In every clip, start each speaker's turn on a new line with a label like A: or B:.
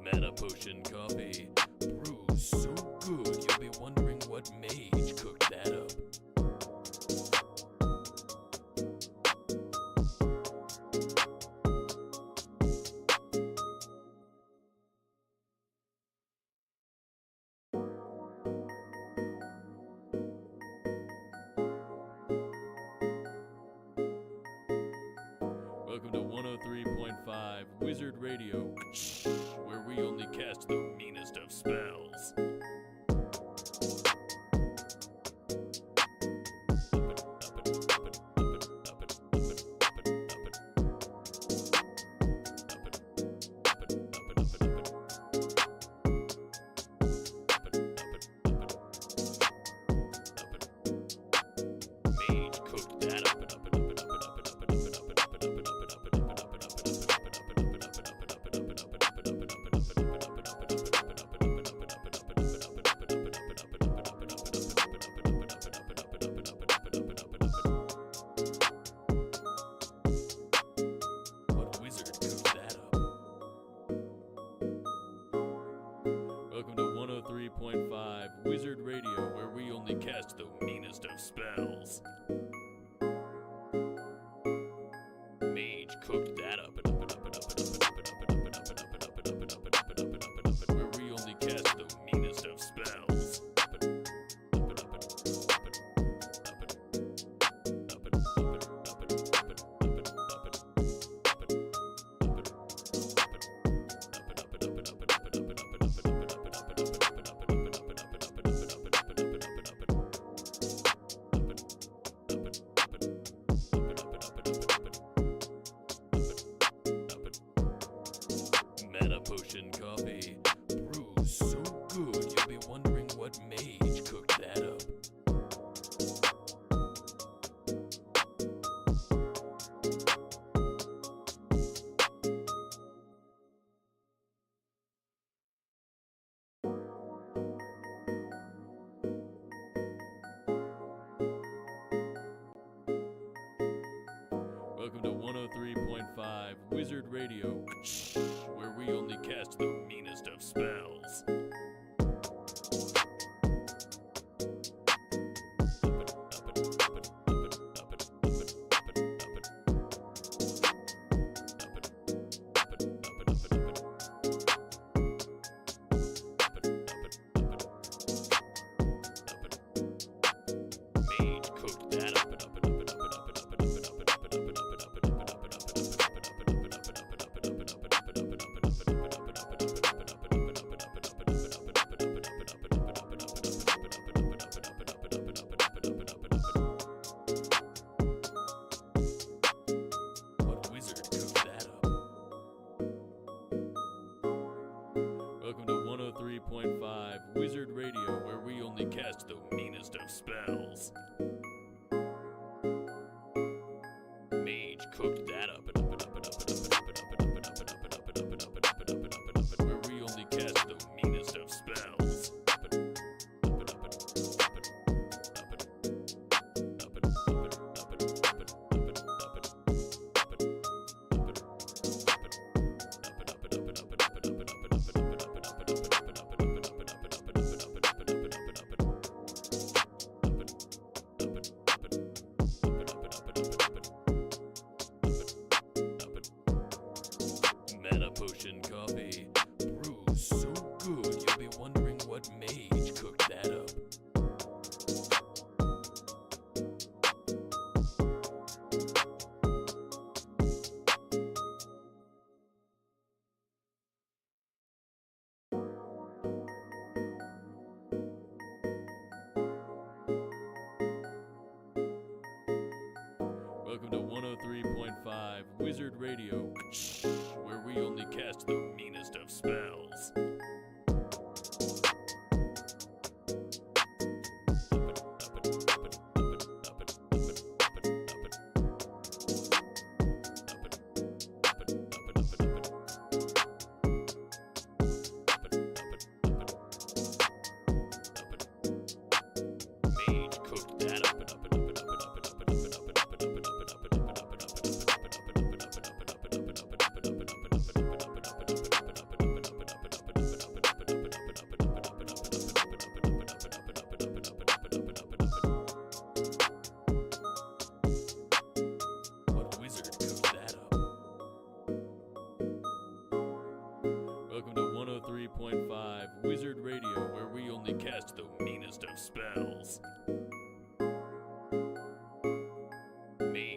A: Mana potion coffee brews so good you'll be wondering what mage cooked that up. Welcome to 103.5 Wizard Radio, where we only cast the meanest of spells. Mage cooked that up. Welcome to 103.5 Wizard Radio, where we only cast the meanest of spells. Mage cooked that up. Where we only cast the meanest of spells. Mana potion coffee brews so good you'll be wondering what mage cooked that up. Welcome to 103.5 Wizard Radio, where we only cast the meanest of spells. Mage cooked that up. Welcome to 103.5 Wizard Radio, where we only cast the meanest of spells. Mage cooked that up. Where we only cast the meanest of spells. Mana potion coffee brews so good you'll be wondering what mage cooked that up. Welcome to 103.5 Wizard Radio, where we only cast the meanest of spells. Mage cooked that up.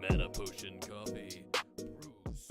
A: Mana potion coffee. Brews.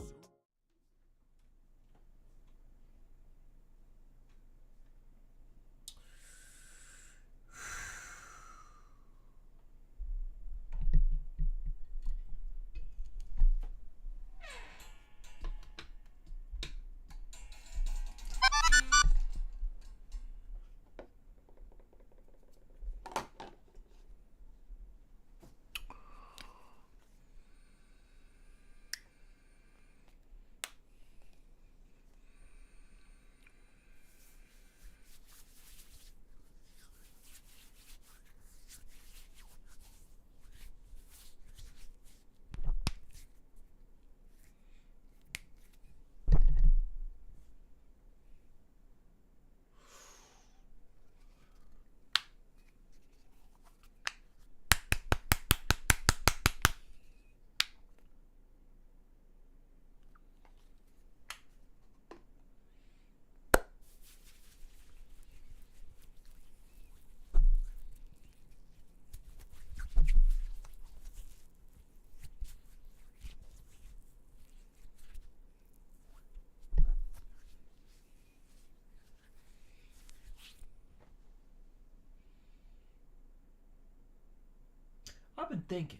B: I've been thinking.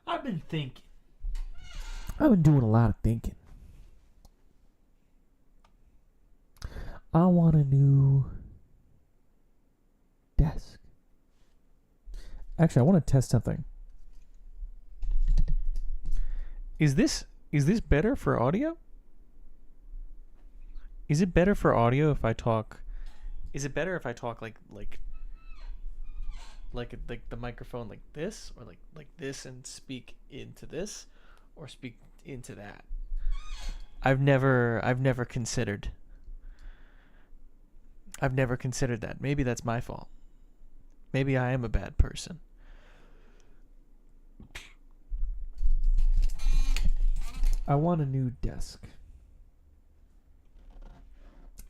B: I've been thinking. I've been doing a lot of thinking. I want a new desk. Actually, I want to test something. Is this better for audio? Is it better for audio if I talk? Is it better if I talk like the microphone like this, or like this and speak into this, or speak into that? I've never considered. I've never considered that. Maybe that's my fault. Maybe I am a bad person. I want a new desk.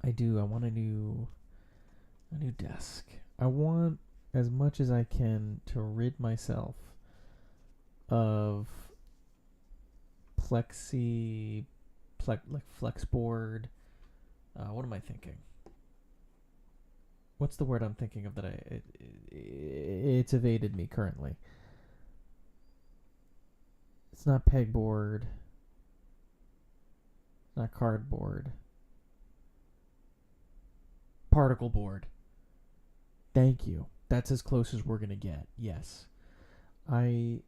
B: I do. I want a new desk. I want as much as I can to rid myself of flex board. What am I thinking? What's the word I'm thinking of that it's evaded me currently? It's not pegboard. Not cardboard. Particle board. Thank you. That's as close as we're gonna get. Yes. I'm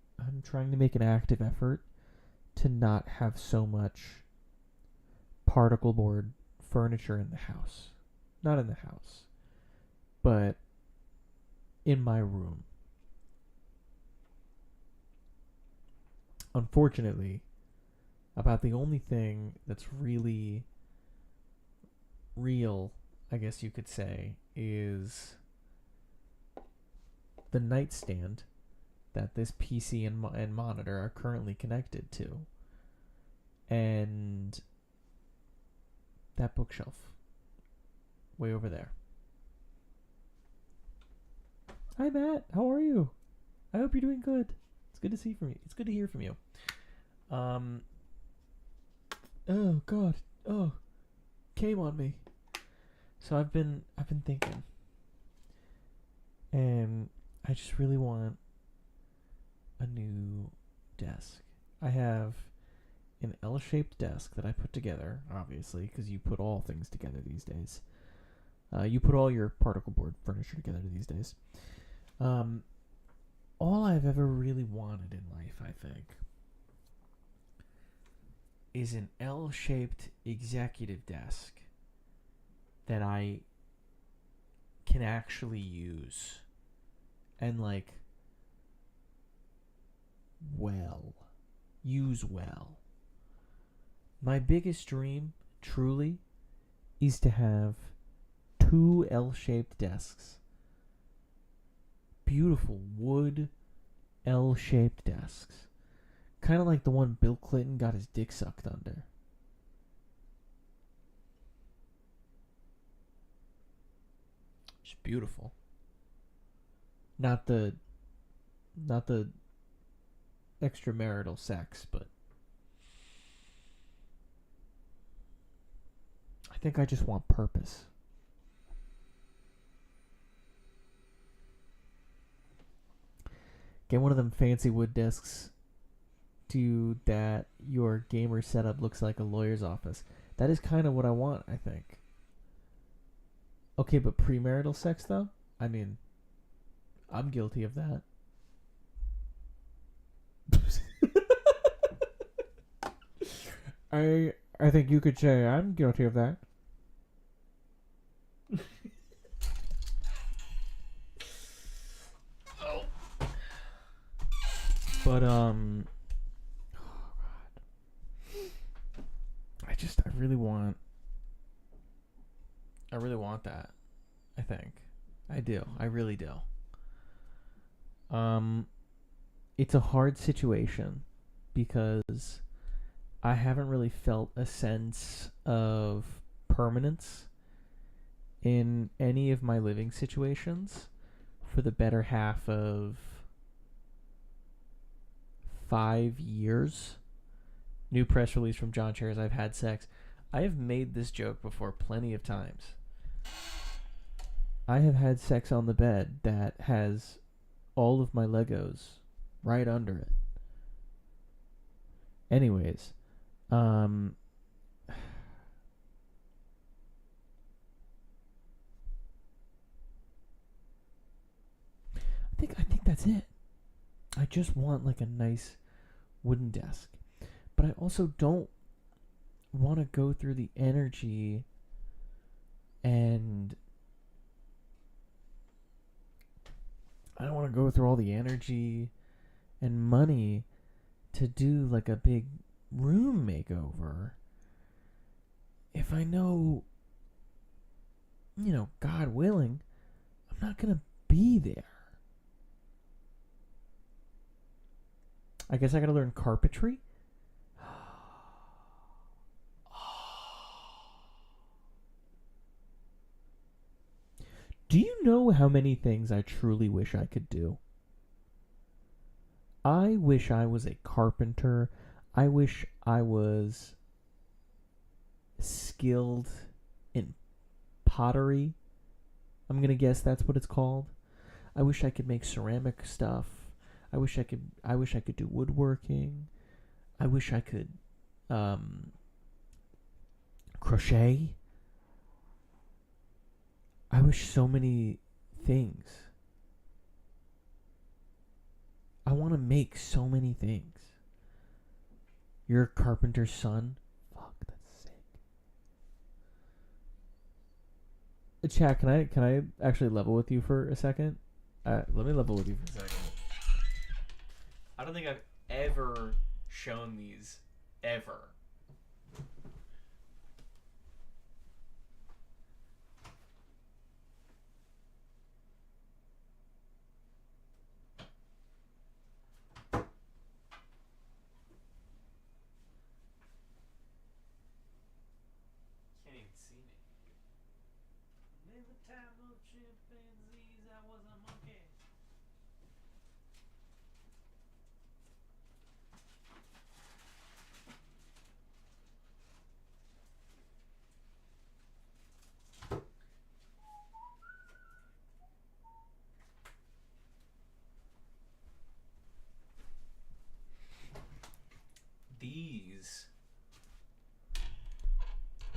B: trying to make an active effort to not have so much particle board furniture in the house. Not in the house, but in my room. Unfortunately, about the only thing that's really real, I guess you could say, is the nightstand that this PC and monitor are currently connected to, and that bookshelf way over there. Hi Matt, how are you? I hope you're doing good. It's good to see from you. It's good to hear from you. Oh God. Oh, came on me. So I've been thinking, and I just really want a new desk. I have an L-shaped desk that I put together, obviously, because you put all things together these days. You put all your particle board furniture together these days. All I've ever really wanted in life, I think, is an L-shaped executive desk that I can actually use and like use well. My biggest dream, truly, is to have 2 L-shaped desks. Beautiful wood L-shaped desks. Kind of like the one Bill Clinton got his dick sucked under. It's beautiful. Not the extramarital sex, but I think I just want purpose. Get one of them fancy wood desks to that your gamer setup looks like a lawyer's office. That is kind of what I want, I think. Okay, but premarital sex though? I mean, I'm guilty of that. I think you could say I'm guilty of that. But oh god. I really want that. I think. I do. I really do. It's a hard situation because I haven't really felt a sense of permanence in any of my living situations for the better half of 5 years. New press release from John Chairs. I've had sex. I have made this joke before plenty of times. I have had sex on the bed that has all of my Legos right under it. Anyways, I think that's it. I just want like a nice wooden desk. But I also don't want to go through the energy and I don't want to go through all the energy and money to do like a big room makeover if I know, God willing, I'm not going to be there. I guess I got to learn carpentry. Do you know how many things I truly wish I could do? I wish I was a carpenter. I wish I was skilled in pottery. I'm going to guess that's what it's called. I wish I could make ceramic stuff. I wish I could do woodworking. I wish I could crochet. I wish so many things. I want to make so many things. You're a carpenter's son? Fuck, that's sick. Chat, can I actually level with you for a second? Let me level with you for a second. I don't think I've ever shown these ever. These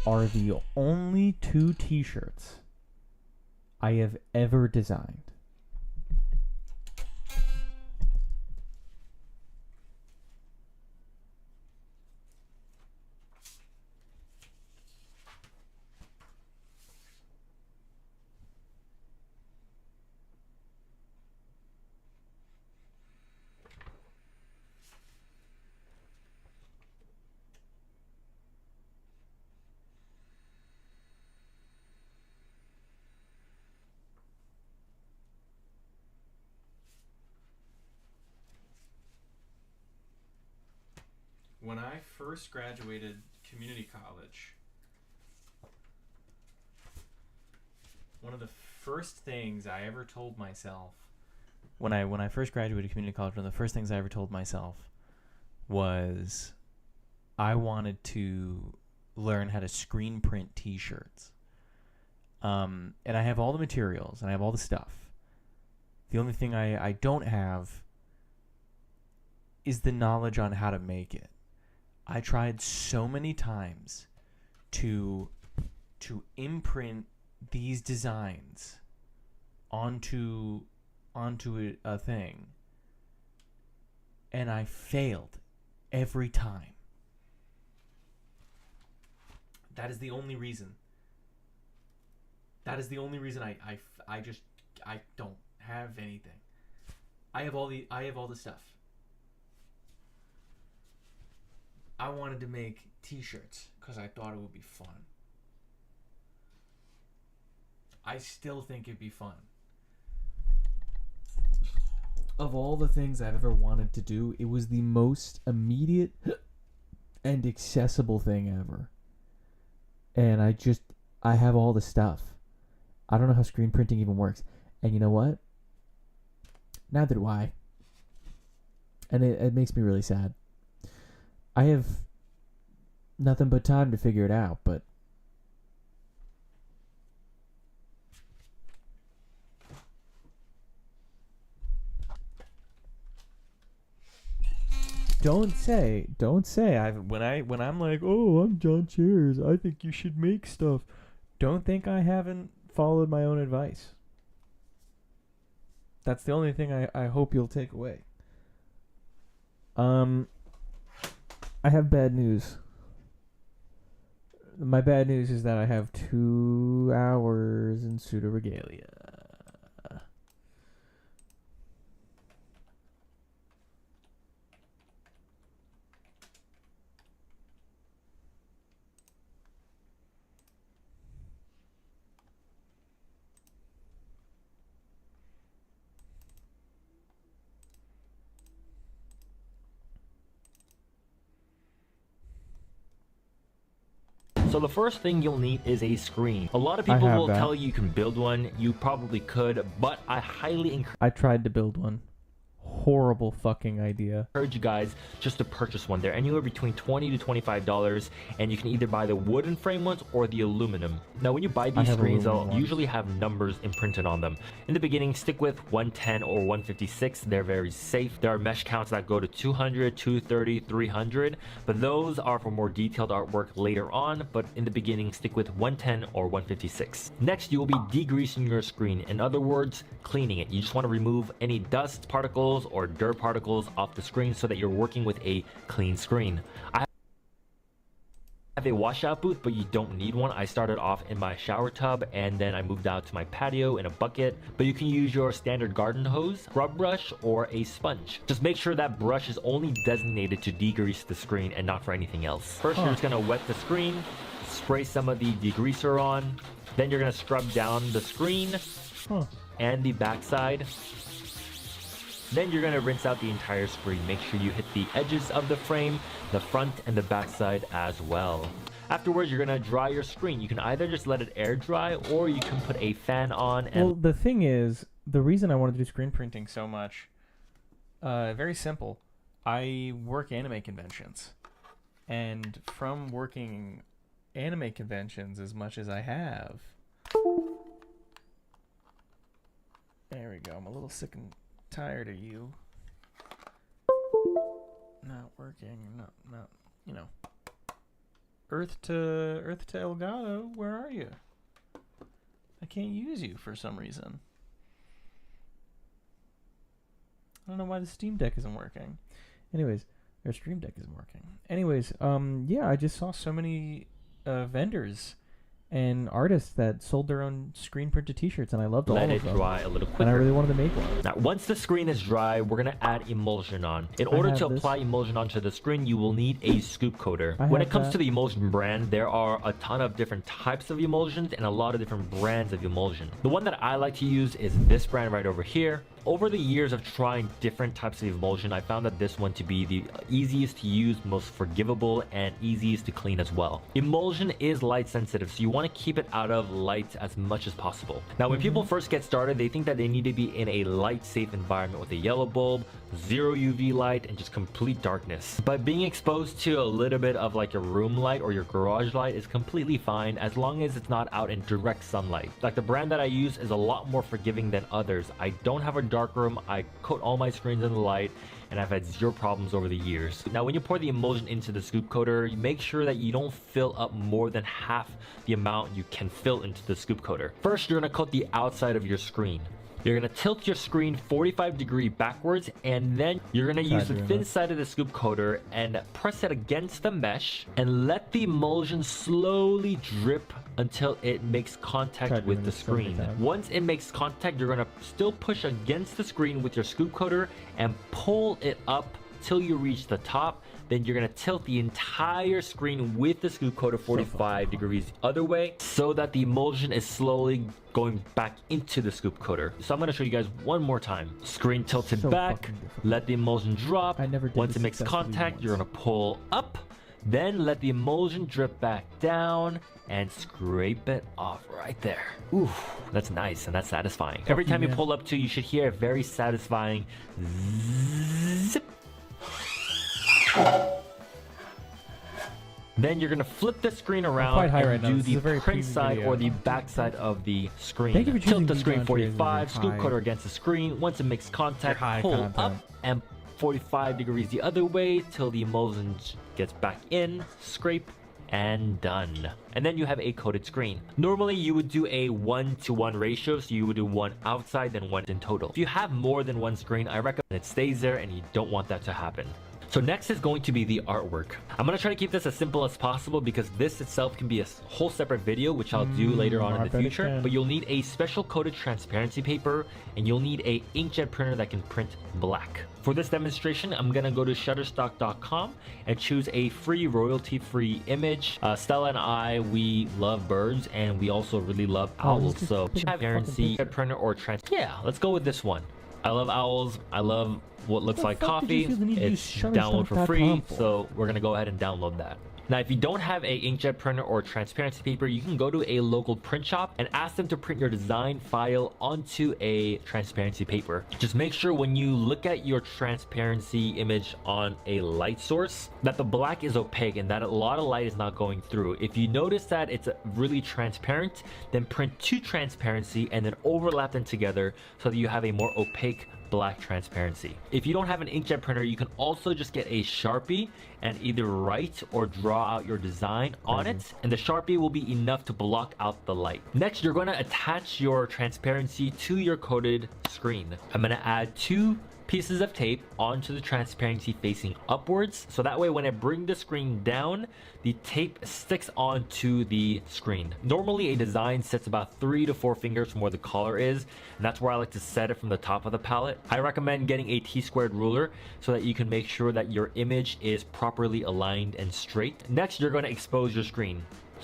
B: are the only 2 t-shirts I have ever designed. when I first graduated community college, one of the first things I ever told myself when I first graduated community college, one of the first things I ever told myself was I wanted to learn how to screen print T-shirts. And I have all the materials and I have all the stuff. The only thing I don't have is the knowledge on how to make it. I tried so many times to imprint these designs onto a thing, and I failed every time. That is the only reason. That is the only reason I don't have anything. I have all the stuff. I wanted to make T-shirts because I thought it would be fun. I still think it'd be fun. Of all the things I've ever wanted to do, it was the most immediate and accessible thing ever. And I have all the stuff. I don't know how screen printing even works. And you know what? Neither do I. And it makes me really sad. I have nothing but time to figure it out, but don't say when I'm like, oh, I'm John Cheers, I think you should make stuff. Don't think I haven't followed my own advice. That's the only thing I hope you'll take away. I have bad news. My bad news is that I have 2 hours in pseudo regalia.
C: So the first thing you'll need is a screen. A lot of people will tell you can build one. You probably could, but I highly encourage...
B: I tried to build one. Horrible fucking idea.
C: Encourage you guys just to purchase one. They're anywhere between $20 to $25, and you can either buy the wooden frame ones or the aluminum. Now when you buy these screens, they'll usually have numbers imprinted on them. In the beginning, stick with 110 or 156. They're very safe. There are mesh counts that go to 200, 230, 300, but those are for more detailed artwork later on. But in the beginning, stick with 110 or 156. Next, you will be degreasing your screen. In other words, cleaning it. You just want to remove any dust particles or dirt particles off the screen so that you're working with a clean screen. I have a washout booth, but you don't need one. I started off in my shower tub and then I moved out to my patio in a bucket, but you can use your standard garden hose, scrub brush, or a sponge. Just make sure that brush is only designated to degrease the screen and not for anything else. First, you're just gonna wet the screen, spray some of the degreaser on, then you're gonna scrub down the screen and the backside. Then you're going to rinse out the entire screen. Make sure you hit the edges of the frame, the front and the back side as well. Afterwards, you're going to dry your screen. You can either just let it air dry or you can put a fan on. And
B: well, the thing is, the reason I wanted to do screen printing so much, very simple. I work anime conventions. And from working anime conventions as much as I have, there we go. I'm a little sick and tired of you not working. Not you know. Earth to Elgato, where are you? I can't use you for some reason. I don't know why the Steam Deck isn't working. Anyways, or Stream Deck isn't working. Anyways, yeah, I just saw so many vendors and artists that sold their own screen printed t-shirts, and I loved all
C: Let
B: of
C: it
B: them.
C: dry a little quicker.
B: And I really wanted to make one.
C: Now, once the screen is dry, we're going to add emulsion on. In order to apply emulsion onto the screen, you will need a scoop coater. When it comes to the emulsion brand, there are a ton of different types of emulsions and a lot of different brands of emulsion. The one that I like to use is this brand right over here. Over the years of trying different types of emulsion, I found that this one to be the easiest to use, most forgivable, and easiest to clean as well. Emulsion is light sensitive, so you want to keep it out of light as much as possible. Now, when people first get started, they think that they need to be in a light safe environment with a yellow bulb, zero UV light, and just complete darkness. But being exposed to a little bit of like your room light or your garage light is completely fine as long as it's not out in direct sunlight. Like the brand that I use is a lot more forgiving than others. I don't have a dark room. I coat all my screens in the light, and I've had zero problems over the years. Now, when you pour the emulsion into the scoop coater, you make sure that you don't fill up more than half the amount you can fill into the scoop coater. First, you're gonna coat the outside of your screen. You're going to tilt your screen 45 degrees backwards, and then you're going to use the thin side of the scoop coater and press it against the mesh and let the emulsion slowly drip until it makes contact with the screen. Once it makes contact, you're going to still push against the screen with your scoop coater and pull it up till you reach the top. Then you're going to tilt the entire screen with the scoop coater 45 degrees the other way so that the emulsion is slowly going back into the scoop coater. So I'm going to show you guys one more time. Screen tilted back, let the emulsion drop. Once it makes contact, you're going to pull up, then let the emulsion drip back down and scrape it off right there. Ooh, that's nice and that's satisfying. Every time you pull up to, you should hear a very satisfying zip. Then you're going to flip the screen around and do the print side or the back side of the screen. Tilt the screen 45, scoop coater against the screen. Once it makes contact, pull up and 45 degrees the other way till the emulsion gets back in, scrape, and done. And then you have a coated screen. Normally you would do a 1-to-1 ratio, so you would do one outside then one in total. If you have more than one screen, I recommend it stays there, and you don't want that to happen. So next is going to be the artwork. I'm going to try to keep this as simple as possible because this itself can be a whole separate video, which I'll do later on in the future. But you'll need a special coated transparency paper, and you'll need a inkjet printer that can print black. For this demonstration, I'm going to go to shutterstock.com and choose a free royalty-free image. Stella and I, we love birds, and we also really love owls. So transparency printer or yeah, let's go with this one. I love owls. I love what looks like coffee. It's download for free, so we're gonna go ahead and download that. Now, if you don't have a inkjet printer or transparency paper, you can go to a local print shop and ask them to print your design file onto a transparency paper. Just make sure when you look at your transparency image on a light source that the black is opaque and that a lot of light is not going through. If you notice that it's really transparent, then print to transparency and then overlap them together so that you have a more opaque black transparency. If you don't have an inkjet printer, you can also just get a Sharpie and either write or draw out your design on it, and the Sharpie will be enough to block out the light. Next, you're going to attach your transparency to your coated screen. I'm going to add 2 pieces of tape onto the transparency facing upwards, so that way when I bring the screen down, the tape sticks onto the screen. Normally a design sits about 3 to 4 fingers from where the collar is, and that's where I like to set it from the top of the palette. I recommend getting a T-squared ruler so that you can make sure that your image is properly aligned and straight. Next, you're going to expose your screen.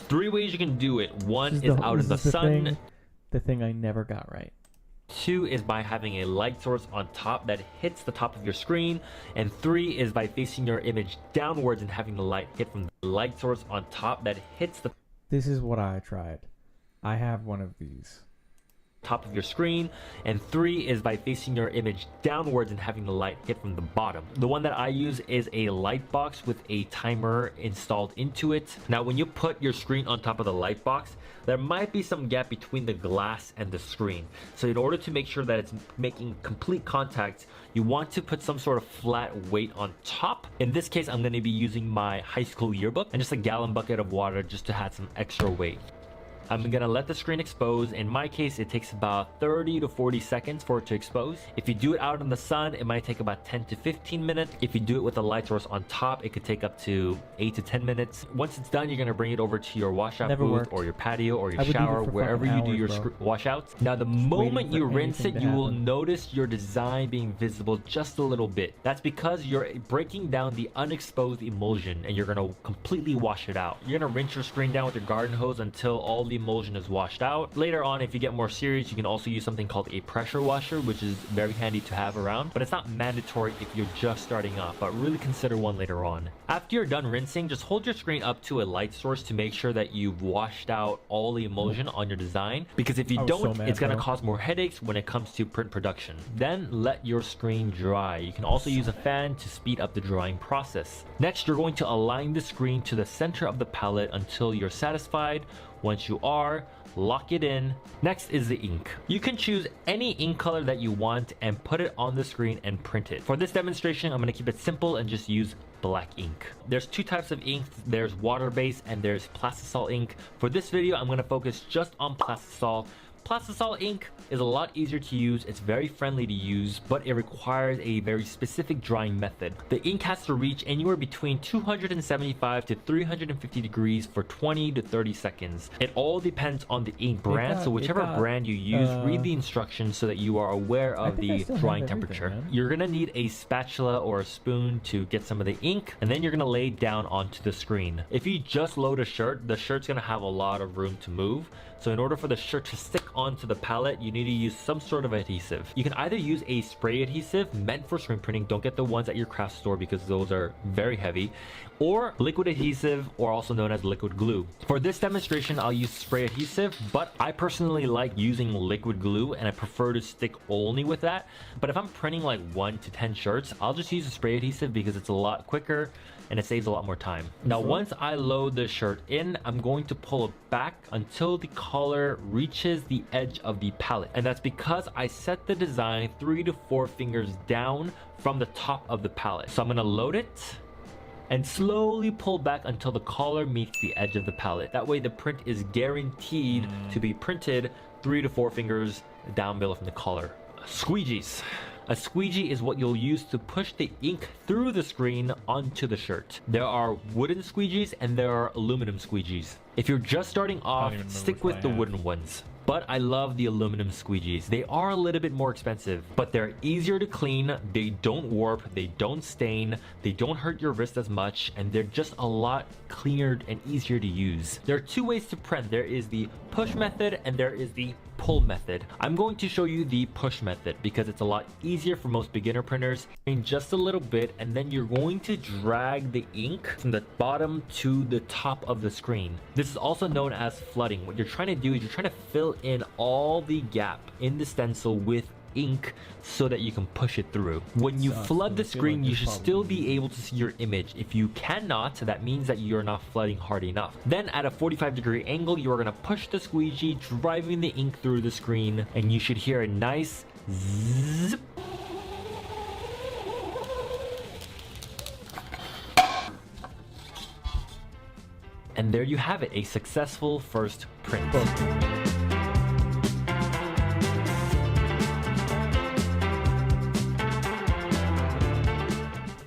C: 3 ways you can do it. 1 is out in the sun.
B: The thing I never got right.
C: 2 is by having a light source on top that hits the top of your screen, and 3 is by facing your image downwards and having the light hit from the light source on top that hits the
B: This is what I tried. I have one of these.
C: top of your screen, and 3 is by facing your image downwards and having the light hit from the bottom. The one that I use is a light box with a timer installed into it. Now, when you put your screen on top of the light box, there might be some gap between the glass and the screen. So in order to make sure that it's making complete contact, you want to put some sort of flat weight on top. In this case, I'm going to be using my high school yearbook and just a gallon bucket of water just to add some extra weight. I'm gonna let the screen expose. In my case, it takes about 30 to 40 seconds for it to expose. If you do it out in the sun, it might take about 10 to 15 minutes. If you do it with a light source on top, it could take up to 8 to 10 minutes. Once it's done, you're gonna bring it over to your washout booth or your patio or your shower, wherever you do your washouts. Now, the moment you rinse it, you will notice your design being visible just a little bit. That's because you're breaking down the unexposed emulsion and you're gonna completely wash it out. You're gonna rinse your screen down with your garden hose until all the emulsion is washed out. Later on, if you get more serious, you can also use something called a pressure washer, which is very handy to have around, but it's not mandatory if you're just starting off, but really consider one later on. After you're done rinsing, just hold your screen up to a light source to make sure that you've washed out all the emulsion on your design, because if you don't, it's gonna cause more headaches when it comes to print production. Then let your screen dry. You can also use a fan to speed up the drying process. Next, you're going to align the screen to the center of the palette until you're satisfied. Once you are, lock it in. Next is the ink. You can choose any ink color that you want and put it on the screen and print it. For this demonstration, I'm going to keep it simple and just use black ink. There's two types of ink. There's water-based and there's plastisol ink. For this video, I'm going to focus just on plastisol. Plastisol ink is a lot easier to use, it's very friendly to use, but it requires a very specific drying method. The ink has to reach anywhere between 275 to 350 degrees for 20 to 30 seconds. It all depends on the ink brand, so whichever brand you use, read the instructions so that you are aware of the drying temperature. You're gonna need a spatula or a spoon to get some of the ink, and then you're gonna lay it down onto the screen. If you just load a shirt, the shirt's gonna have a lot of room to move. So in order for the shirt to stick onto the palette, you need to use some sort of adhesive. You can either use a spray adhesive meant for screen printing. Don't get the ones at your craft store because those are very heavy. Or liquid adhesive, or also known as liquid glue. For this demonstration, I'll use spray adhesive, but I personally like using liquid glue and I prefer to stick only with that. But if I'm printing like 1 to 10 shirts, I'll just use a spray adhesive because it's a lot quicker and it saves a lot more time. Now, once I load the shirt in, I'm going to pull it back until the collar reaches the edge of the palette. And that's because I set the design 3 to 4 fingers down from the top of the palette. So I'm gonna load it and slowly pull back until the collar meets the edge of the palette. That way the print is guaranteed to be printed 3 to 4 fingers down below from the collar. Squeegees. A squeegee is what you'll use to push the ink through the screen onto the shirt. There are wooden squeegees and there are aluminum squeegees. If you're just starting off, stick with the wooden ones. But I love the aluminum squeegees. They are a little bit more expensive, but they're easier to clean, they don't warp, they don't stain, they don't hurt your wrist as much, and they're just a lot cleaner and easier to use. There are two ways to print. There is the push method and there is the pull method. I'm going to show you the push method because it's a lot easier for most beginner printers. In just a little bit, and then you're going to drag the ink from the bottom to the top of the screen. This is also known as flooding. What you're trying to do is you're trying to fill in all the gap in the stencil with ink so that you can push it through. When you flood the screen, you should still be able to see your image. If you cannot, that means that you're not flooding hard enough. Then at a 45-degree angle, you are going to push the squeegee, driving the ink through the screen, and you should hear a nice zip. And there you have it, a successful first print.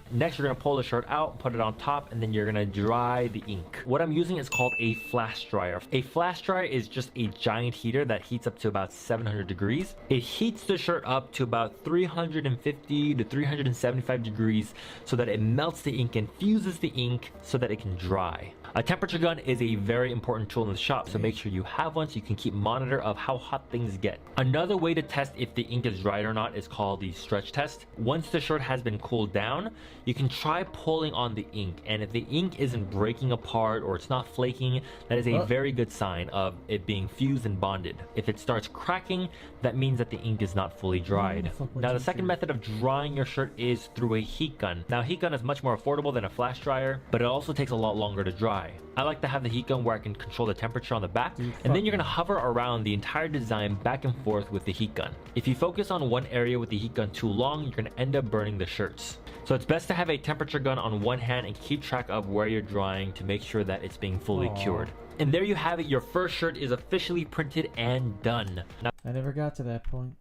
C: Next, you're gonna pull the shirt out, put it on top, and then you're gonna dry the ink. What I'm using is called a flash dryer. A flash dryer is just a giant heater that heats up to about 700 degrees. It heats the shirt up to about 350 to 375 degrees so that it melts the ink and fuses the ink so that it can dry. A temperature gun is a very important tool in the shop, so make sure you have one so you can keep monitor of how hot things get. Another way to test if the ink is dried or not is called the stretch test. Once the shirt has been cooled down, you can try pulling on the ink, and if the ink isn't breaking apart or it's not flaking, that is a very good sign of it being fused and bonded. If it starts cracking, that means that the ink is not fully dried. Now, the second method of drying your shirt is through a heat gun. Now, a heat gun is much more affordable than a flash dryer, but it also takes a lot longer to dry. I like to have the heat gun where I can control the temperature on the back, and then you're going to hover around the entire design back and forth with the heat gun. If you focus on one area with the heat gun too long, you're going to end up burning the shirts. So it's best to have a temperature gun on one hand and keep track of where you're drying to make sure that it's being fully cured. And there you have it, your first shirt is officially printed and done. Now,
B: I never got to that point.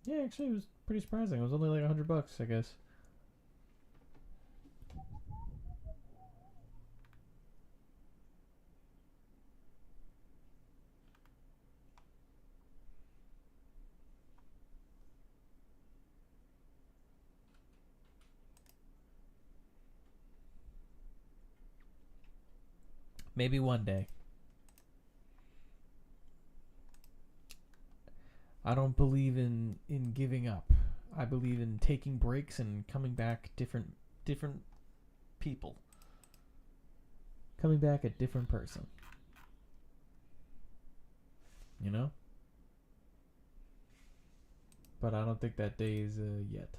B: Yeah, actually, it was pretty surprising. It was only like $100, I guess. Maybe one day. I don't believe in giving up. I believe in taking breaks and coming back different people. Coming back a different person. You know? But I don't think that day is yet.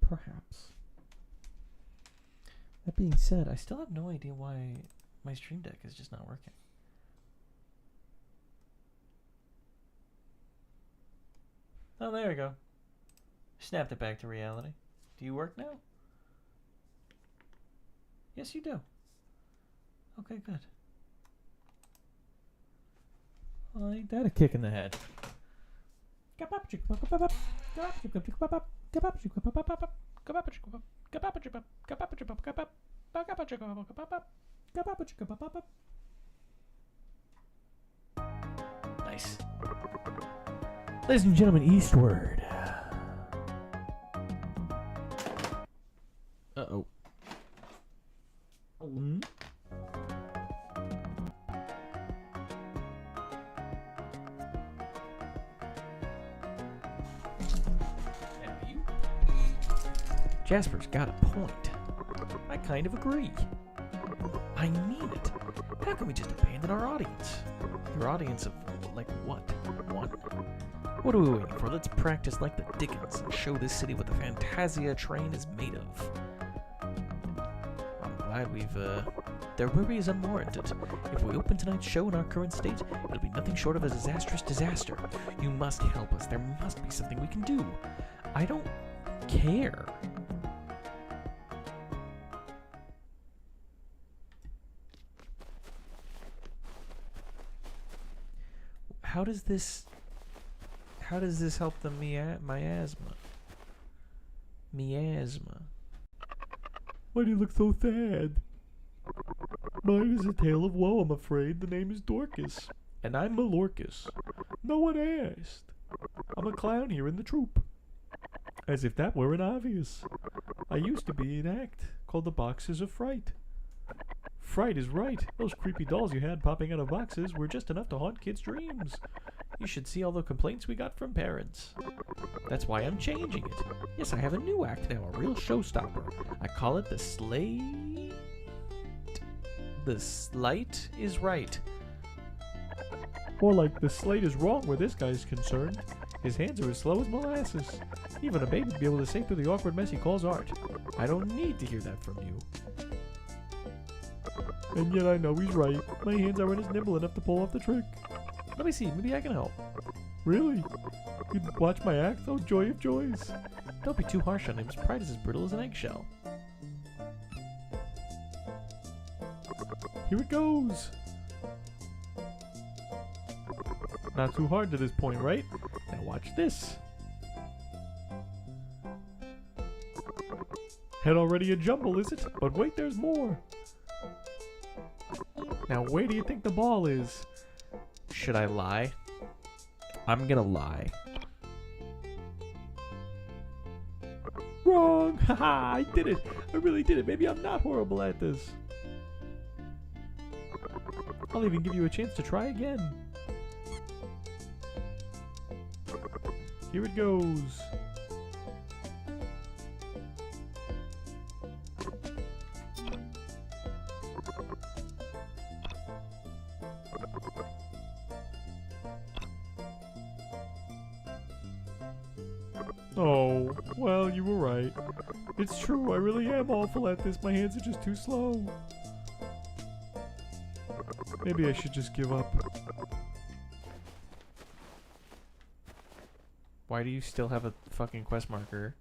B: Perhaps. That being said, I still have no idea why my Stream Deck is just not working. Oh, there we go. Snapped it back to reality. Do you work now? Yes, you do. Okay, good. Well, ain't that a kick in the head? Nice. Ladies and gentlemen, Eastward. Uh-oh. Jasper's got a point. I kind of agree. I mean it. How can we just abandon our audience? Your audience of, like, what? One? What are we waiting for? Let's practice like the Dickens and show this city what the Fantasia train is made of. I'm glad we've, Their worry is unwarranted. If we open tonight's show in our current state, it'll be nothing short of a disastrous disaster. You must help us. There must be something we can do. I don't care. How does this help the miasma? Miasma. Why do you look so sad? Mine is a tale of woe, I'm afraid. The name is Dorcas. And I'm Malorcas. No one asked. I'm a clown here in the troupe. As if that weren't obvious. I used to be in an act called the Boxes of Fright. Fright is right. Those creepy dolls you had popping out of boxes were just enough to haunt kids' dreams. You should see all the complaints we got from parents. That's why I'm changing it. Yes, I have a new act now, a real showstopper. I call it the Slate. The Slight is right. More like the slate is wrong where this guy's concerned. His hands are as slow as molasses. Even a baby'd be able to say through the awkward mess he calls art. I don't need to hear that from you. And yet I know he's right. My hands aren't as nimble enough to pull off the trick. Let me see, maybe I can help. Really? You'd watch my act? Oh, joy of joys. Don't be too harsh on him. His pride is as brittle as an eggshell. Here it goes. Not too hard to this point, right? Now watch this. Head already a jumble, is it? But wait, there's more. Now where do you think the ball is? Should I lie? I'm gonna lie. Wrong! Haha, I did it! I really did it. Maybe I'm not horrible at this. I'll even give you a chance to try again. Here it goes. Oh, well, you were right. It's true, I really am awful at this. My hands are just too slow. Maybe I should just give up. Why do you still have a fucking quest marker?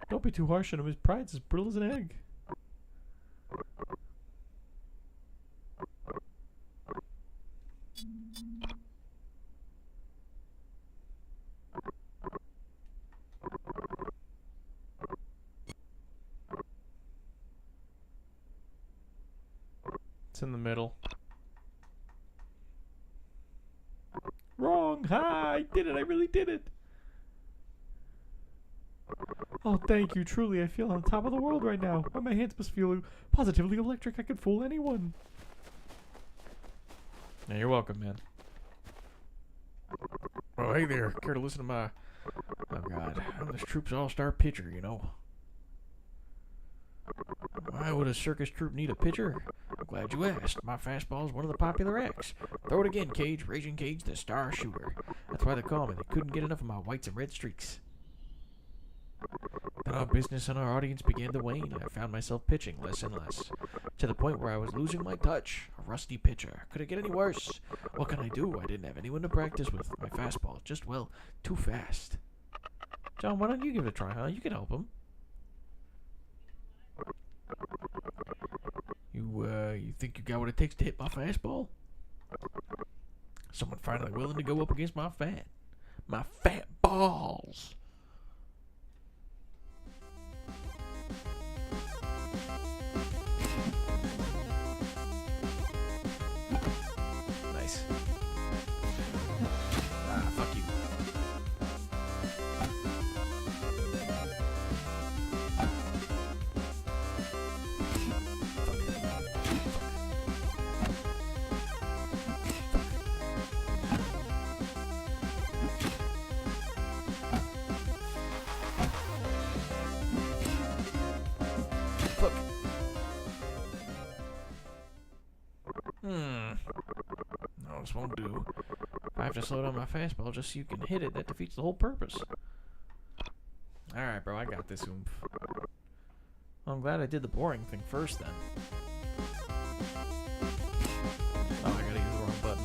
B: Don't be too harsh on him. His pride's as brittle as an egg. It's in the middle. Wrong! Ha! I did it! I really did it! Oh, thank you. Truly, I feel on top of the world right now. My hands must feel positively electric. I could fool anyone. Yeah, you're welcome, man. Oh, hey there. Care to listen to my... Oh, God. I'm this troop's all-star pitcher, you know. Why would a circus troupe need a pitcher? I'm glad you asked. My fastball is one of the popular acts. Throw it again, Cage. Raging Cage, the star shooter. That's why they call me. They couldn't get enough of my whites and red streaks. Then our business and our audience began to wane, and I found myself pitching less and less, to the point where I was losing my touch. A rusty pitcher. Could it get any worse? What can I do? I didn't have anyone to practice with. My fastball just, well, too fast. John, why don't you give it a try, huh? You can help him. You think you got what it takes to hit my fastball? Someone finally willing to go up against my fat balls. Nice. Ah, fuck you. Look. No, this won't do. If I have to slow down my fastball just so you can hit it, that defeats the whole purpose. Alright, bro, I got this oomph. Well, I'm glad I did the boring thing first, then. Oh, I gotta use the wrong button.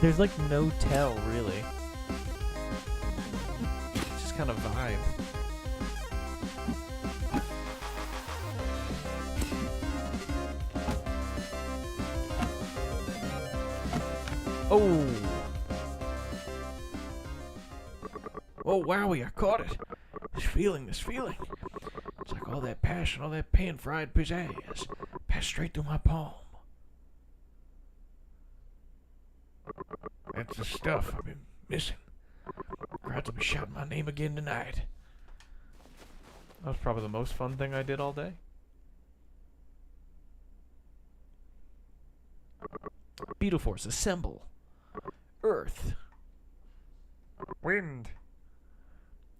B: There's like no tell, really. It's just kind of vibe. Oh! Oh, wowie, I caught it. This feeling. It's like all that passion, all that pan-fried pizzazz passed straight through my palm. That's the stuff I've been missing. Crowds will be shouting my name again tonight. That was probably the most fun thing I did all day. Beetle Force, assemble. Earth. Wind.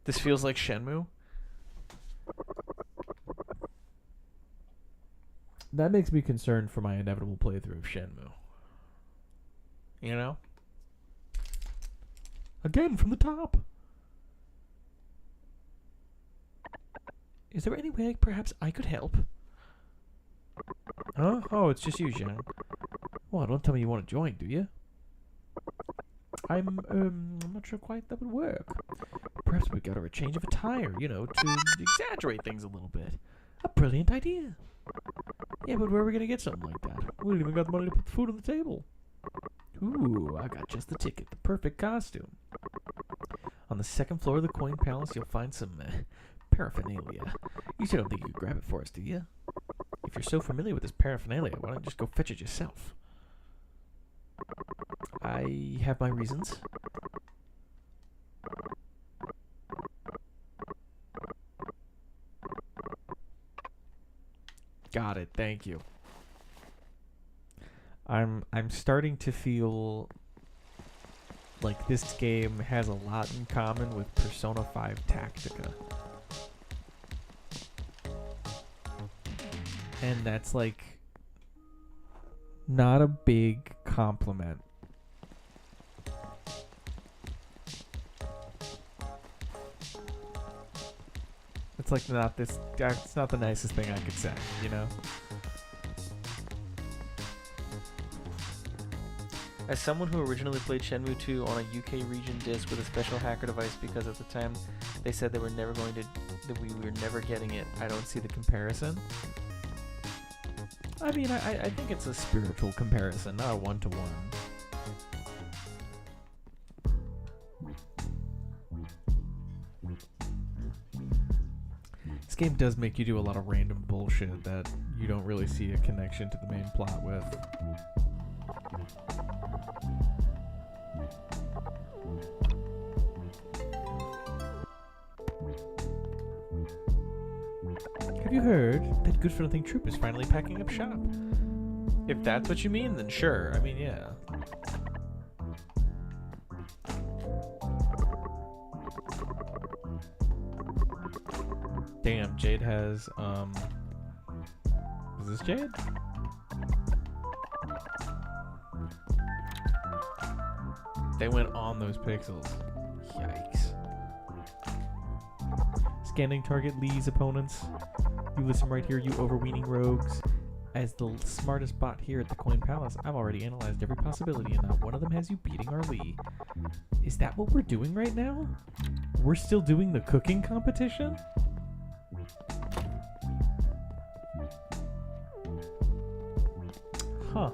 B: This feels like Shenmue. That makes me concerned for my inevitable playthrough of Shenmue. You know? Again, from the top. Is there any way perhaps I could help? Huh? Oh, it's just you, Zhang. Well, don't tell me you want to join, do you? I'm not sure quite that would work. Perhaps we got her a change of attire, you know, to exaggerate things a little bit. A brilliant idea. Yeah, but where are we gonna get something like that? We don't even got the money to put the food on the table. Ooh, I got just the ticket. The perfect costume. On the second floor of the Coin Palace, you'll find some paraphernalia. You still don't think you could grab it for us, do you? If you're so familiar with this paraphernalia, why don't you just go fetch it yourself? I have my reasons. Got it, thank you. I'm starting to feel like this game has a lot in common with Persona 5 Tactica. And that's like not a big compliment. It's like not this. It's not the nicest thing I could say, you know. As someone who originally played Shenmue 2 on a UK region disc with a special hacker device, because at the time they said they were never going to, that we were never getting it, I don't see the comparison. I mean, I think it's a spiritual comparison, not a one-to-one. This game does make you do a lot of random bullshit that you don't really see a connection to the main plot with. Have you heard that good-for-nothing troop is finally packing up shop? If that's what you mean, then sure. I mean, yeah. Damn, Jade has, is this Jade? They went on those pixels. Yikes. Scanning target Lee's opponents. You listen right here, you overweening rogues. As the smartest bot here at the Coin Palace, I've already analyzed every possibility and not one of them has you beating our Lee. Is that what we're doing right now? We're still doing the cooking competition? Huh.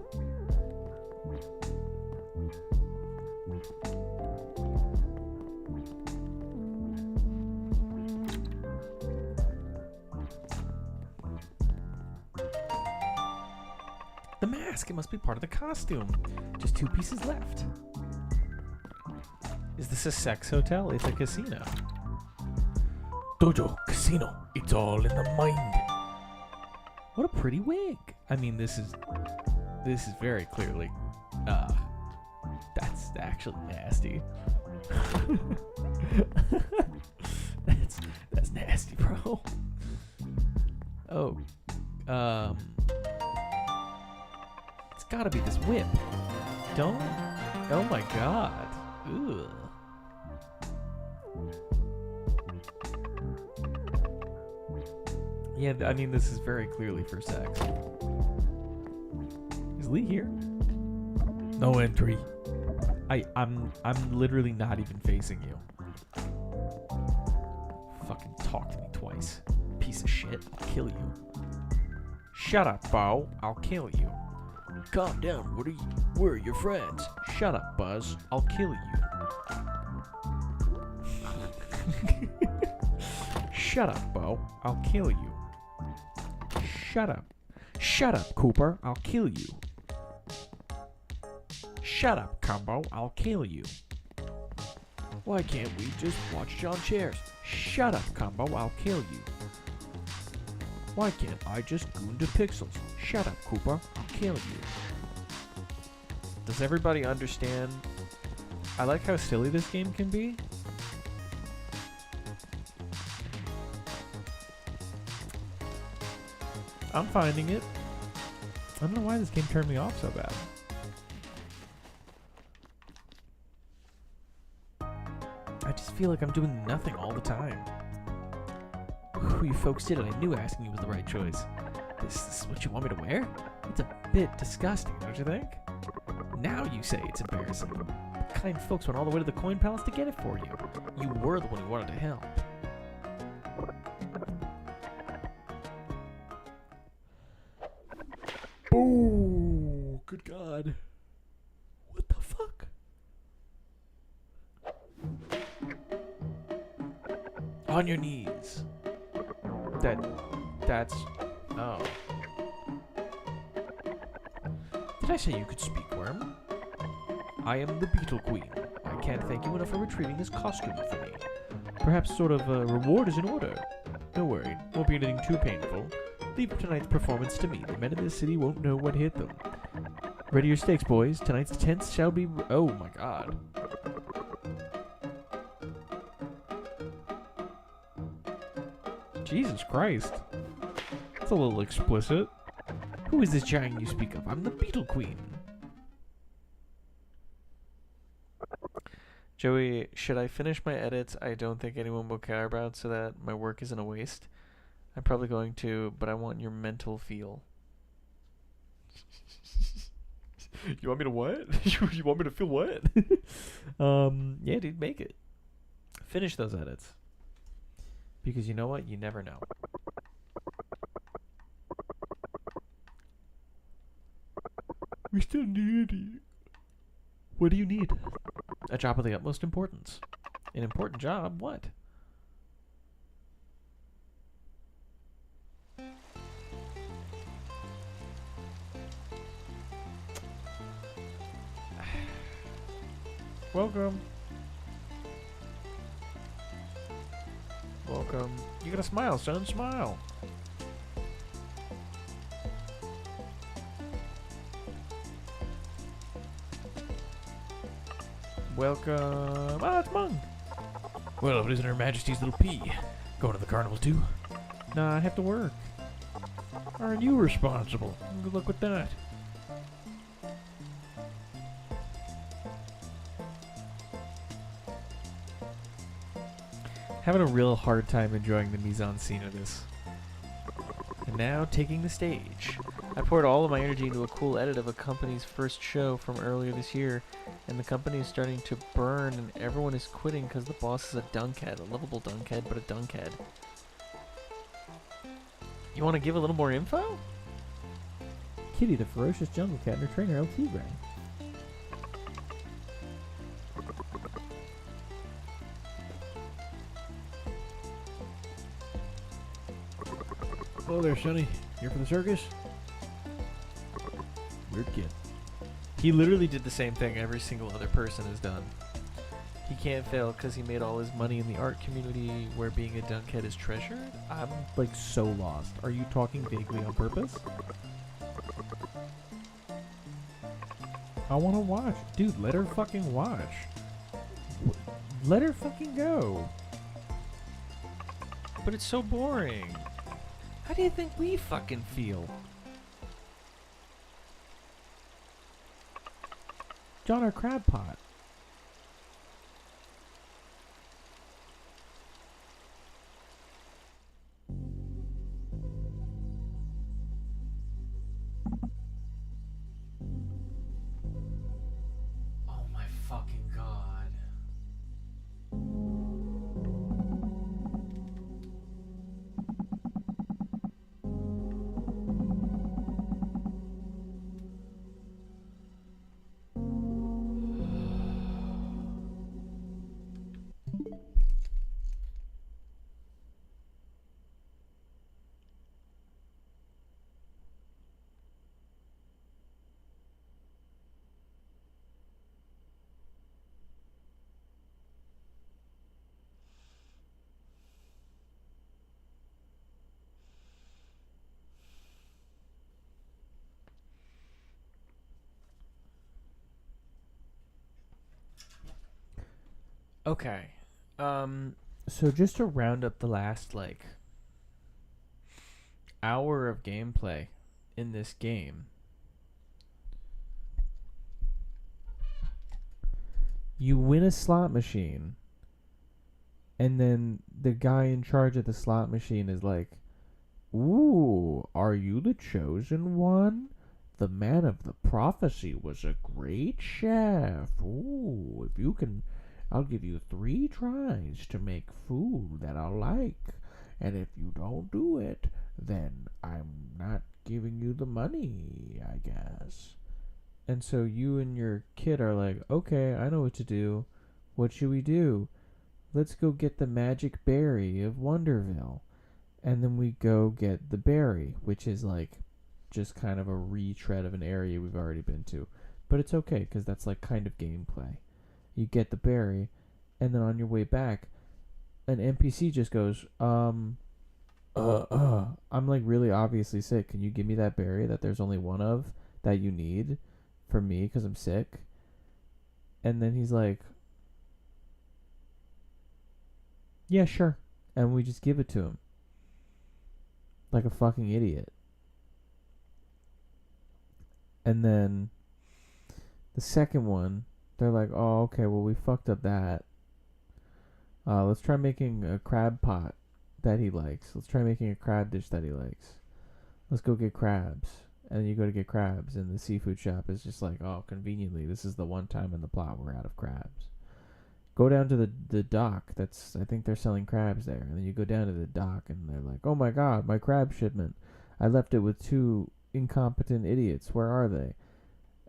B: The mask, it must be part of the costume. Just 2 pieces left. Is this a sex hotel? It's a casino. Dojo, casino, it's all in the mind. What a pretty wig. I mean, this is very clearly, that's actually nasty. that's nasty, bro. Oh, it's gotta be this whip. Don't, oh my god. Ugh. Yeah, I mean, this is very clearly for sex. Is Lee here? No entry. I'm literally not even facing you. Fucking talk to me twice. Piece of shit. I'll kill you. Shut up, Bo. I'll kill you. Calm down. Where are your friends? Shut up, Buzz. I'll kill you. Shut up, Bo. I'll kill you. Shut up. Shut up, Cooper. I'll kill you. Shut up, Combo. I'll kill you. Why can't we just watch John Chairs? Shut up, Combo. I'll kill you. Why can't I just goon to Pixels? Shut up, Cooper. I'll kill you. Does everybody understand? I like how silly this game can be. I'm finding it. I don't know why this game turned me off so bad. I just feel like I'm doing nothing all the time. Who you folks did it, I knew asking you was the right choice. This is what you want me to wear? It's a bit disgusting, don't you think? Now you say it's embarrassing. The kind folks went all the way to the Coin Palace to get it for you. You were the one who wanted to help. Oh, good God. What the fuck? On your knees. That's... Oh. Did I say you could speak, Worm? I am the Beetle Queen. I can't thank you enough for retrieving this costume for me. Perhaps sort of a reward is in order. Don't worry, won't be anything too painful. Leave tonight's performance to me. The men of this city won't know what hit them. Ready your stakes, boys. Tonight's tents shall be... Oh my god. Jesus Christ. That's a little explicit. Who is this giant you speak of? I'm the Beetle Queen. Joey, should I finish my edits I don't think anyone will care about so that my work isn't a waste? I'm probably going to, but I want your mental feel. You want me to what? You want me to feel what? Yeah, dude, make it. Finish those edits. Because you know what? You never know. We still need you. What do you need? A job of the utmost importance. An important job? What? Welcome. Welcome. You gotta smile, son. Smile. Welcome. Ah, it's Mung. Well, if it isn't Her Majesty's little pea. Going to the carnival too? Nah, I have to work. Aren't you responsible? Good luck with that. Having a real hard time enjoying the mise-en-scene of this. And now, taking the stage. I poured all of my energy into a cool edit of a company's first show from earlier this year, and the company is starting to burn, and everyone is quitting because the boss is a dunkhead. A lovable dunkhead, but a dunkhead. You want to give a little more info?
D: Kitty, the ferocious jungle cat, and her trainer, LT Gray.
E: Hello there, Sonny. Here for the circus? Weird kid.
B: He literally did the same thing every single other person has done. He can't fail because he made all his money in the art community where being a dunkhead is treasured.
D: I'm like so lost. Are you talking vaguely on purpose? I want to watch. Dude, let her fucking watch. Let her fucking go.
B: But it's so boring. How do you think we fucking feel?
D: John, our crab pot.
B: Oh my fucking god. Okay. So just to round up the last, like, hour of gameplay in this game.
D: You win a slot machine, and then the guy in charge of the slot machine is like, "Ooh, are you the chosen one? The man of the prophecy was a great chef. Ooh, if you can, I'll give you 3 tries to make food that I'll like. And if you don't do it, then I'm not giving you the money, I guess." And so you and your kid are like, "Okay, I know what to do. What should we do? Let's go get the magic berry of Wonderville." And then we go get the berry, which is like just kind of a retread of an area we've already been to. But it's okay, because that's like kind of gameplay. You get the berry, and then on your way back, an NPC just goes, I'm like really obviously sick. Can you give me that berry that there's only one of that you need for me because I'm sick? And then he's like, "Yeah, sure." And we just give it to him. Like a fucking idiot. And then the second one, They're like, oh, okay, well, we fucked up that. Let's try making a crab pot that he likes. Let's try making a crab dish that he likes. Let's go get crabs. And you go to get crabs, and the seafood shop is just like, oh, conveniently, this is the one time in the plot we're out of crabs. Go down to the dock. I think they're selling crabs there. And then you go down to the dock, and they're like, oh my god, my crab shipment. I left it with 2 incompetent idiots. Where are they?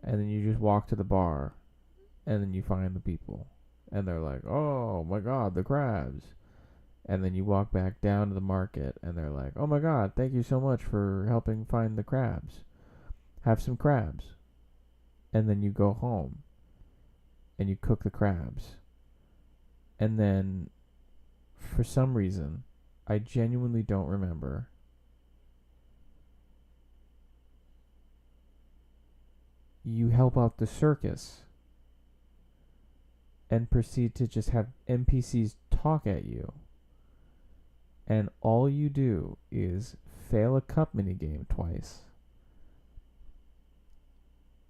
D: And then you just walk to the bar, and then you find the people. And they're like, oh my god, the crabs. And then you walk back down to the market, and they're like, oh my god, thank you so much for helping find the crabs. Have some crabs. And then you go home, and you cook the crabs. And then, for some reason, I genuinely don't remember, you help out the circus and proceed to just have NPCs talk at you. And all you do is fail a cup minigame twice,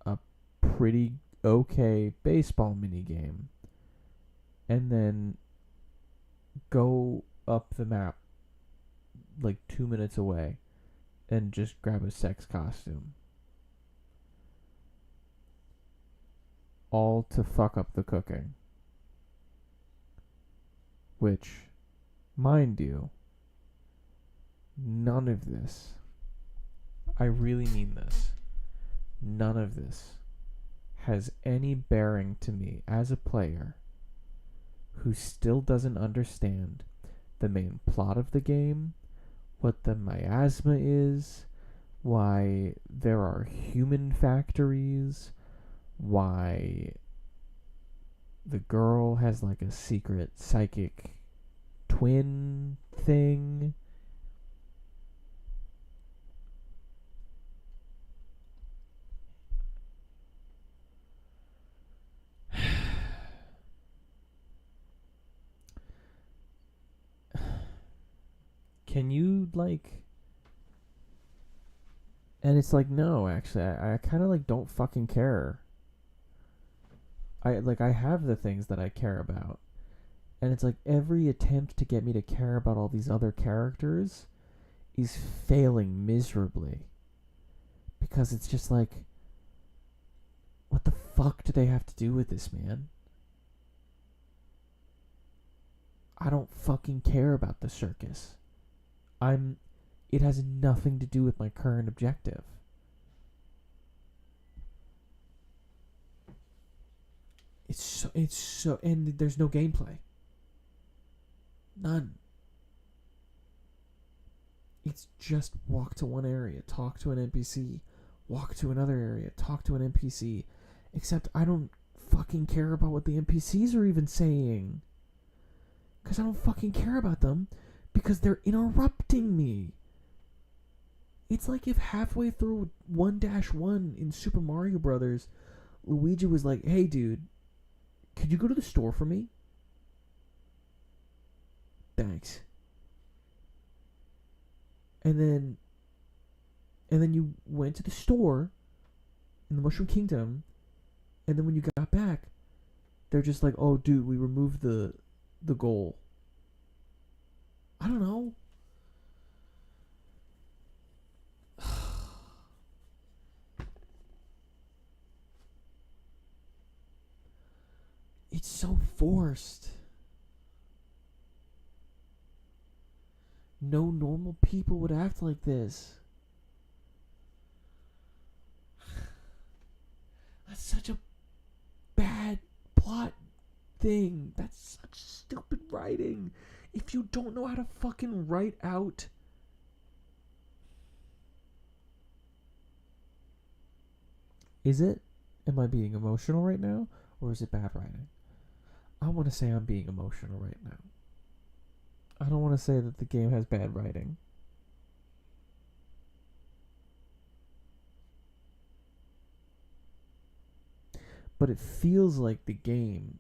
D: a pretty okay baseball minigame, and then go up the map like 2 minutes away and just grab a sex costume. All to fuck up the cooking. Which, mind you, none of this, I really mean this, none of this has any bearing to me as a player who still doesn't understand the main plot of the game, what the miasma is, why there are human factories, why the girl has like a secret psychic twin thing. Can you like... And it's like, no, actually, I kind of like don't fucking care. I have the things that I care about. And it's like every attempt to get me to care about all these other characters is failing miserably. Because it's just like, what the fuck do they have to do with this, man? I don't fucking care about the circus. It has nothing to do with my current objective. It's so, and there's no gameplay. None. It's just walk to one area, talk to an NPC, walk to another area, talk to an NPC. Except I don't fucking care about what the NPCs are even saying. Because I don't fucking care about them. Because they're interrupting me. It's like if halfway through 1-1 in Super Mario Brothers, Luigi was like, hey dude, could you go to the store for me? Thanks. And then you went to the store in the Mushroom Kingdom, and then when you got back, they're just like, oh dude, we removed the goal. I don't know. It's so forced. No normal people would act like this. That's such a bad plot thing. That's such stupid writing. If you don't know how to fucking write out... Is it? Am I being emotional right now? Or is it bad writing? I want to say I'm being emotional right now. I don't want to say that the game has bad writing. But it feels like the game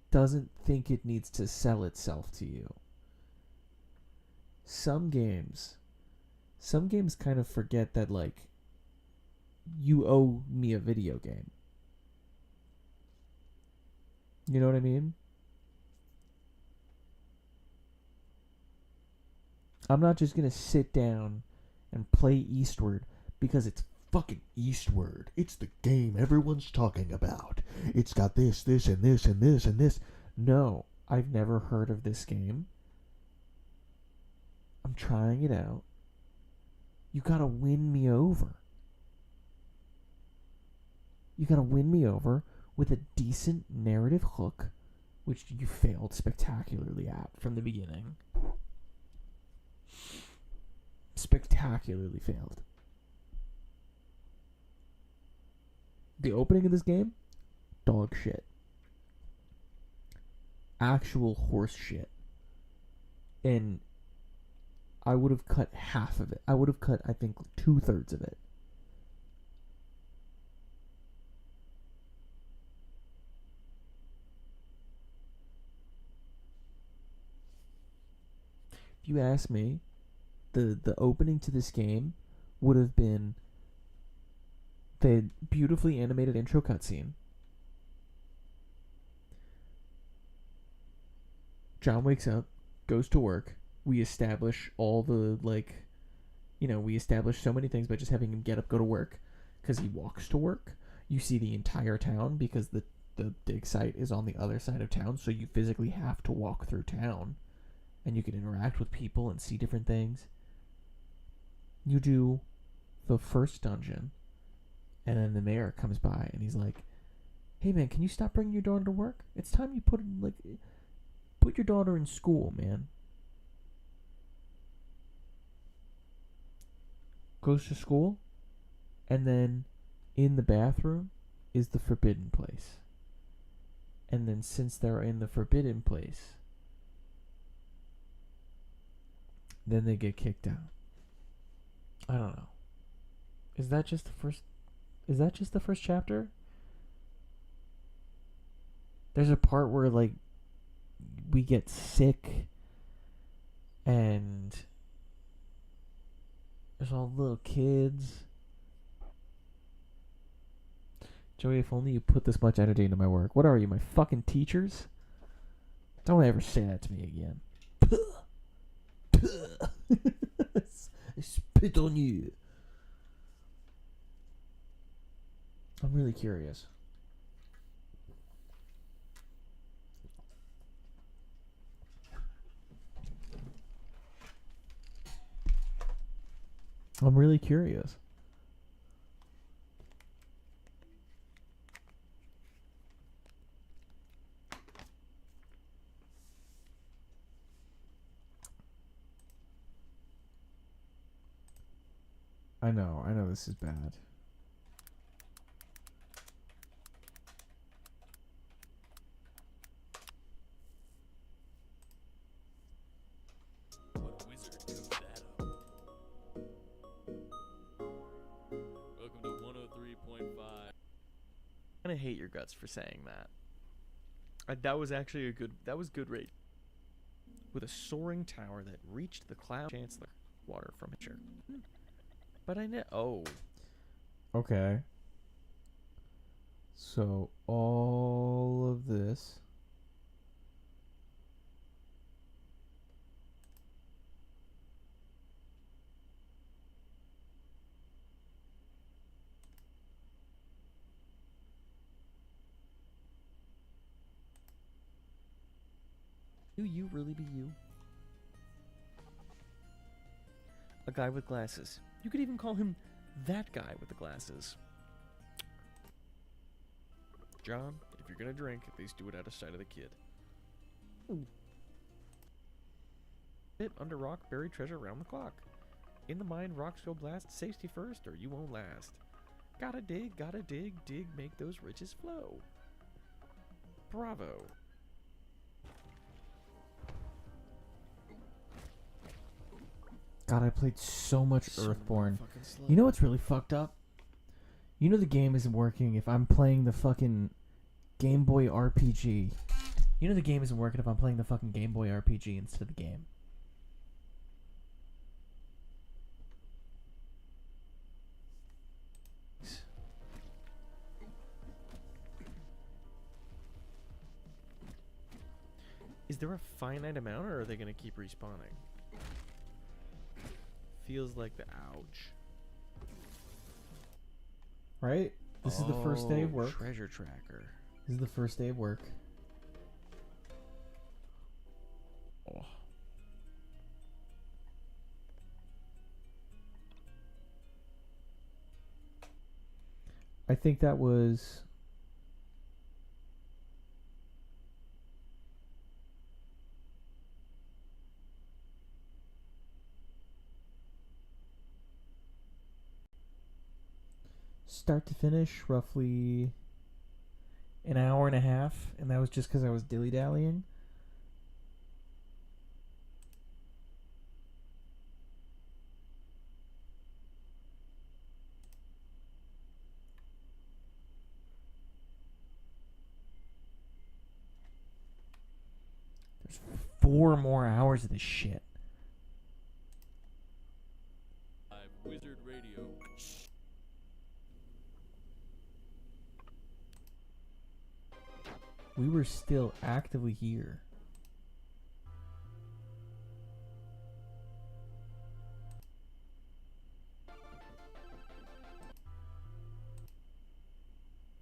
D: doesn't think it needs to sell itself to you. Some games kind of forget that, like, you owe me a video game.
B: You know what I mean? I'm not just gonna sit down and play Eastward because it's fucking Eastward. It's the game everyone's talking about. It's got this, this, and this, and this, and this. No, I've never heard of this game. I'm trying it out. You gotta win me over. You gotta win me over with a decent narrative hook, which you failed spectacularly at from the beginning. Spectacularly failed. The opening of this game, dog shit. Actual horse shit. And I would have cut half of it. I would have cut, I think, 2/3 of it. If you ask me, the opening to this game would have been the beautifully animated intro cutscene. John wakes up, goes to work. We establish all the, like, we establish so many things by just having him get up, go to work, because he walks to work. You see the entire town because the dig site is on the other side of town, so you physically have to walk through town, and you can interact with people and see different things. You do the first dungeon, and then the mayor comes by and he's like, "Hey man, can you stop bringing your daughter to work? It's time you put your daughter in school, man." Goes to school, and then in the bathroom is the forbidden place. And then since they're in the forbidden place, then they get kicked out. I don't know. Is that just the first chapter? There's a part where, like, we get sick and there's all little kids. Joey, if only you put this much energy into my work. What are you, my fucking teachers? Don't ever say that to me again. I spit on you. I'm really curious. I'm really curious. I know this is bad.
A: What wizard cooked that up? Welcome to 103.5.
D: I'm gonna hate your guts for saying that. That was actually that was good rate. With a soaring tower that reached the cloud chancellor. Water from a chair. But I know. Oh. Okay. So all of this. Do you really be you? A guy with glasses. You could even call him that guy with the glasses. John, if you're gonna drink, at least do it out of sight of the kid. Ooh. Sit under rock, buried treasure round the clock. In the mine, rocks go blast. Safety first, or you won't last. Gotta dig, dig, make those riches flow. Bravo. God, I played so much Earthborn. You know what's really fucked up? You know the game isn't working if I'm playing the fucking Game Boy RPG. You know the game isn't working if I'm playing the fucking Game Boy RPG instead of the game. Is there a finite amount, or are they gonna keep respawning? Feels like the ouch.
B: Right? This is the first day of work.
D: Treasure tracker.
B: This is the first day of work.
D: Oh.
B: I think that was... start to finish, roughly an hour and a half, and that was just because I was dilly-dallying. There's 4 more hours of this shit.
A: Wizard Radio.
B: We were still actively here.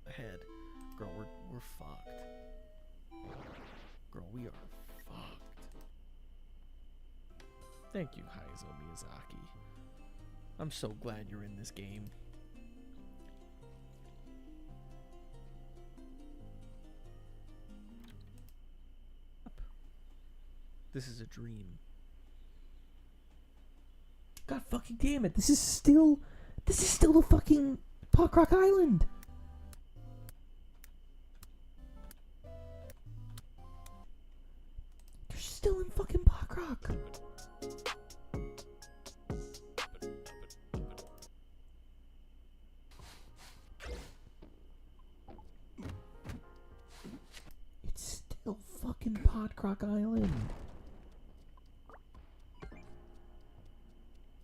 D: Ahead. Girl, we're fucked. Girl, we are fucked. Thank you, Hayao Miyazaki. I'm so glad you're in this game. This is a dream.
B: God fucking damn it! This is still the fucking Pockrock Island. They're still in fucking Pockrock. It's still fucking Pockrock Island.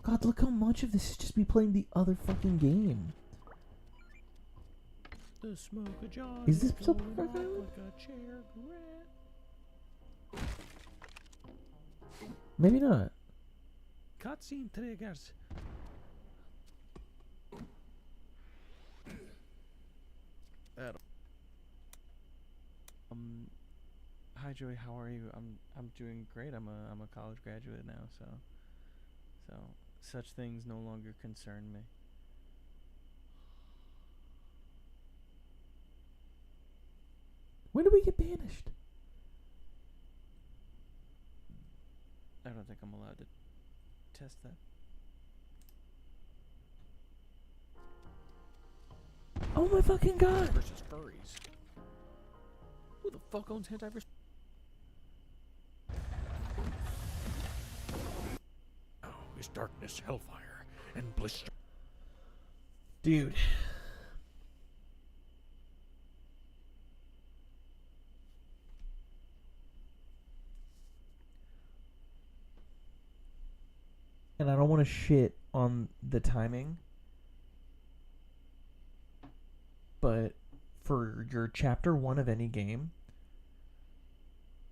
B: God, look how much of this is just me playing the other fucking game.
D: The smoke of John
B: Is this still
D: blowing
B: Pockrock
D: off
B: Island?
D: like a cigarette.
B: Maybe not.
D: Cutscene triggers. Hi Joey, how are you? I'm doing great. I'm a college graduate now, so such things no longer concern me.
B: When did we get banished?
D: I don't think I'm allowed to test that.
B: Oh my fucking god!
D: Versus furries. Who the fuck owns hentai versus?
E: Oh, is darkness, hellfire, and blister.
B: Dude. And I don't want to shit on the timing, but for your chapter 1 of any game,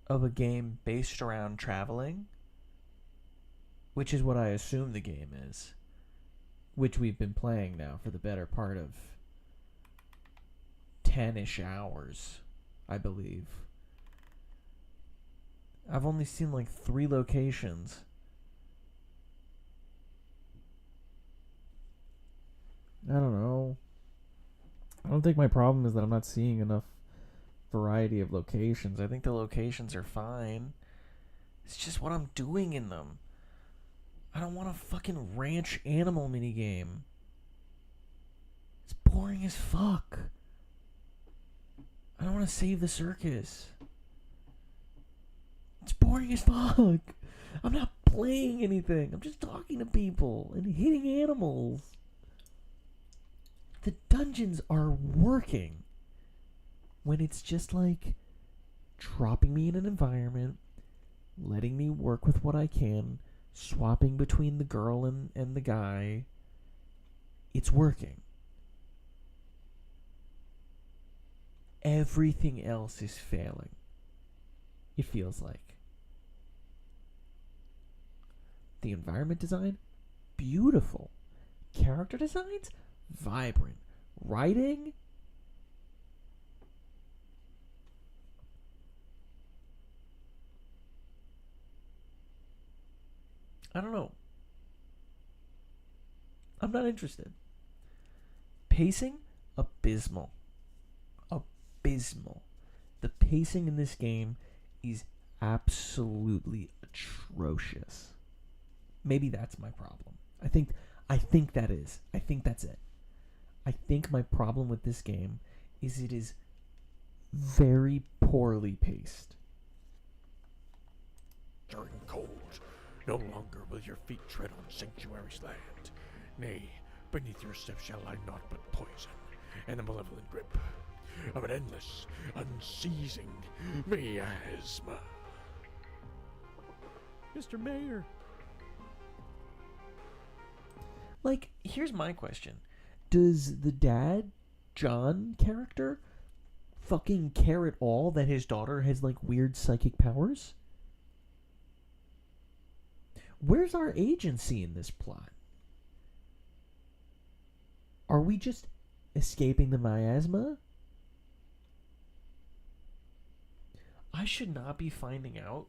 B: of a game based around traveling, which is what I assume the game is, which we've been playing now for the better part of 10-ish hours, I believe. I've only seen like 3 locations. I don't know. I don't think my problem is that I'm not seeing enough variety of locations. I think the locations are fine. It's just what I'm doing in them. I don't want a fucking ranch animal minigame. It's boring as fuck. I don't want to save the circus. It's boring as fuck. I'm not playing anything. I'm just talking to people and hitting animals. The dungeons are working when it's just like dropping me in an environment, letting me work with what I can, swapping between the girl and the guy. It's working. Everything else is failing. It feels like. The environment design, beautiful. Character designs, vibrant. Writing, I don't know. I'm not interested. Pacing, abysmal. Abysmal. The pacing in this game is absolutely atrocious. Maybe that's my problem. I think that is. I think that's it. I think my problem with this game is it is very poorly paced.
E: During cold, no longer will your feet tread on sanctuary's land. Nay, beneath your steps shall lie naught but poison, and the malevolent grip of an endless, unceasing miasma.
D: Mr. Mayor.
B: Like, here's my question. Does the dad, John character, fucking care at all that his daughter has, like, weird psychic powers? Where's our agency in this plot? Are we just escaping the miasma? I should not be finding out,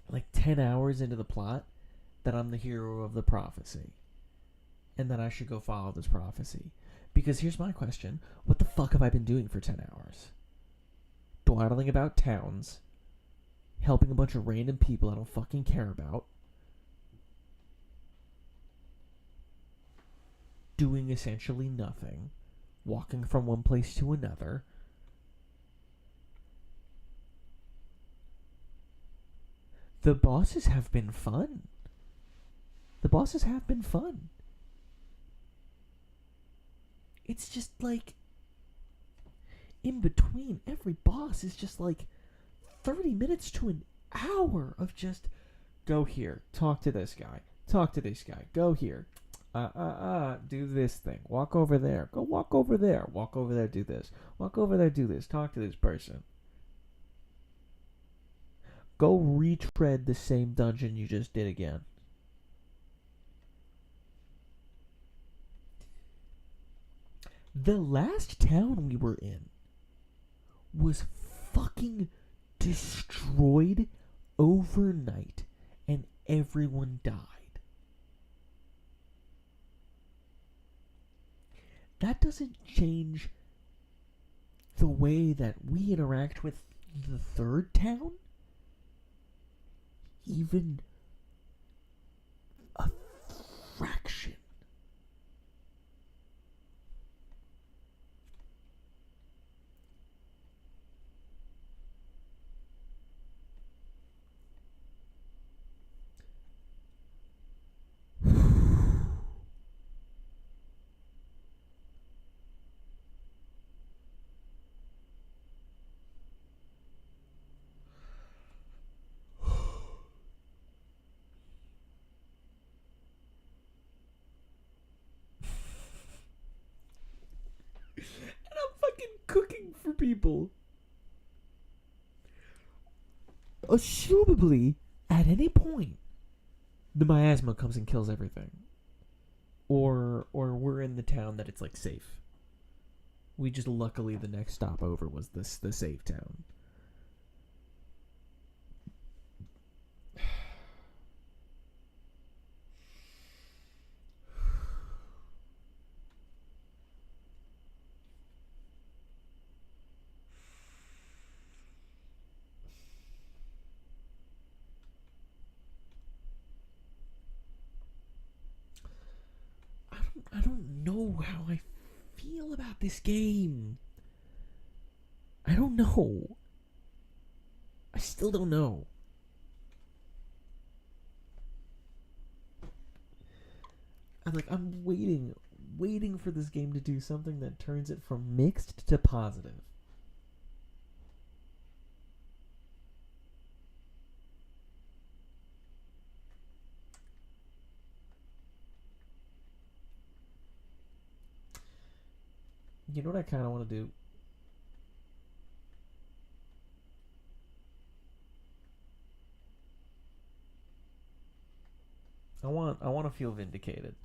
B: like, 10 hours into the plot, that I'm the hero of the prophecy. And that I should go follow this prophecy. Because here's my question. What the fuck have I been doing for 10 hours? Dawdling about towns. Helping a bunch of random people I don't fucking care about. Doing essentially nothing. Walking from one place to another. The bosses have been fun. The bosses have been fun. It's just like, in between every boss is just like 30 minutes to an hour of just, go here, talk to this guy, go here, do this thing, walk over there, go walk over there, do this, walk over there, do this, talk to this person. Go retread the same dungeon you just did again. The last town we were in was fucking destroyed overnight and everyone died. That doesn't change the way that we interact with the third town even a fraction. And I'm fucking cooking for people. Assumably, at any point, the miasma comes and kills everything. Or we're in the town that it's like safe. We just luckily the next stop over was the safe town. I don't know how I feel about this game. I don't know. I still don't know. I'm waiting for this game to do something that turns it from mixed to positive. You know what I kind of want to do? I want to feel vindicated.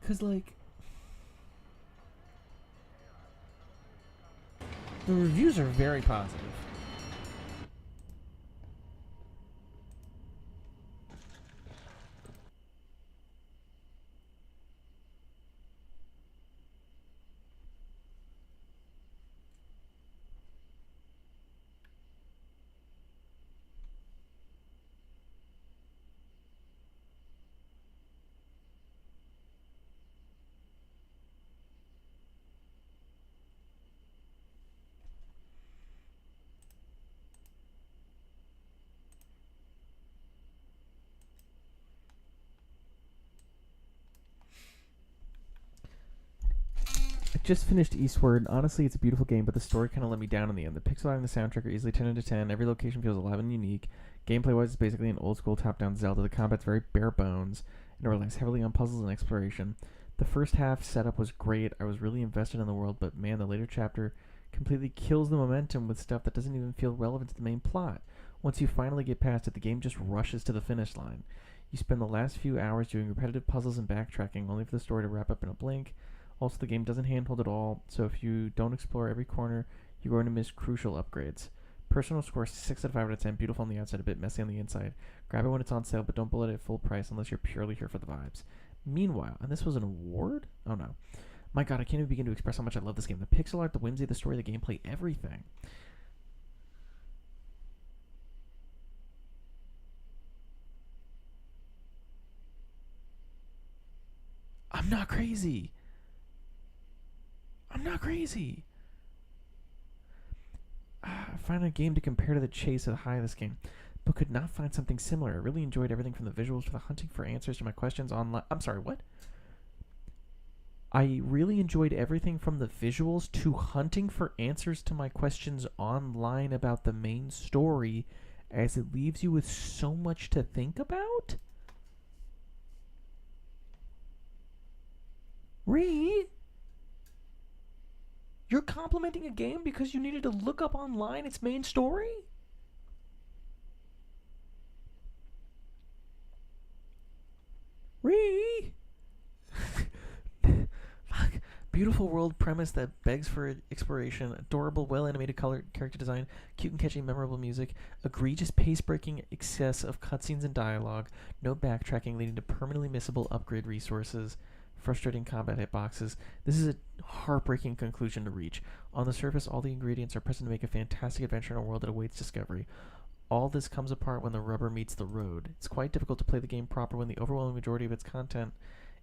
B: Cause like the reviews are very positive. Just finished Eastward. Honestly, it's a beautiful game, but the story kind of let me down in the end. The pixel art and the soundtrack are easily 10 out of 10. Every location feels alive and unique. Gameplay-wise, it's basically an old-school top-down Zelda. The combat's very bare bones, and it relies heavily on puzzles and exploration. The first half setup was great. I was really invested in the world, but man, the later chapter completely kills the momentum with stuff that doesn't even feel relevant to the main plot. Once you finally get past it, the game just rushes to the finish line. You spend the last few hours doing repetitive puzzles and backtracking, only for the story to wrap up in a blink. Also, the game doesn't handhold at all, so if you don't explore every corner, you're going to miss crucial upgrades. Personal score 6 out of 5 out of 10, beautiful on the outside, a bit messy on the inside. Grab it when it's on sale, but don't bullet it at full price unless you're purely here for the vibes. Meanwhile, and this was an award? Oh no. My god, I can't even begin to express how much I love this game. The pixel art, the whimsy, the story, the gameplay, everything. I'm not crazy. I'm not crazy. Find a game to compare to The Chase at the high of this game, but could not find something similar. I really enjoyed everything from the visuals to the hunting for answers to my questions online. I'm sorry, what? I really enjoyed everything from the visuals to hunting for answers to my questions online about the main story, as it leaves you with so much to think about. Reed? You're complimenting a game because you needed to look up online its main story? Ree! Fuck. Beautiful world premise that begs for exploration, adorable, well-animated character design, cute and catchy, memorable music, egregious pace-breaking excess of cutscenes and dialogue, no backtracking leading to permanently missable upgrade resources, frustrating combat hitboxes. This is a heartbreaking conclusion to reach. On the surface, all the ingredients are present to make a fantastic adventure in a world that awaits discovery. All this comes apart when the rubber meets the road. It's quite difficult to play the game proper when the overwhelming majority of its content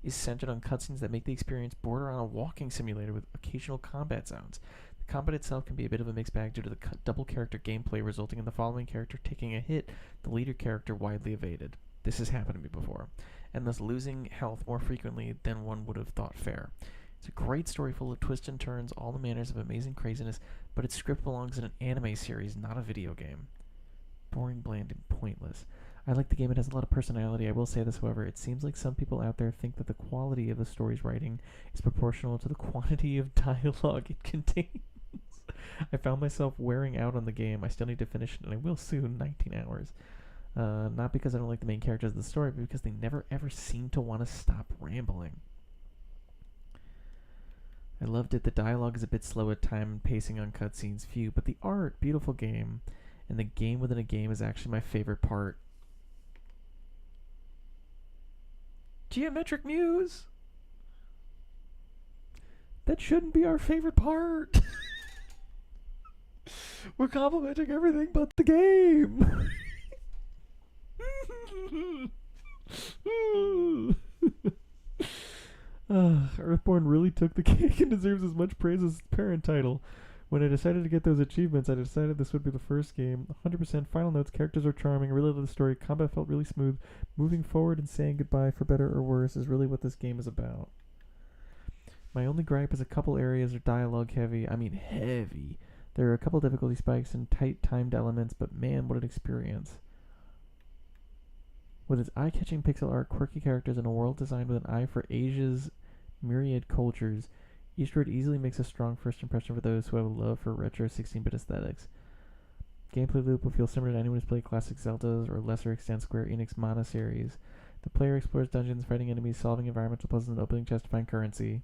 B: is centered on cutscenes that make the experience border on a walking simulator with occasional combat zones. The combat itself can be a bit of a mixed bag due to the double character gameplay, resulting in the following character taking a hit, the leader character widely evaded. This has happened to me before, and thus losing health more frequently than one would have thought fair. It's a great story full of twists and turns, all the manners of amazing craziness, but its script belongs in an anime series, not a video game. Boring, bland, and pointless. I like the game, it has a lot of personality. I will say this, however, it seems like some people out there think that the quality of the story's writing is proportional to the quantity of dialogue it contains. I found myself wearing out on the game. I still need to finish it, and I will soon, 19 hours. Not because I don't like the main characters of the story, but because they never ever seem to want to stop rambling. I loved it. The dialogue is a bit slow at time, pacing on cutscenes few, but the art, beautiful game, and the game within a game is actually my favorite part. Geometric Muse! That shouldn't be our favorite part! We're complimenting everything but the game! Earthborn really took the cake and deserves as much praise as its parent title. When I decided to get those achievements, I decided this would be the first game. 100% final notes, characters are charming, really love the story, combat felt really smooth. Moving forward and saying goodbye for better or worse is really what this game is about. My only gripe is a couple areas are dialogue heavy. I mean heavy. There are a couple difficulty spikes and tight timed elements, but man, what an experience. With its eye-catching pixel art, quirky characters, and a world designed with an eye for Asia's myriad cultures, Eastward easily makes a strong first impression for those who have a love for retro 16-bit aesthetics. Gameplay loop will feel similar to anyone who's played classic Zeldas or lesser extent Square Enix Mana series. The player explores dungeons, fighting enemies, solving environmental puzzles, and opening chests to find currency.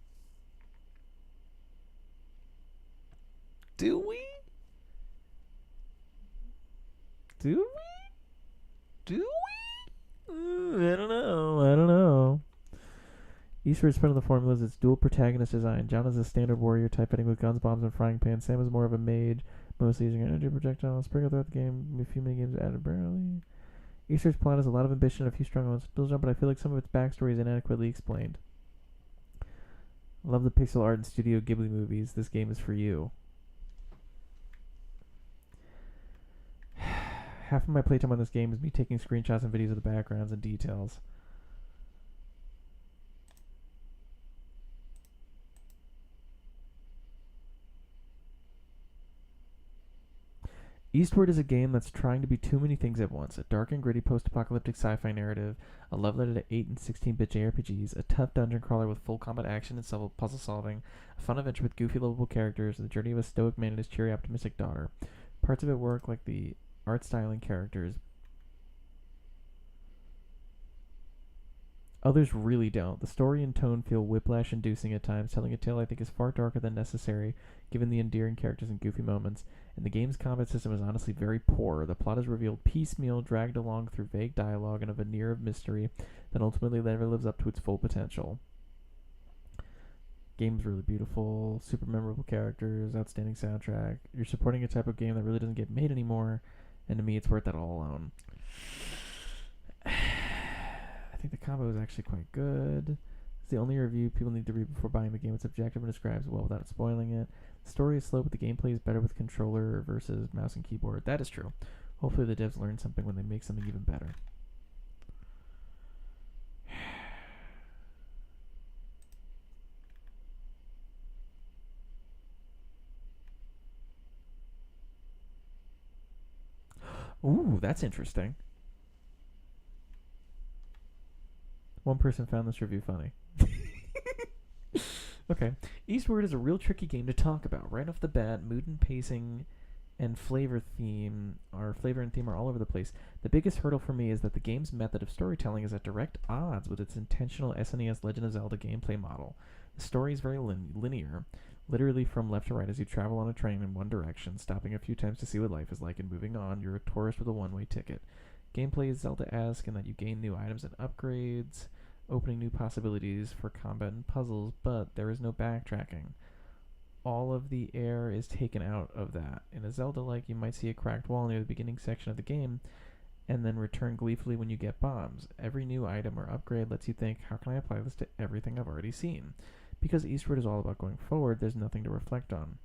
B: Do we? I don't know. Eastward's part of the formula is its dual protagonist design. John is a standard warrior type, fighting with guns, bombs, and frying pans. Sam is more of a mage, mostly using energy projectiles. Sprinkled throughout the game, a few mini games added barely. Eastward's plot has a lot of ambition and a few strong ones, but I feel like some of its backstory is inadequately explained. Love the pixel art and Studio Ghibli movies. This game is for you. Half of my playtime on this game is me taking screenshots and videos of the backgrounds and details. Eastward is a game that's trying to be too many things at once. A dark and gritty post-apocalyptic sci-fi narrative, a love letter to 8 and 16-bit JRPGs, a tough dungeon crawler with full combat action and puzzle solving, a fun adventure with goofy, lovable characters, and the journey of a stoic man and his cheery, optimistic daughter. Parts of it work, like the art style and characters. Others really don't. The story and tone feel whiplash-inducing at times, telling a tale I think is far darker than necessary, given the endearing characters and goofy moments. And the game's combat system is honestly very poor. The plot is revealed piecemeal, dragged along through vague dialogue and a veneer of mystery that ultimately never lives up to its full potential. Game's really beautiful, super memorable characters, outstanding soundtrack. You're supporting a type of game that really doesn't get made anymore, and to me it's worth that all alone. I think the combo is actually quite good. It's the only review people need to read before buying the game. It's objective and describes it well without spoiling it. The story is slow, but the gameplay is better with controller versus mouse and keyboard. That is true. Hopefully the devs learn something when they make something even better. Ooh, that's interesting. One person found this review funny. Okay. Eastward is a real tricky game to talk about. Right off the bat, mood and pacing and flavor and theme are all over the place. The biggest hurdle for me is that the game's method of storytelling is at direct odds with its intentional SNES Legend of Zelda gameplay model. The story is very linear, literally from left to right as you travel on a train in one direction, stopping a few times to see what life is like and moving on. You're a tourist with a one-way ticket. Gameplay is Zelda-esque in that you gain new items and upgrades, opening new possibilities for combat and puzzles, but there is no backtracking. All of the air is taken out of that. In a Zelda-like, you might see a cracked wall near the beginning section of the game, and then return gleefully when you get bombs. Every new item or upgrade lets you think, how can I apply this to everything I've already seen? Because Eastward is all about going forward, there's nothing to reflect on.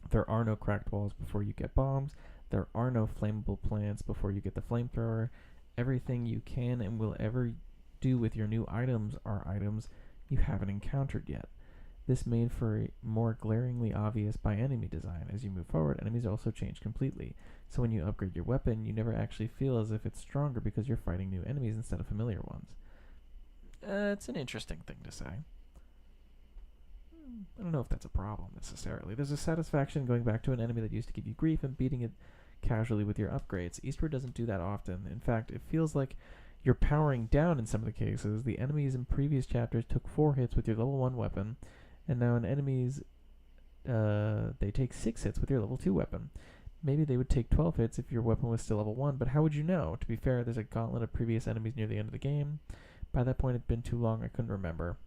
B: There are no cracked walls before you get bombs. There are no flammable plants before you get the flamethrower. Everything you can and will ever do with your new items are items you haven't encountered yet. This made for more glaringly obvious by enemy design. As you move forward, enemies also change completely. So when you upgrade your weapon, you never actually feel as if it's stronger because you're fighting new enemies instead of familiar ones. It's an interesting thing to say. I don't know if that's a problem necessarily. There's a satisfaction going back to an enemy that used to give you grief and beating it casually with your upgrades. Eastward doesn't do that often. In fact, it feels like you're powering down in some of the cases. The enemies in previous chapters took 4 hits with your level 1 weapon, and now in enemies, they take 6 hits with your level 2 weapon. Maybe they would take 12 hits if your weapon was still level 1, but how would you know? To be fair, there's a gauntlet of previous enemies near the end of the game. By that point, it'd been too long, I couldn't remember.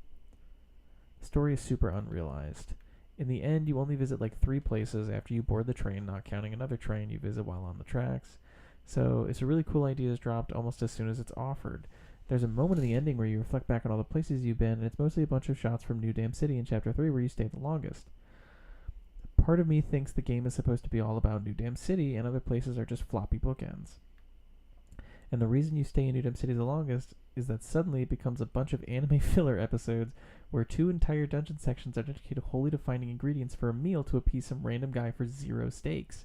B: The story is super unrealized. In the end, you only visit like 3 places after you board the train, not counting another train you visit while on the tracks. So it's a really cool idea is dropped almost as soon as it's offered. There's a moment in the ending where you reflect back on all the places you've been, and it's mostly a bunch of shots from New Dam City in Chapter 3 where you stayed the longest. Part of me thinks the game is supposed to be all about New Dam City, and other places are just floppy bookends. And the reason you stay in New Dam City the longest is that suddenly it becomes a bunch of anime filler episodes where 2 entire dungeon sections are dedicated wholly to finding ingredients for a meal to appease some random guy for 0 stakes.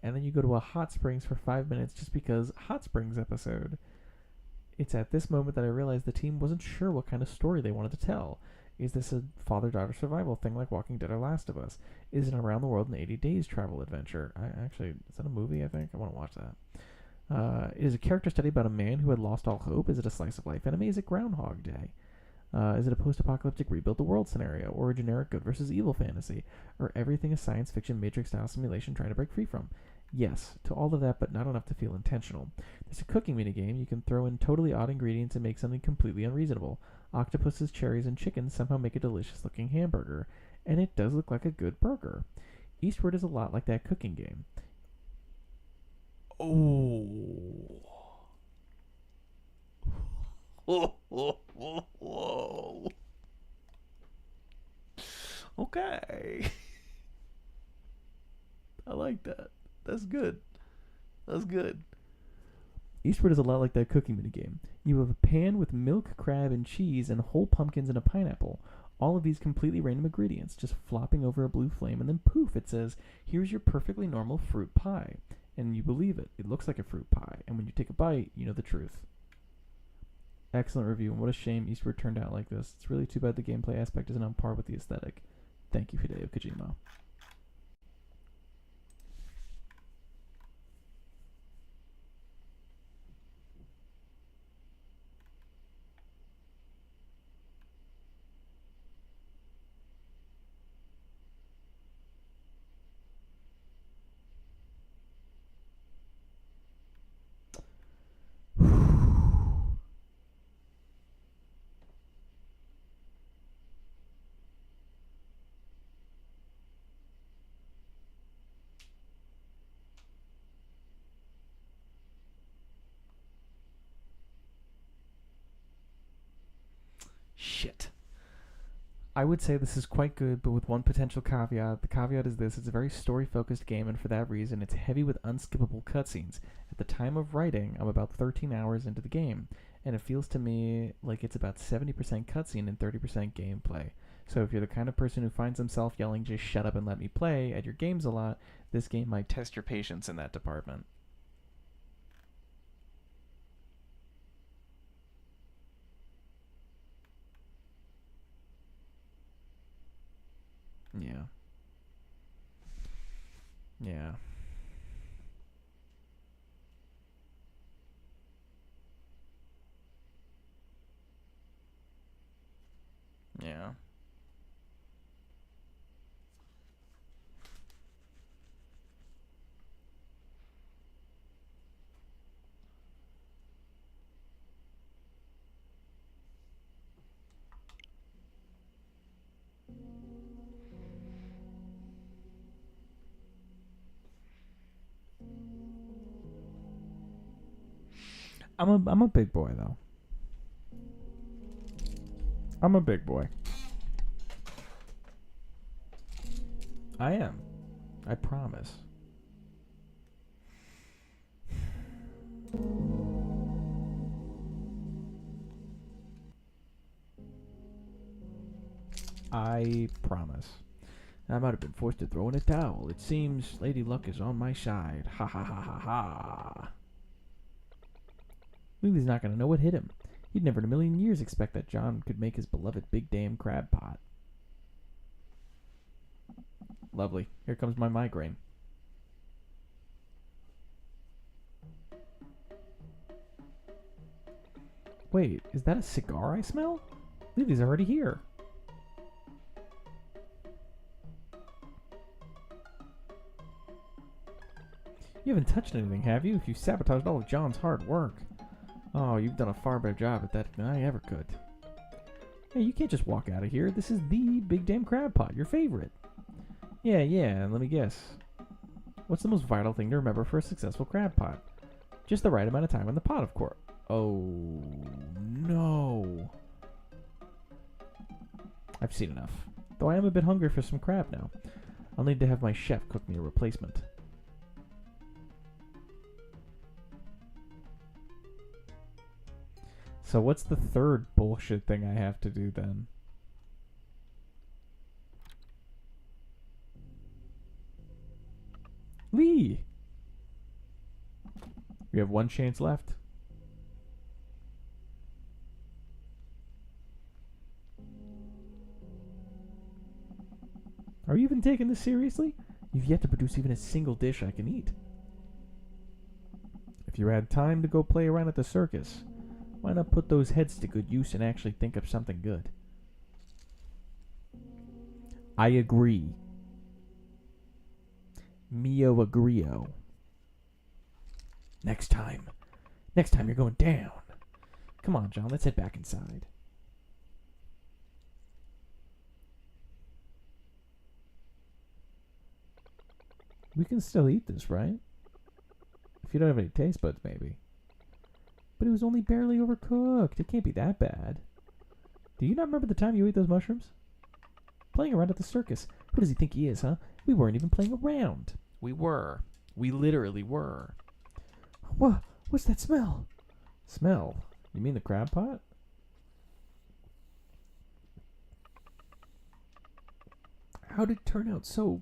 B: And then you go to a hot springs for 5 minutes just because hot springs episode. It's at this moment that I realized the team wasn't sure what kind of story they wanted to tell. Is this a father-daughter survival thing like Walking Dead or Last of Us? Is it an around the world in 80 days travel adventure? Is that a movie, I think? I want to watch that. Is a character study about a man who had lost all hope? Is it a slice of life anime? Is it Groundhog Day? Is it a post-apocalyptic rebuild the world scenario? Or a generic good versus evil fantasy? Or everything a science fiction Matrix-style simulation trying to break free from? Yes, to all of that, but not enough to feel intentional. There's a cooking minigame. You can throw in totally odd ingredients and make something completely unreasonable. Octopuses, cherries, and chickens somehow make a delicious-looking hamburger. And it does look like a good burger. Eastward is a lot like that cooking game.
E: Oh. Whoa. Okay. I like that. That's good. That's good.
B: Eastward is a lot like that cooking minigame. You have a pan with milk, crab, and cheese, and whole pumpkins and a pineapple. All of these completely random ingredients just flopping over a blue flame, and then poof, it says, here's your perfectly normal fruit pie. And you believe it. It looks like a fruit pie. And when you take a bite, you know the truth. Excellent review, and what a shame Eastward turned out like this. It's really too bad the gameplay aspect isn't on par with the aesthetic. Thank you, Hideo Kojima.
E: Shit.
B: I would say this is quite good, but with one potential caveat. The caveat is this: it's a very story-focused game, and for that reason, it's heavy with unskippable cutscenes. At the time of writing, I'm about 13 hours into the game, and it feels to me like it's about 70% cutscene and 30% gameplay. So if you're the kind of person who finds himself yelling, just shut up and let me play, at your games a lot, this game might test your patience in that department. Yeah. Yeah. Yeah. I'm a big boy though. I'm a big boy. I am. I promise. I promise. I might have been forced to throw in a towel. It seems Lady Luck is on my side. Ha ha ha ha ha. Lily's not going to know what hit him. He'd never in a million years expect that John could make his beloved big damn crab pot. Lovely. Here comes my migraine. Wait, is that a cigar I smell? Lily's already here. You haven't touched anything, have you? If you sabotaged all of John's hard work. Oh, you've done a far better job at that than I ever could. Hey, you can't just walk out of here. This is the big damn crab pot, your favorite. Yeah, and let me guess. What's the most vital thing to remember for a successful crab pot? Just the right amount of time in the pot, of course. Oh, no. I've seen enough. Though I am a bit hungry for some crab now. I'll need to have my chef cook me a replacement. So what's the third bullshit thing I have to do then? We have one chance left.
D: Are you even taking this seriously? You've yet to produce even a single dish I can eat. If you had time to go play around at the circus, why not put those heads to good use and actually think of something good? I agree. Mio agrio. Next time you're going down. Come on, John, let's head back inside. We can still eat this, right? If you don't have any taste buds, maybe. But it was only barely overcooked. It can't be that bad. Do you not remember the time you ate those mushrooms? Playing around at the circus. Who does he think he is, huh? We weren't even playing around. We were. We literally were. What? What's that smell? Smell? You mean the crab pot? How did it turn out so...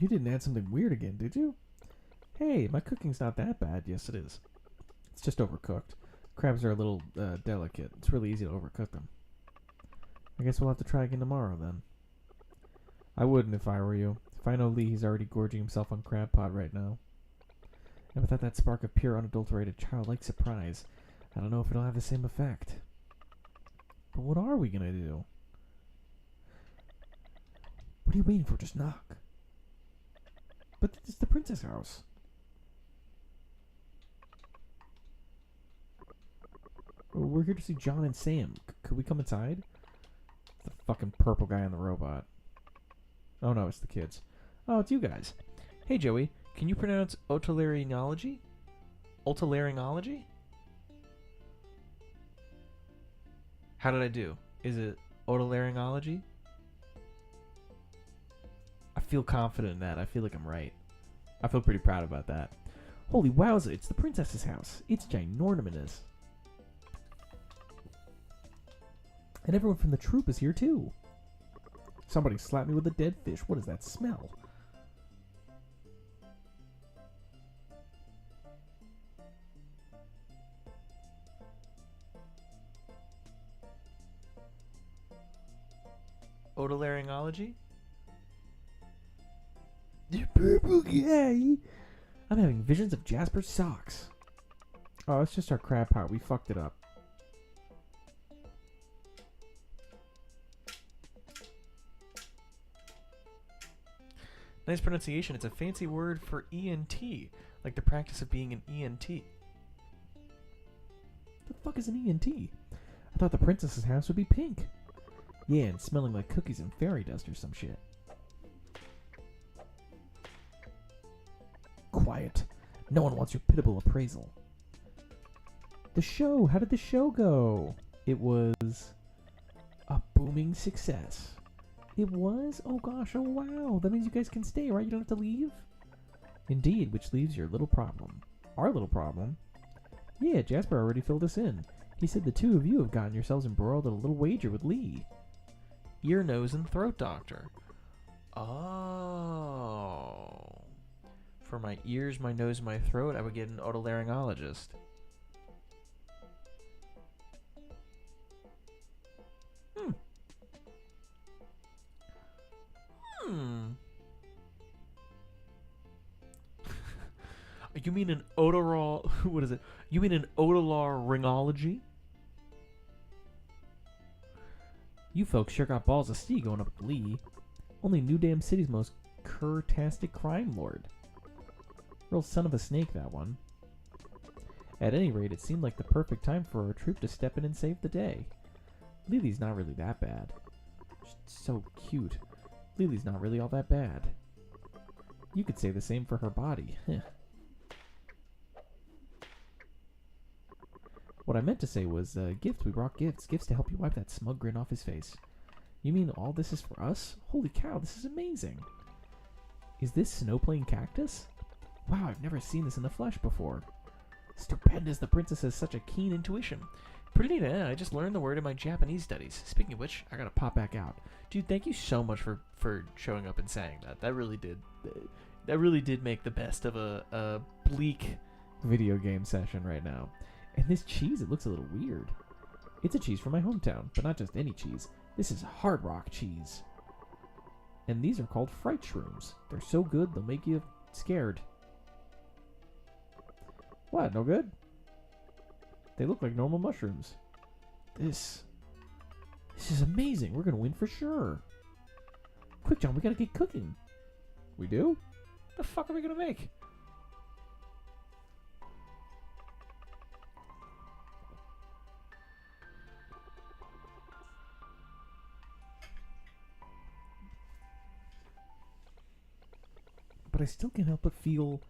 D: You didn't add something weird again, did you? Hey, my cooking's not that bad. Yes, it is. It's just overcooked. Crabs are a little delicate. It's really easy to overcook them. I guess we'll have to try again tomorrow, then. I wouldn't if I were you. If I know Lee, he's already gorging himself on crab pot right now. And without that spark of pure, unadulterated, childlike surprise, I don't know if it'll have the same effect. But what are we gonna do? What are you waiting for? Just knock. But it's the princess house. We're here to see John and Sam. Could we come inside? The fucking purple guy on the robot. Oh no, it's the kids. Oh, it's you guys. Hey Joey, can you pronounce otolaryngology? Otolaryngology? How did I do? Is it otolaryngology? I feel confident in that. I feel like I'm right. I feel pretty proud about that. Holy wowza, it's the princess's house. It's ginormous. And everyone from the troupe is here too. Somebody slapped me with a dead fish. What is that smell? Otolaryngology? The purple guy. I'm having visions of Jasper's socks. Oh, it's just our crab pot. We fucked it up. Nice pronunciation. It's a fancy word for ENT, like the practice of being an ENT. The fuck is an ENT? I thought the princess's house would be pink. Yeah, and smelling like cookies and fairy dust or some shit. Quiet. No one wants your pitiable appraisal. The show. How did the show go? It was a booming success. It was? Oh gosh, oh wow. That means you guys can stay, right? You don't have to leave? Indeed, which leaves your little problem. Our little problem? Yeah, Jasper already filled us in. He said the two of you have gotten yourselves embroiled in a little wager with Lee. Ear, nose, and throat doctor. Oh. For my ears, my nose, and my throat, I would get an otolaryngologist. You mean an odoral... What is it? You mean an otolaryngology? You folks sure got balls of steel going up with Lee. Only New Dam City's most cur-tastic crime lord. Real son of a snake, that one. At any rate, it seemed like the perfect time for our troop to step in and save the day. Lily's not really that bad. She's so cute. Lily's not really all that bad. You could say the same for her body. What I meant to say was, gifts. We brought gifts. Gifts to help you wipe that smug grin off his face. You mean all this is for us? Holy cow, this is amazing. Is this snowplane cactus? Wow, I've never seen this in the flesh before. Stupendous, the princess has such a keen intuition. Pretty neat, I just learned the word in my Japanese studies. Speaking of which, I gotta pop back out. Dude, thank you so much for showing up and saying that. That really did make the best of a bleak video game session right now. And this cheese, it looks a little weird. It's a cheese from my hometown, but not just any cheese. This is Hard Rock cheese.
B: And these are called fright shrooms. They're so good, they'll make you scared. What, no good? They look like normal mushrooms. This is amazing. We're gonna win for sure. Quick, John, we gotta get cooking. We do? The fuck are we gonna make? But I still can't help but feel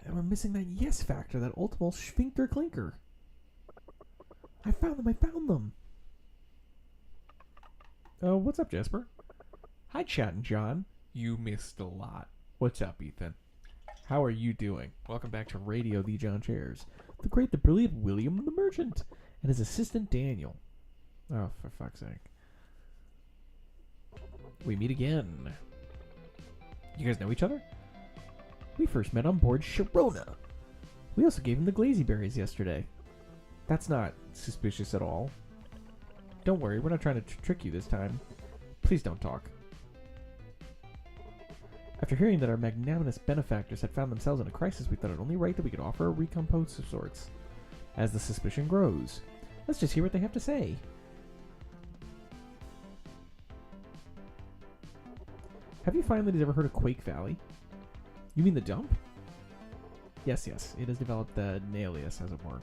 B: that we're missing that yes factor, that ultimate sphincter clinker. I found them. Oh, what's up, Jasper? Hi, Chat and John. You missed a lot. What's up, Ethan? How are you doing? Welcome back to Radio The John Chairs. The great, the brilliant William the Merchant and his assistant Daniel. Oh, for fuck's sake. We meet again. You guys know each other? We first met on board Sharona. We also gave him the glazy berries yesterday. That's not suspicious at all. Don't worry, we're not trying to trick you this time. Please don't talk. After hearing that our magnanimous benefactors had found themselves in a crisis, we thought it only right that we could offer a recompense of sorts. As the suspicion grows, let's just hear what they have to say. Have you finally ever heard of Quake Valley? You mean the dump? Yes, it has developed an alias, as it were.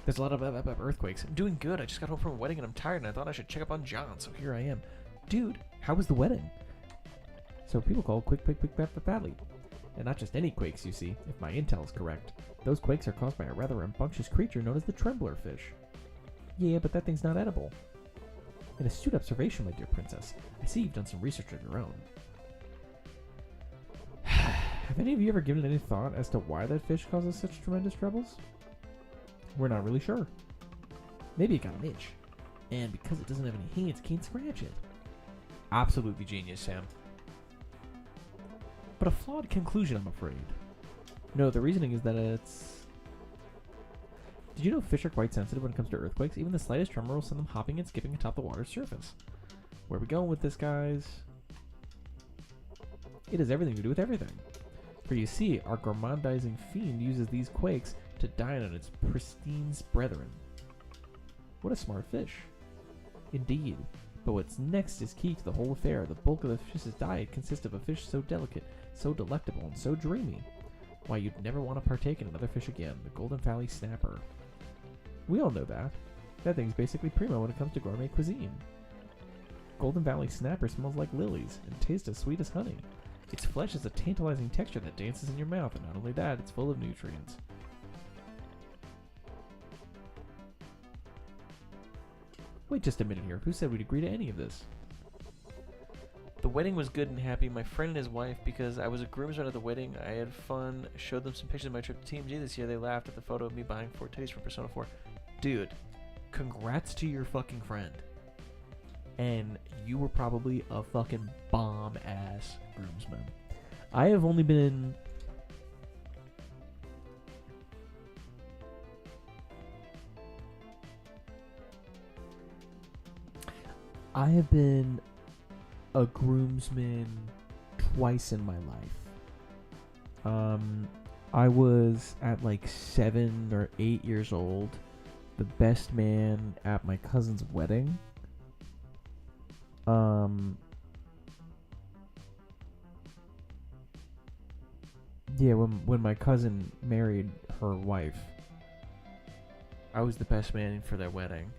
B: There's a lot of earthquakes. I'm doing good. I just got home from a wedding and I'm tired and I thought I should check up on John, so here I am. Dude, how was the wedding? So people call Quick Valley. And not just any quakes, you see, if my intel is correct. Those quakes are caused by a rather rambunctious creature known as the Trembler fish. Yeah, but that thing's not edible. An astute observation, my dear princess. I see you've done some research of your own. Have any of you ever given any thought as to why that fish causes such tremendous troubles? We're not really sure. Maybe it got an itch. And because it doesn't have any hands, it can't scratch it. Absolutely genius, Sam. But a flawed conclusion, I'm afraid. No, the reasoning is that it's... Did you know fish are quite sensitive when it comes to earthquakes? Even the slightest tremor will send them hopping and skipping atop the water's surface. Where are we going with this, guys? It has everything to do with everything. For you see, our gormandizing fiend uses these quakes to dine on its pristine brethren. What a smart fish. Indeed. But what's next is key to the whole affair. The bulk of the fish's diet consists of a fish so delicate, so delectable, and so dreamy. Why, you'd never want to partake in another fish again, the Golden Valley Snapper. We all know that. That thing's basically primo when it comes to gourmet cuisine. Golden Valley Snapper smells like lilies and tastes as sweet as honey. Its flesh has a tantalizing texture that dances in your mouth, and not only that, it's full of nutrients. Wait just a minute here. Who said we'd agree to any of this? The wedding was good and happy. My friend and his wife, because I was a groomsman at the wedding, I had fun, showed them some pictures of my trip to TMG this year. They laughed at the photo of me buying Fortes from Persona 4. Dude, congrats to your fucking friend. And you were probably a fucking bomb-ass groomsman. I have only been... I have been a groomsman twice in my life. I was at like 7 or 8 years old, the best man at my cousin's wedding. Yeah, when my cousin married her wife, I was the best man for their wedding.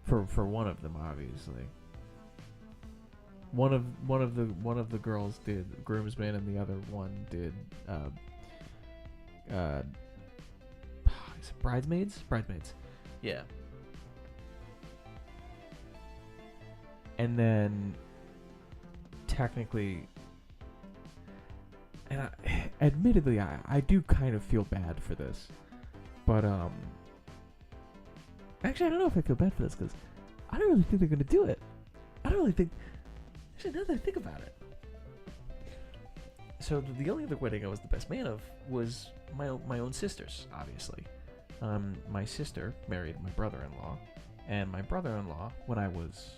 B: For one of them, obviously. One of the girls did groomsman, and the other one did is it bridesmaids? Bridesmaids. Yeah. And then technically, and admittedly, I do kind of feel bad for this, but actually I don't know if I feel bad for this, because I don't really think they're gonna do it. I don't really think. Actually, now that I think about it, so the only other wedding I was the best man of was my own sister's, obviously. My sister married my brother-in-law, and my brother-in-law, when I was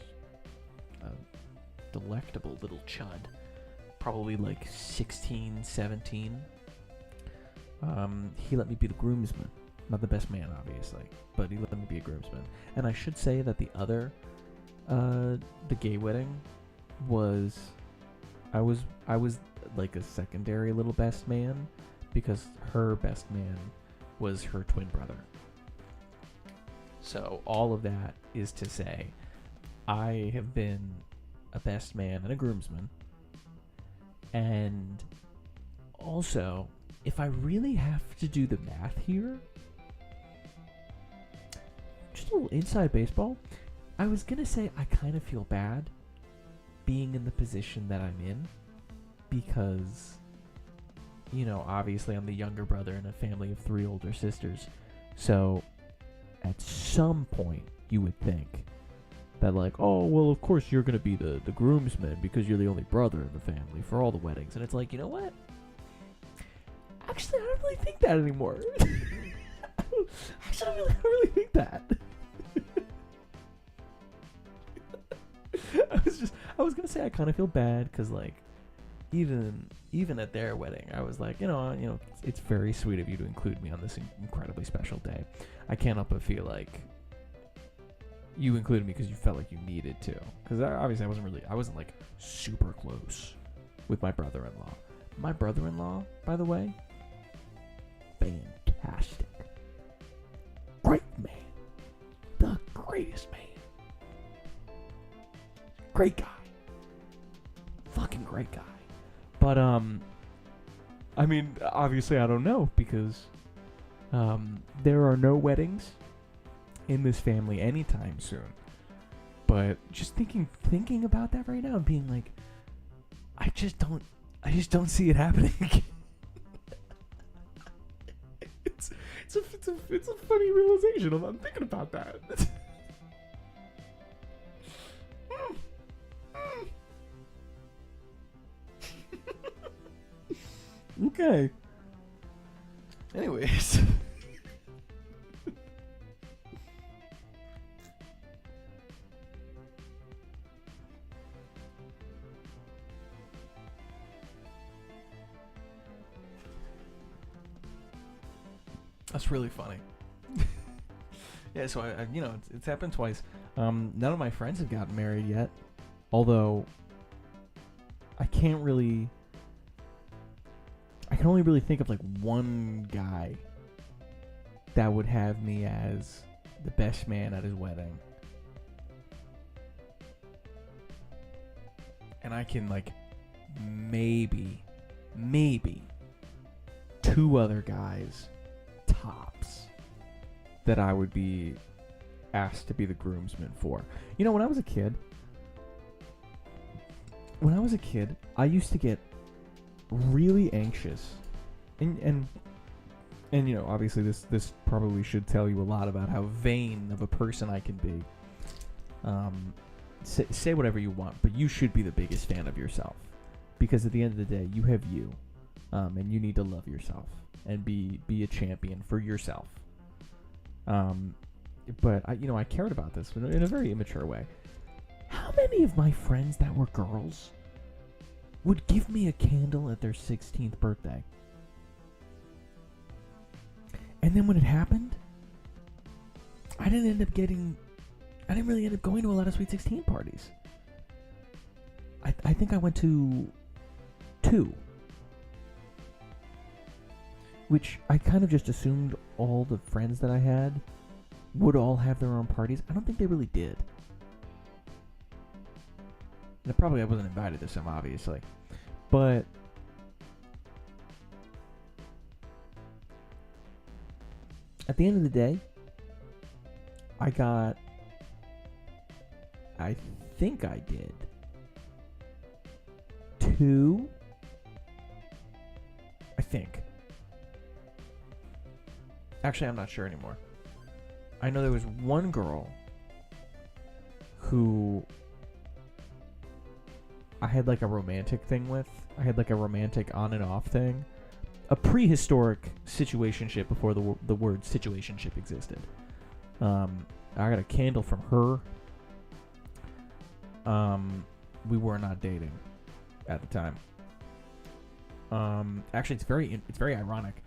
B: a delectable little chud, probably like 16, 17. He let me be the groomsman. Not the best man, obviously, but he let me be a groomsman. And I should say that the other, the gay wedding was, I was like a secondary little best man, because her best man was her twin brother. So all of that is to say, I have been a best man and a groomsman. And also, if I really have to do the math here, just a little inside baseball, I was going to say I kind of feel bad being in the position that I'm in, because, you know, obviously I'm the younger brother in a family of 3 older sisters. So at some point you would think that, like, oh, well, of course you're going to be the groomsman because you're the only brother in the family for all the weddings. And it's like, you know what? Actually, I don't really think that anymore. Actually, I don't really think that. I was gonna say I kind of feel bad because, like, even at their wedding, I was like, you know, it's very sweet of you to include me on this incredibly special day. I can't help but feel like you included me because you felt like you needed to. Because obviously I wasn't like super close with my brother-in-law. My brother-in-law, by the way, fantastic, great man, the greatest man. Great guy. Fucking great guy. But, I mean, obviously I don't know, because there are no weddings in this family anytime soon. But just thinking about that right now and being like, I just don't see it happening. It's a funny realization. I'm thinking about that. Okay. Anyways. That's really funny. Yeah, so I you know, it's happened twice. None of my friends have gotten married yet. Although I can only really think of like one guy that would have me as the best man at his wedding. And I can like maybe 2 other guys tops that I would be asked to be the groomsman for. You know, when I was a kid, I used to get really anxious, and you know, obviously this probably should tell you a lot about how vain of a person I can be. Say whatever you want, but you should be the biggest fan of yourself, because at the end of the day, you have you, and you need to love yourself and be a champion for yourself. But I cared about this in a very immature way. How many of my friends that were girls would give me a candle at their 16th birthday? And then when it happened, I didn't really end up going to a lot of Sweet 16 parties. I think I went to 2. Which I kind of just assumed all the friends that I had would all have their own parties. I don't think they really did. And probably I wasn't invited to some, obviously. But at the end of the day, I think I did 2. I think. Actually, I'm not sure anymore. I know there was one girl who I had like a romantic thing with. I had like a romantic on and off thing. A prehistoric situationship before the word situationship existed. I got a candle from her. We were not dating at the time. Actually, it's very ironic.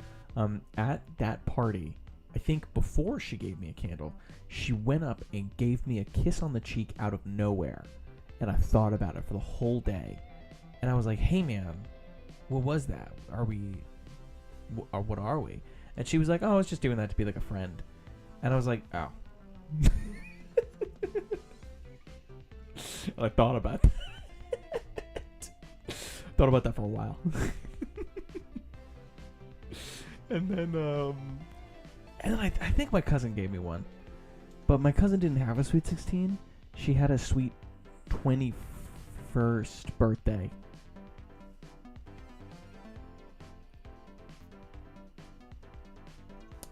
B: At that party, I think before she gave me a candle, she went up and gave me a kiss on the cheek out of nowhere, and I thought about it for the whole day, and I was like, "Hey, man, what was that? Are we, or what are we?" And she was like, "Oh, I was just doing that to be like a friend," and I was like, "Oh." I thought about that. Thought about that for a while. And then I think my cousin gave me one. But my cousin didn't have a sweet 16. She had a sweet 21st birthday.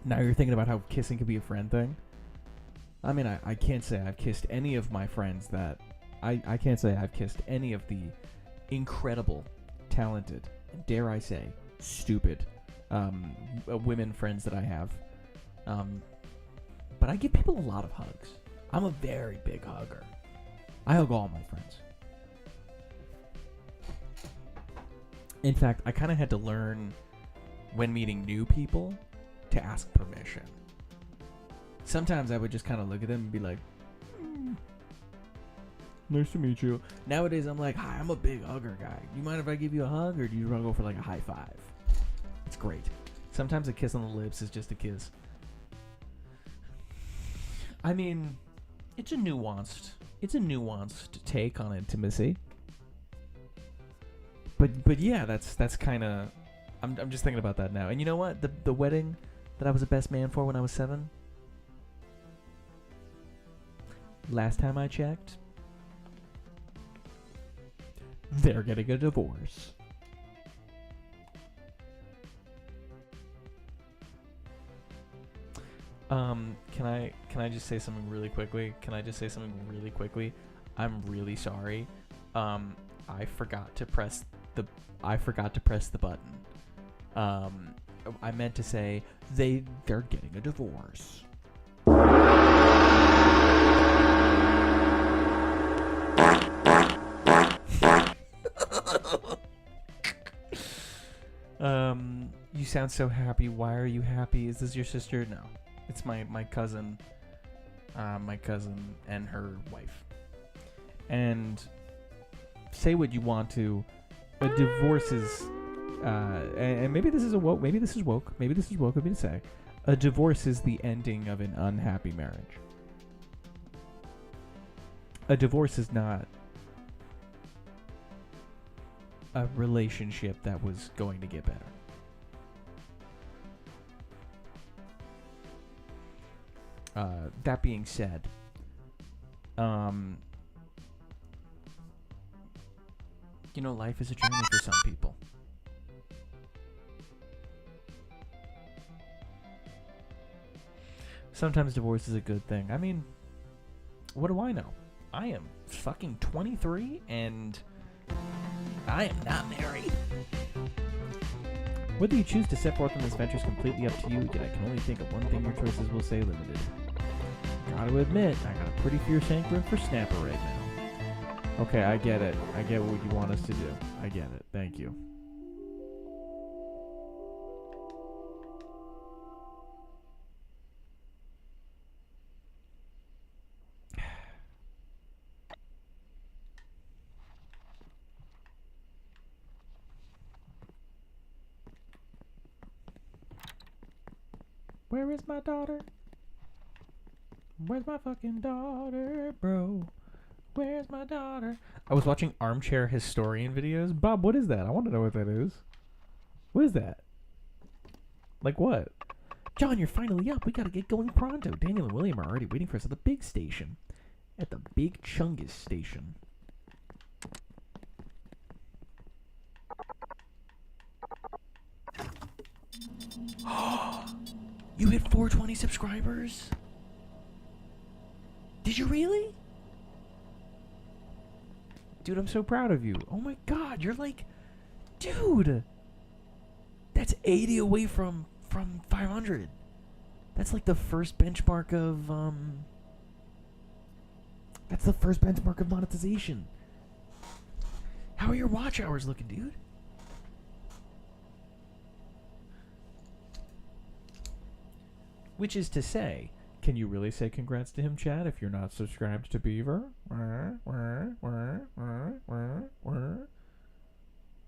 B: Now you're thinking about how kissing could be a friend thing? I mean, I can't say I've kissed any of my friends that... I can't say I've kissed any of the incredible, talented, and dare I say, stupid women friends that I have. But I give people a lot of hugs. I'm a very big hugger. I hug all my friends. In fact, I kind of had to learn when meeting new people to ask permission. Sometimes I would just kind of look at them and be like, nice to meet you. Nowadays, I'm like, hi, I'm a big hugger guy. You mind if I give you a hug, or do you want to go for like a high five? It's great. Sometimes a kiss on the lips is just a kiss. I mean, it's a nuanced take on intimacy. But yeah, that's kind of... I'm just thinking about that now. And you know what? The wedding that I was the best man for when I was 7, last time I checked, they're getting a divorce. Can I just say something really quickly? I'm really sorry. I forgot to press the button. I meant to say they're getting a divorce. You sound so happy. Why are you happy? Is this your sister? No. It's my cousin. My cousin and her wife. And say what you want to. A divorce is and maybe this is woke of me to say. A divorce is the ending of an unhappy marriage. A divorce is not a relationship that was going to get better. That being said, life is a journey for some people. Sometimes divorce is a good thing. I mean, what do I know? I am fucking 23 and I am not married. Whether you choose to set forth on this venture is completely up to you, yet I can only think of one thing your choices will say limited. Gotta admit, I got a pretty fierce hankering for Snapper right now. Okay, I get it. I get what you want us to do. I get it. Thank you. Where is my daughter? Where's my fucking daughter, bro? Where's my daughter? I was watching Armchair Historian videos. Bob, what is that? I want to know what that is. What is that? Like what? John, you're finally up. We gotta get going pronto. Daniel and William are already waiting for us at the big station. At the Big Chungus station. You hit 420 subscribers? Did you really? Dude, I'm so proud of you. Oh my god, you're like... Dude! That's 80 away from 500. That's like the first benchmark of That's the first benchmark of monetization. How are your watch hours looking, dude? Which is to say, can you really say congrats to him, Chad, if you're not subscribed to Beaver?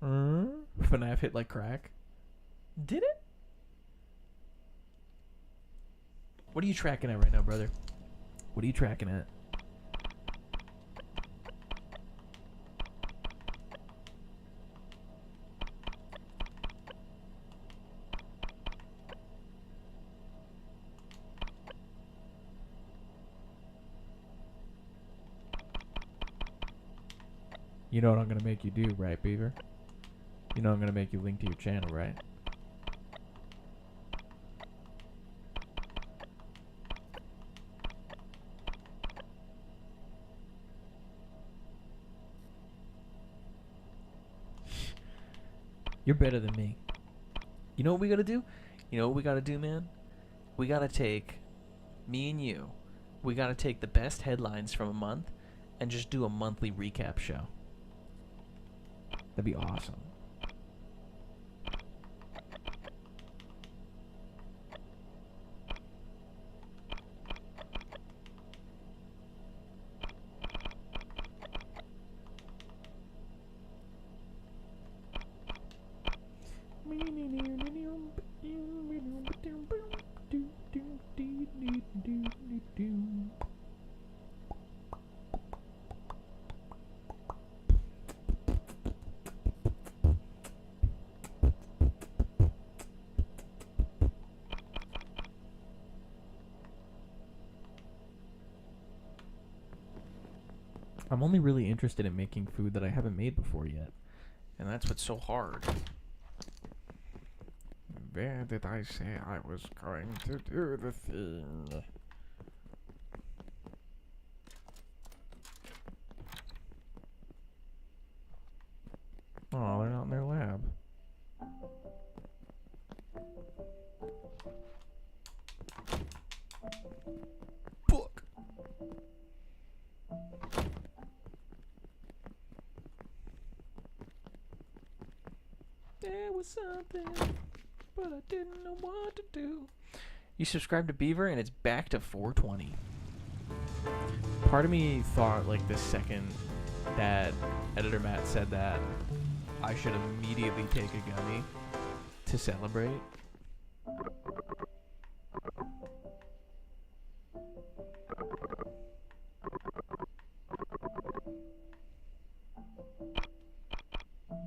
B: FNAF hit like crack. Did it? What are you tracking at right now, brother? What are you tracking at? You know what I'm gonna make you do, right, Beaver? You know I'm gonna make you link to your channel, right? You're better than me. You know what we gotta do? You know what we gotta do, man? We gotta take, me and you, we gotta take the best headlines from a month and just do a monthly recap show. That'd be awesome. I'm only really interested in making food that I haven't made before yet. And that's what's so hard. Where did I say I was going to do the thing? Oh, they're not in their lab. Book! There was something, but I didn't know what to do. You subscribe to Beaver and it's back to 420. Part of me thought, like, the second that Editor Matt said that, I should immediately take a gummy to celebrate.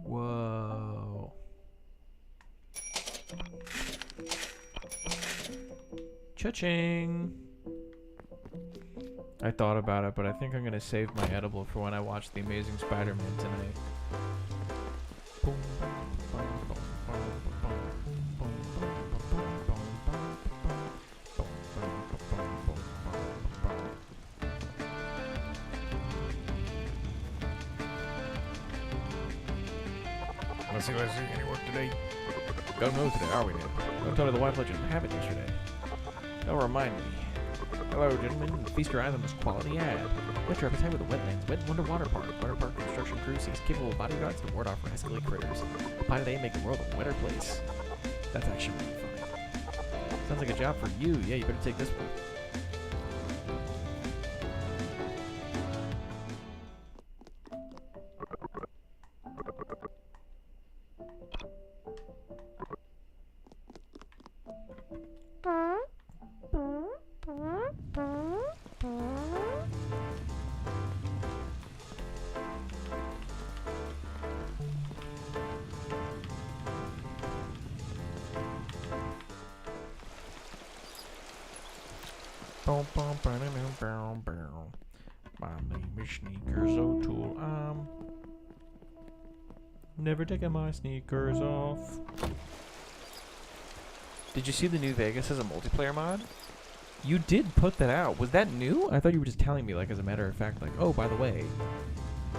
B: Whoa. Cha-ching. I thought about it, but I think I'm gonna save my edible for when I watch The Amazing Spider-Man tonight.
E: Let's see, any work today?
B: Don't know today, are we, Ned? Don't tell me the wife let you have it yesterday. Don't remind me. Hello, gentlemen. Feast your eyes on this quality ad. Whet your appetite with the Wetlands Wet Wonder Water Park. Water Park construction crew seeks capable bodyguards to ward off rascally critters. Apply today and make the world a wetter place. That's actually really funny. Sounds like a job for you. Yeah, you better take this one. My name is Sneakers O'Toole. I'm never taking my sneakers off. Did you see the new Vegas as a multiplayer mod? You did put that out. Was that new? I thought you were just telling me, like, as a matter of fact, like, oh, by the way,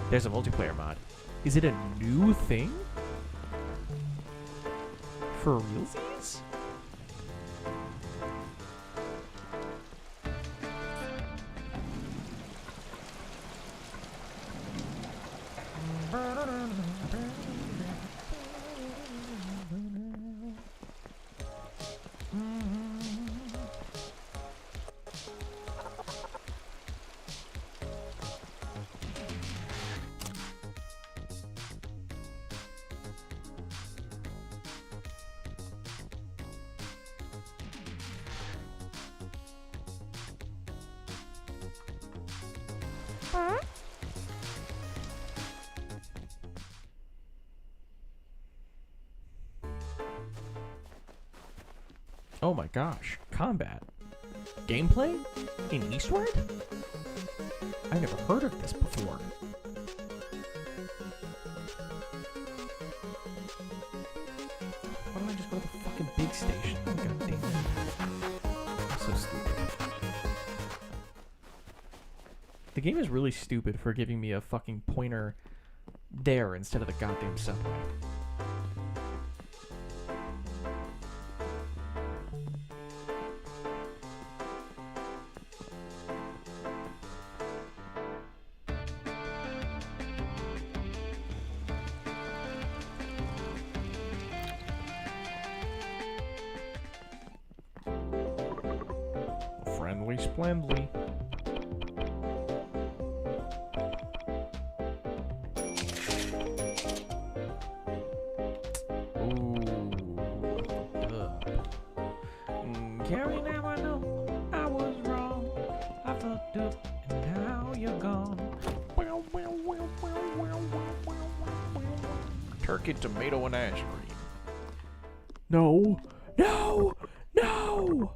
B: there's a multiplayer mod. Is it a new thing? For realsies? Oh my gosh, combat. Gameplay? In Eastward? I never heard of this before. Why don't I just go to the fucking big station? Oh, God damn it. I'm so stupid. The game is really stupid for giving me a fucking pointer there instead of the goddamn subway. Friendly splendly. Carrie, now I know I was wrong. I fucked up and now you're gone. Turkey, tomato, and ice cream. No! No! No!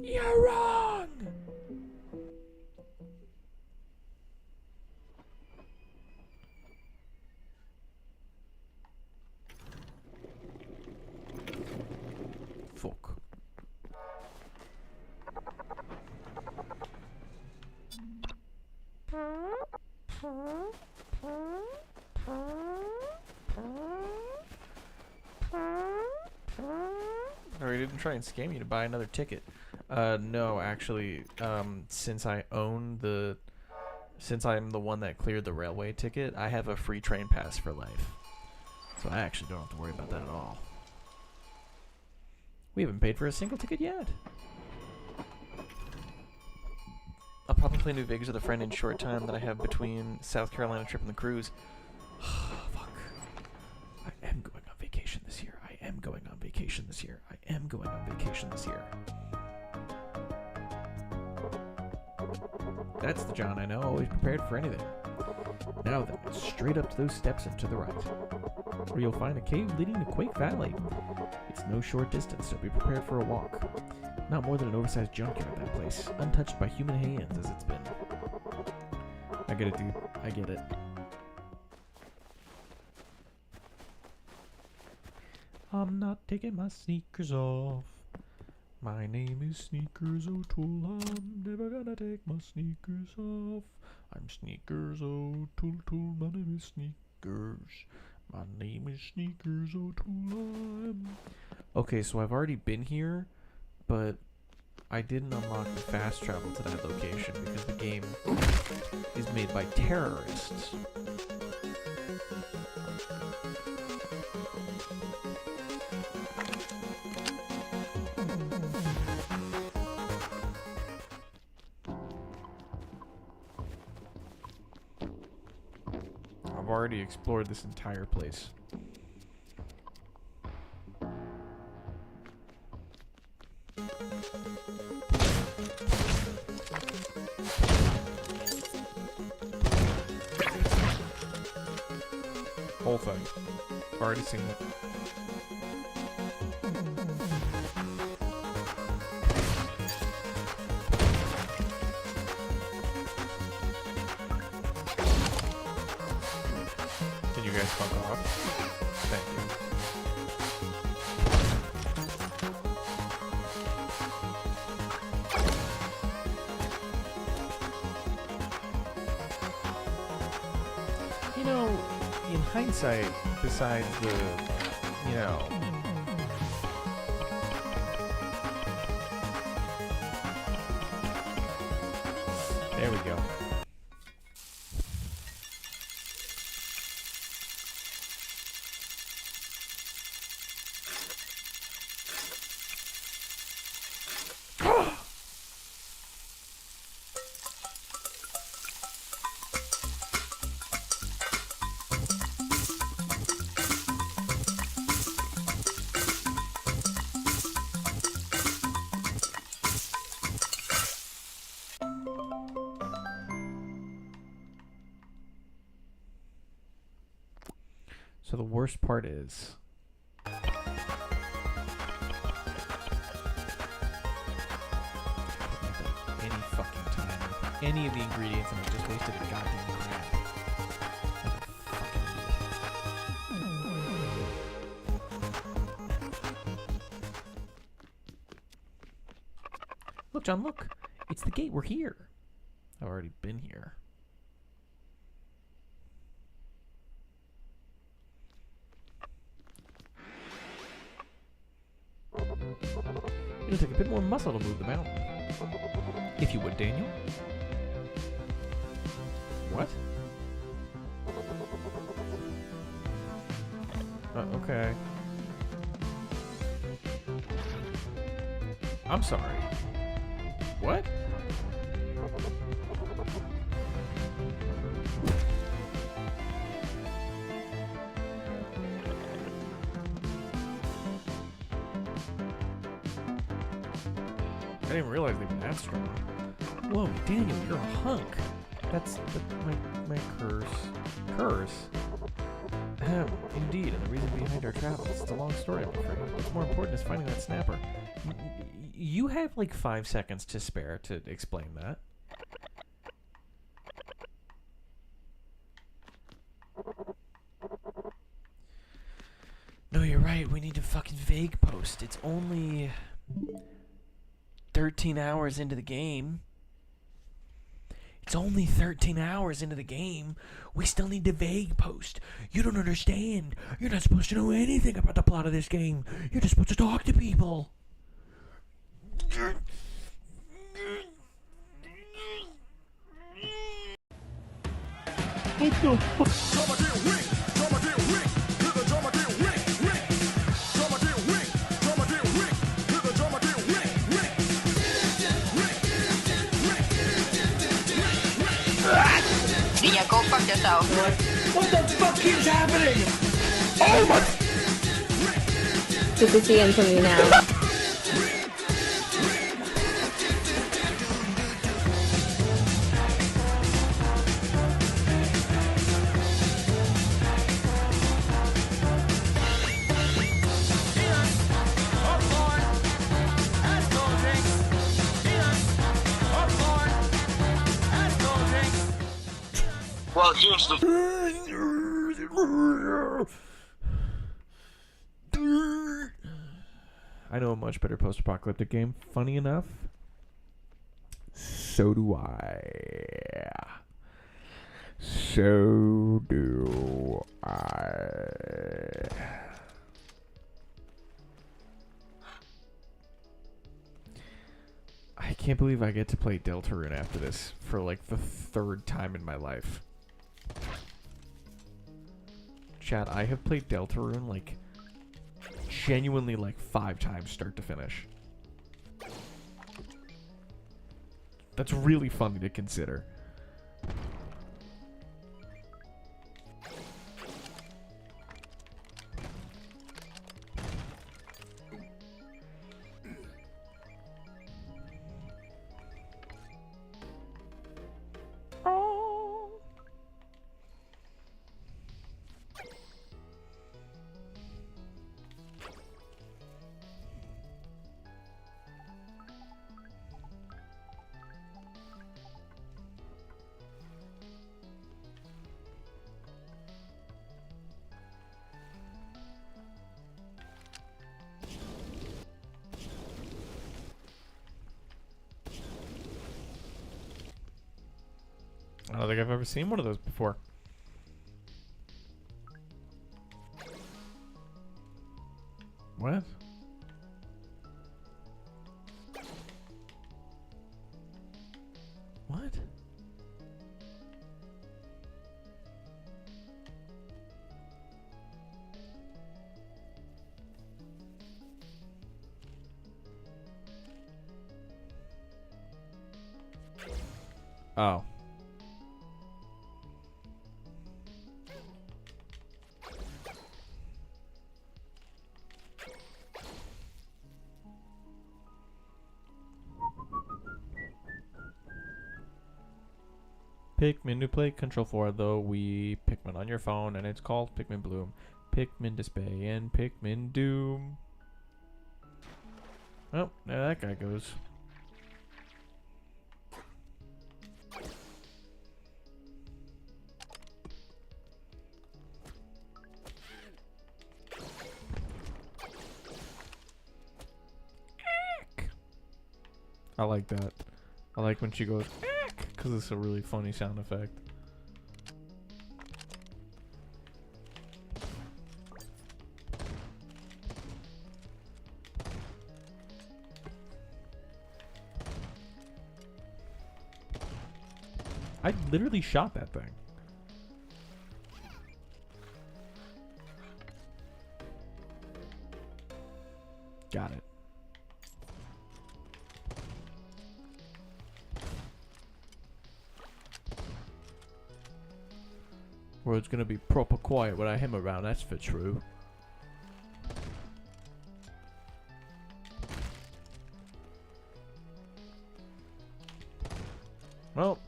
B: You're wrong! Fuck. Or he didn't try and scam you to buy another ticket. No, actually, since I'm the one that cleared the railway ticket, I have a free train pass for life. So I actually don't have to worry about that at all. We haven't paid for a single ticket yet. I'll probably play New Vegas with a friend in short time that I have between South Carolina trip and the cruise. Fuck. I am going on vacation this year. I am going on vacation this year. I am going on vacation this year. That's the John I know, always prepared for anything. Now then, straight up to those steps and to the right, where you'll find a cave leading to Quake Valley. It's no short distance, so be prepared for a walk. Not more than an oversized junkyard, that place, untouched by human hands as it's been. I get it, dude. I get it. I'm not taking my sneakers off. My name is Sneakers O'Toole. I'm never gonna take my sneakers off. I'm Sneakers O'Toole. My name is Sneakers. My name is Sneakers O'Toole. Okay, so I've already been here, but I didn't unlock the fast travel to that location because the game is made by terrorists. I've already explored this entire place. Whole thing. I've already seen it. Can you guys fuck off? Thank you. You know, in hindsight, besides the, you know, there we go.
D: So the worst part is... any fucking time. Any of the ingredients and I just wasted a goddamn crap. Like a fucking idiot. Look, John, look. It's the gate. We're here. I've already been here. It'll take a bit more muscle to move the mountain. If you would, Daniel. What? Okay. I'm sorry. What? I didn't realize they were that strong. Whoa, Daniel, you're a hunk. That's my curse. Curse? Indeed, and the reason behind our travels. It's a long story, I'm afraid. What's more important is finding that snapper. You have like 5 seconds to spare to explain that. No, you're right. We need to fucking vague post. It's only 13 hours into the game. It's only 13 hours into the game. We still need to vague post. You don't understand. You're not supposed to know anything about the plot of this game. You're just supposed to talk to people. What the fuck?
F: Yeah, go fuck yourself.
E: What the fuck is happening? Oh my!
F: Good to see him from you now.
G: Well, here's the...
D: I know a much better post-apocalyptic game. Funny enough, so do I. So do I. I can't believe I get to play Deltarune after this for like the 3rd time in my life. Chat, I have played Deltarune like genuinely like 5 times start to finish. That's really funny to consider. I don't think I've ever seen one of those before. What? What? Oh. Pikmin to play control for the Wii Pikmin on your phone, and it's called Pikmin Bloom. Pikmin Display and Pikmin Doom. Oh, there that guy goes. I like that. I like when she goes, because it's a really funny sound effect. I literally shot that thing. Got it. Where it's gonna be proper quiet when I him around, that's for true. Well,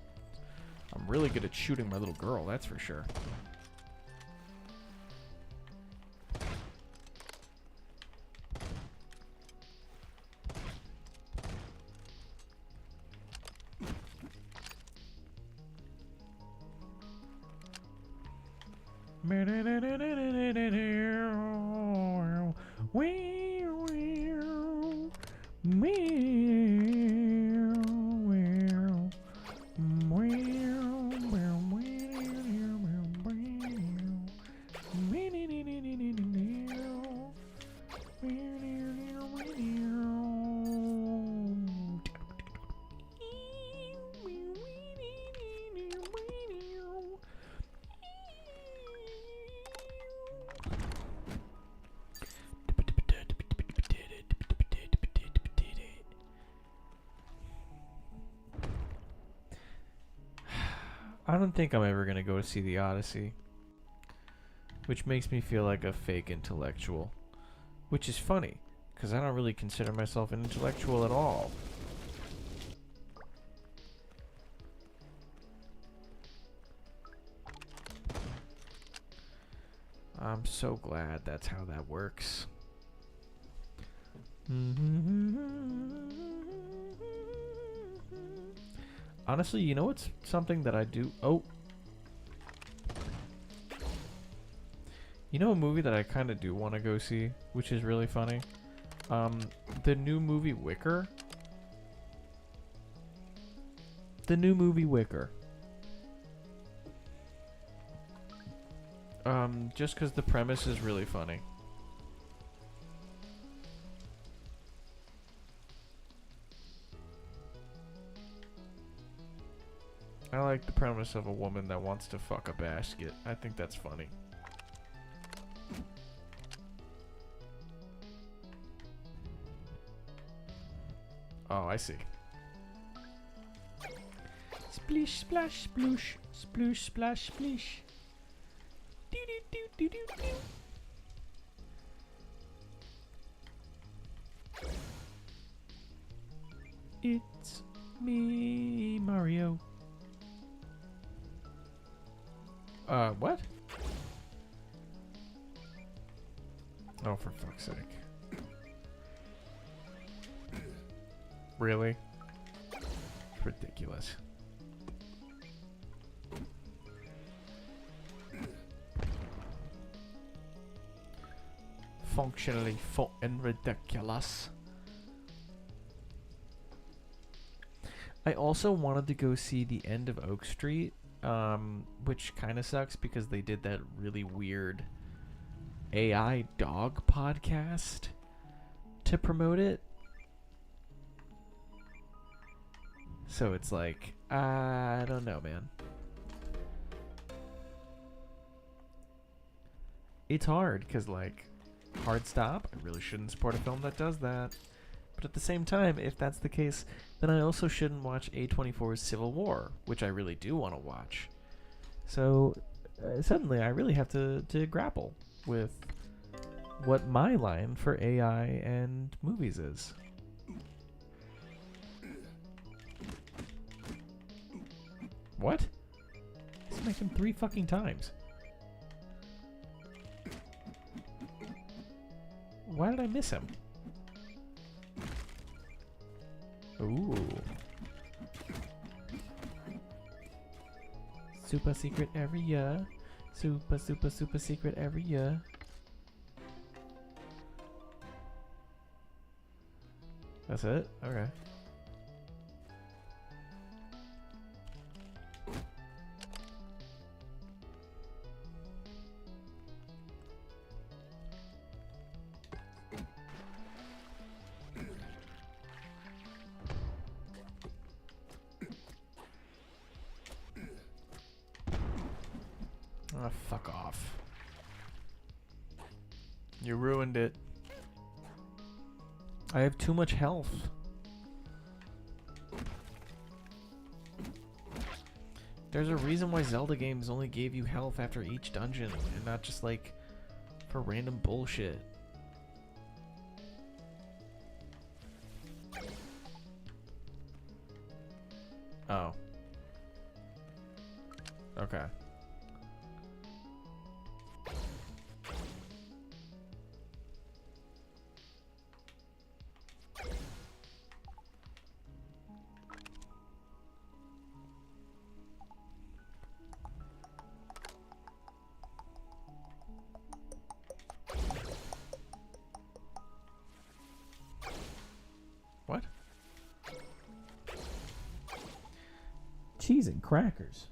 D: I'm really good at shooting my little girl, that's for sure. I don't think I'm ever gonna go to see the Odyssey, which makes me feel like a fake intellectual, which is funny, because I don't really consider myself an intellectual at all. I'm so glad that's how that works. Honestly, you know what's something that I do? Oh. You know a movie that I kind of do want to go see, which is really funny? The new movie Wicker. The new movie Wicker. Just because the premise is really funny. I like the premise of a woman that wants to fuck a basket. I think that's funny. Oh, I see. Splish, splash, sploosh. Sploosh, splash, splish. Doo doo doo doo doo doo. It's me, Mario. What? Oh, for fuck's sake. Really? It's ridiculous. Functionally fucking ridiculous. I also wanted to go see the end of Oak Street. Which kind of sucks because they did that really weird AI dog podcast to promote it. So it's like, I don't know, man. It's hard because, like, hard stop. I really shouldn't support a film that does that. But at the same time, if that's the case, then I also shouldn't watch A24's Civil War, which I really do want to watch. So suddenly I really have to grapple with what my line for AI and movies is. What? Smacked him 3 fucking times. Why did I miss him? Ooh. Super secret area. Super secret area. That's it? Okay. Oh, fuck off. You ruined it. I have too much health. There's a reason why Zelda games only gave you health after each dungeon and not just like for random bullshit. Oh. Okay. What?
B: Cheese and crackers.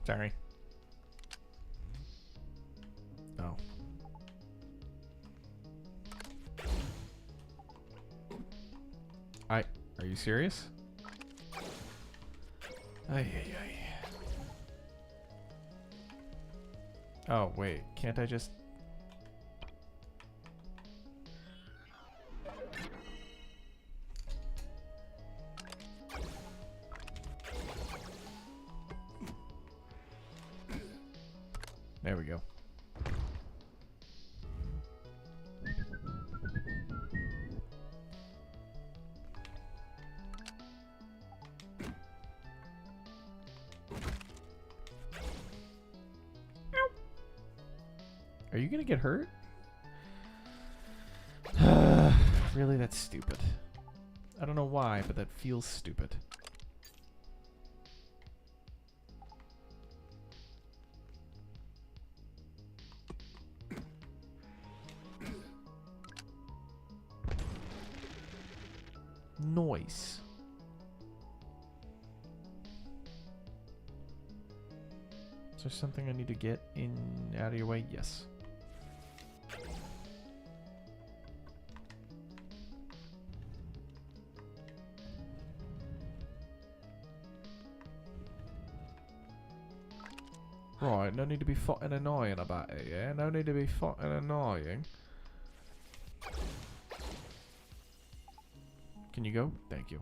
D: Sorry. Oh. Are you serious? Ay, ay, ay. Oh, wait. Can't I just... There we go. Are you gonna get hurt? Really, that's stupid. I don't know why, but that feels stupid. Noise. Is there something I need to get in out of your way? Yes. Right, no need to be fucking annoying about it, yeah? No need to be fucking annoying. Can you go? Thank you.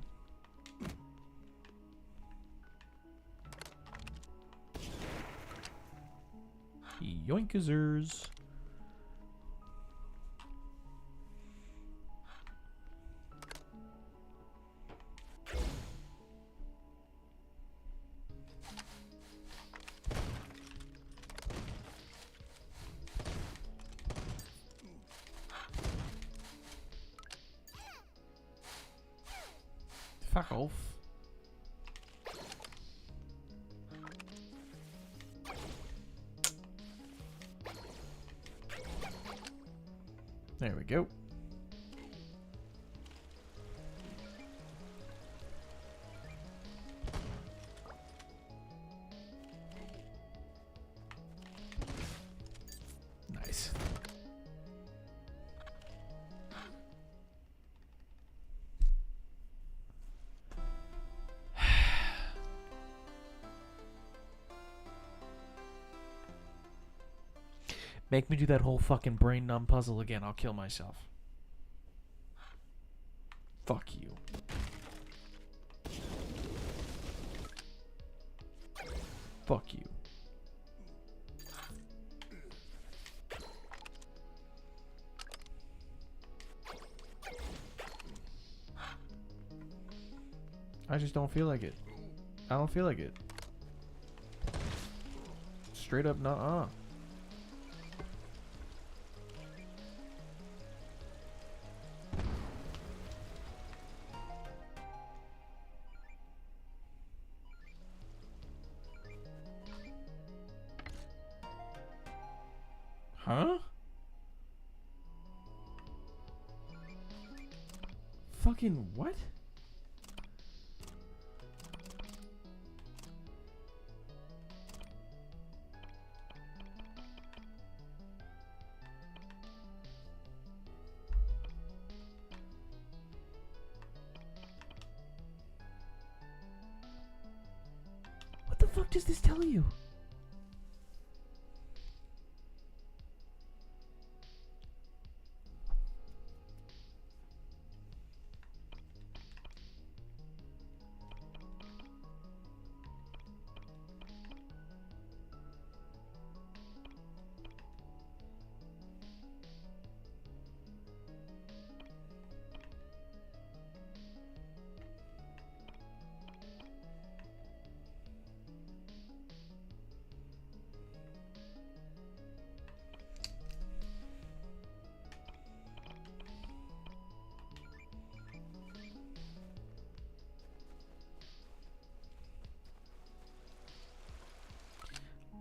D: Yoinkazers. Fuck off. There we go. Nice. Make me do that whole fucking brain numb puzzle again. I'll kill myself. Fuck you. Fuck you. I just don't feel like it. I don't feel like it. Straight up, nuh-uh. Huh? Fucking what? What the fuck does this tell you?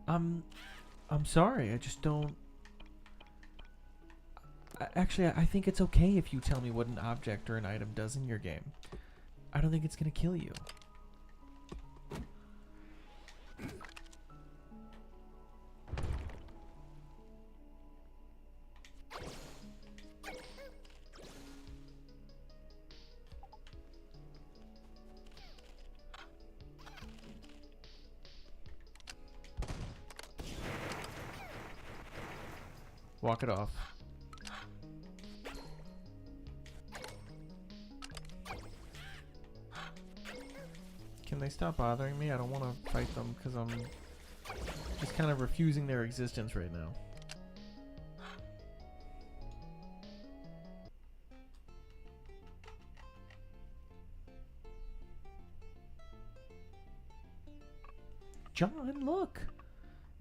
D: I'm sorry. I just don't. Actually, I think it's okay if you tell me what an object or an item does in your game. I don't think it's gonna kill you. Walk it off. Can they stop bothering me? I don't want to fight them because I'm just kind of refusing their existence right now. John, look!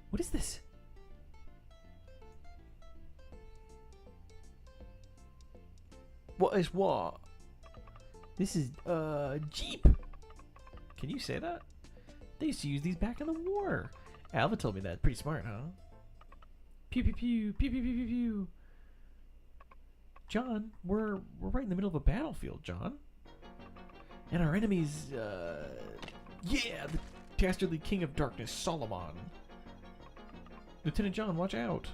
D: What is this? What is what? This is, Jeep! Can you say that? They used to use these back in the war. Alva told me that. Pretty smart, huh? Pew pew pew, pew pew pew pew pew. John, we're right in the middle of a battlefield, John. And our enemy's, yeah, the dastardly king of darkness, Solomon. Lieutenant John, watch out.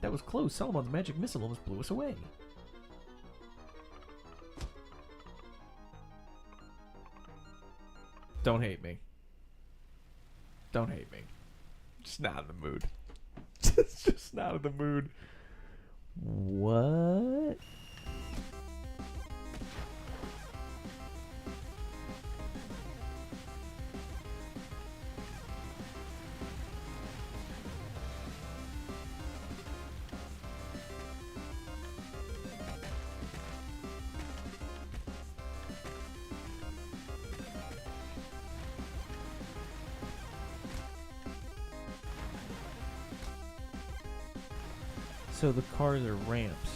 D: That was close. Solomon's magic missile almost blew us away. Don't hate me. Don't hate me. Just not in the mood. just not in the mood. What? So the cars are ramps.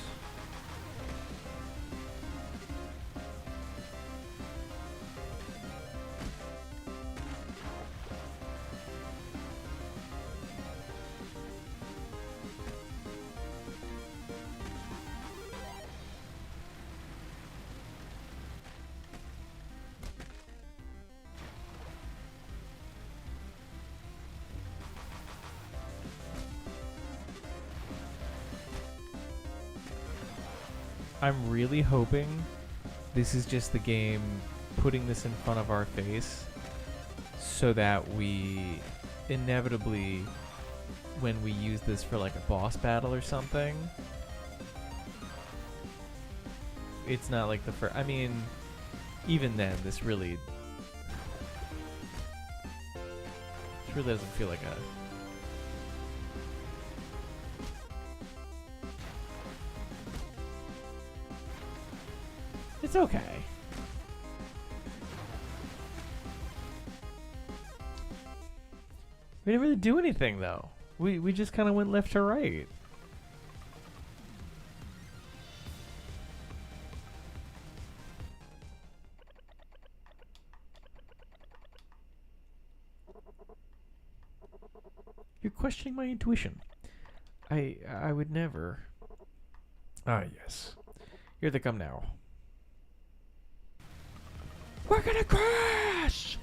D: I'm really hoping this is just the game putting this in front of our face so that we inevitably, when we use this for like a boss battle or something, it's not like the first. I mean, even then, this really doesn't feel like a. It's okay.
B: We didn't really do anything though. We just kind of went left to right. You're questioning my intuition. I would never. Ah, yes. Here they come now. We're gonna crash!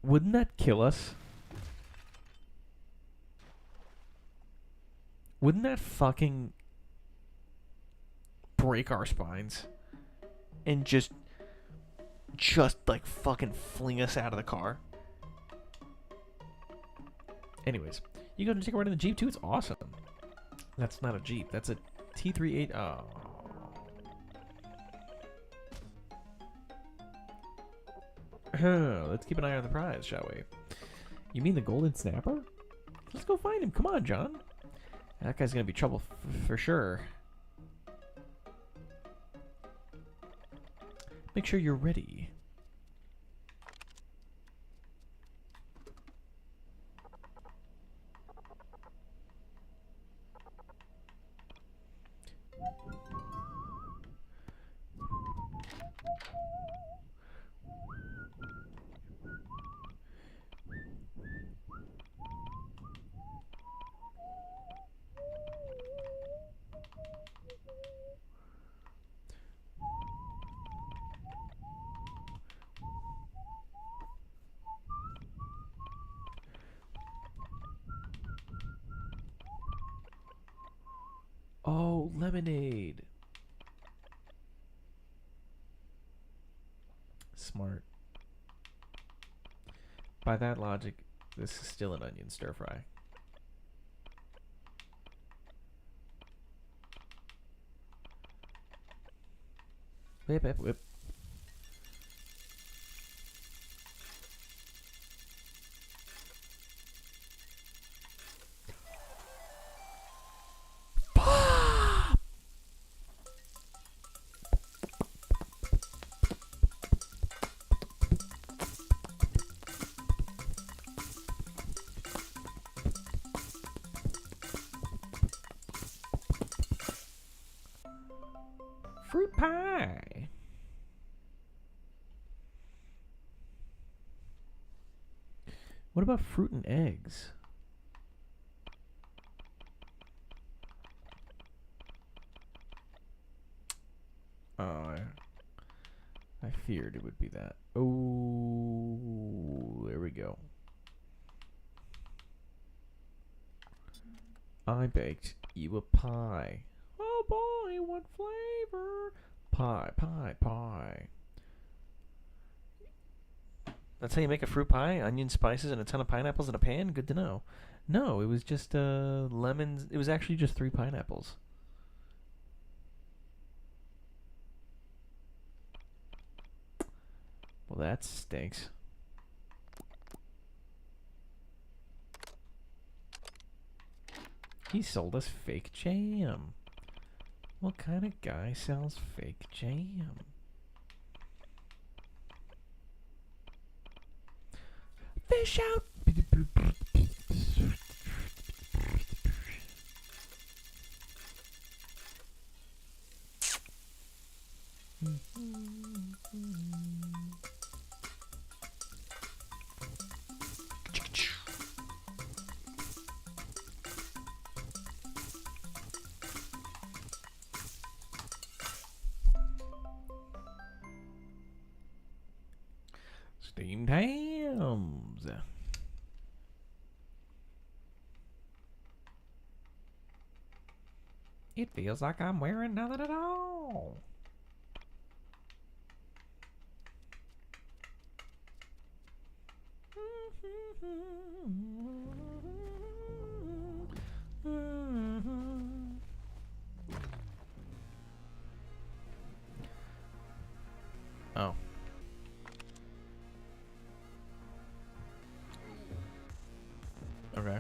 B: Wouldn't that kill us? Wouldn't that fucking break our spines? And just like fucking fling us out of the car? Anyways, you go to take a ride in the Jeep too? It's awesome. That's not a Jeep. That's a T38. Oh. Let's keep an eye on the prize, shall we? You mean the golden snapper? Let's go find him. Come on, John. That guy's gonna be trouble for sure. Make sure you're ready. Oh, lemonade. Smart. By that logic, this is still an onion stir fry. Whip, whip, whip. Fruit pie. What about fruit and eggs? Oh, I feared it would be that. Oh, there we go. I baked you a pie. Oh boy, what flavor? Pie, pie, pie. That's how you make a fruit pie? Onion, spices, and a ton of pineapples in a pan? Good to know. No, it was just lemons. It was actually just 3 pineapples. Well, that stinks. He sold us fake jam. What kind of guy sells fake jam? Fish out! Steamed hams. It feels like I'm wearing nothing at all. Oh. Okay.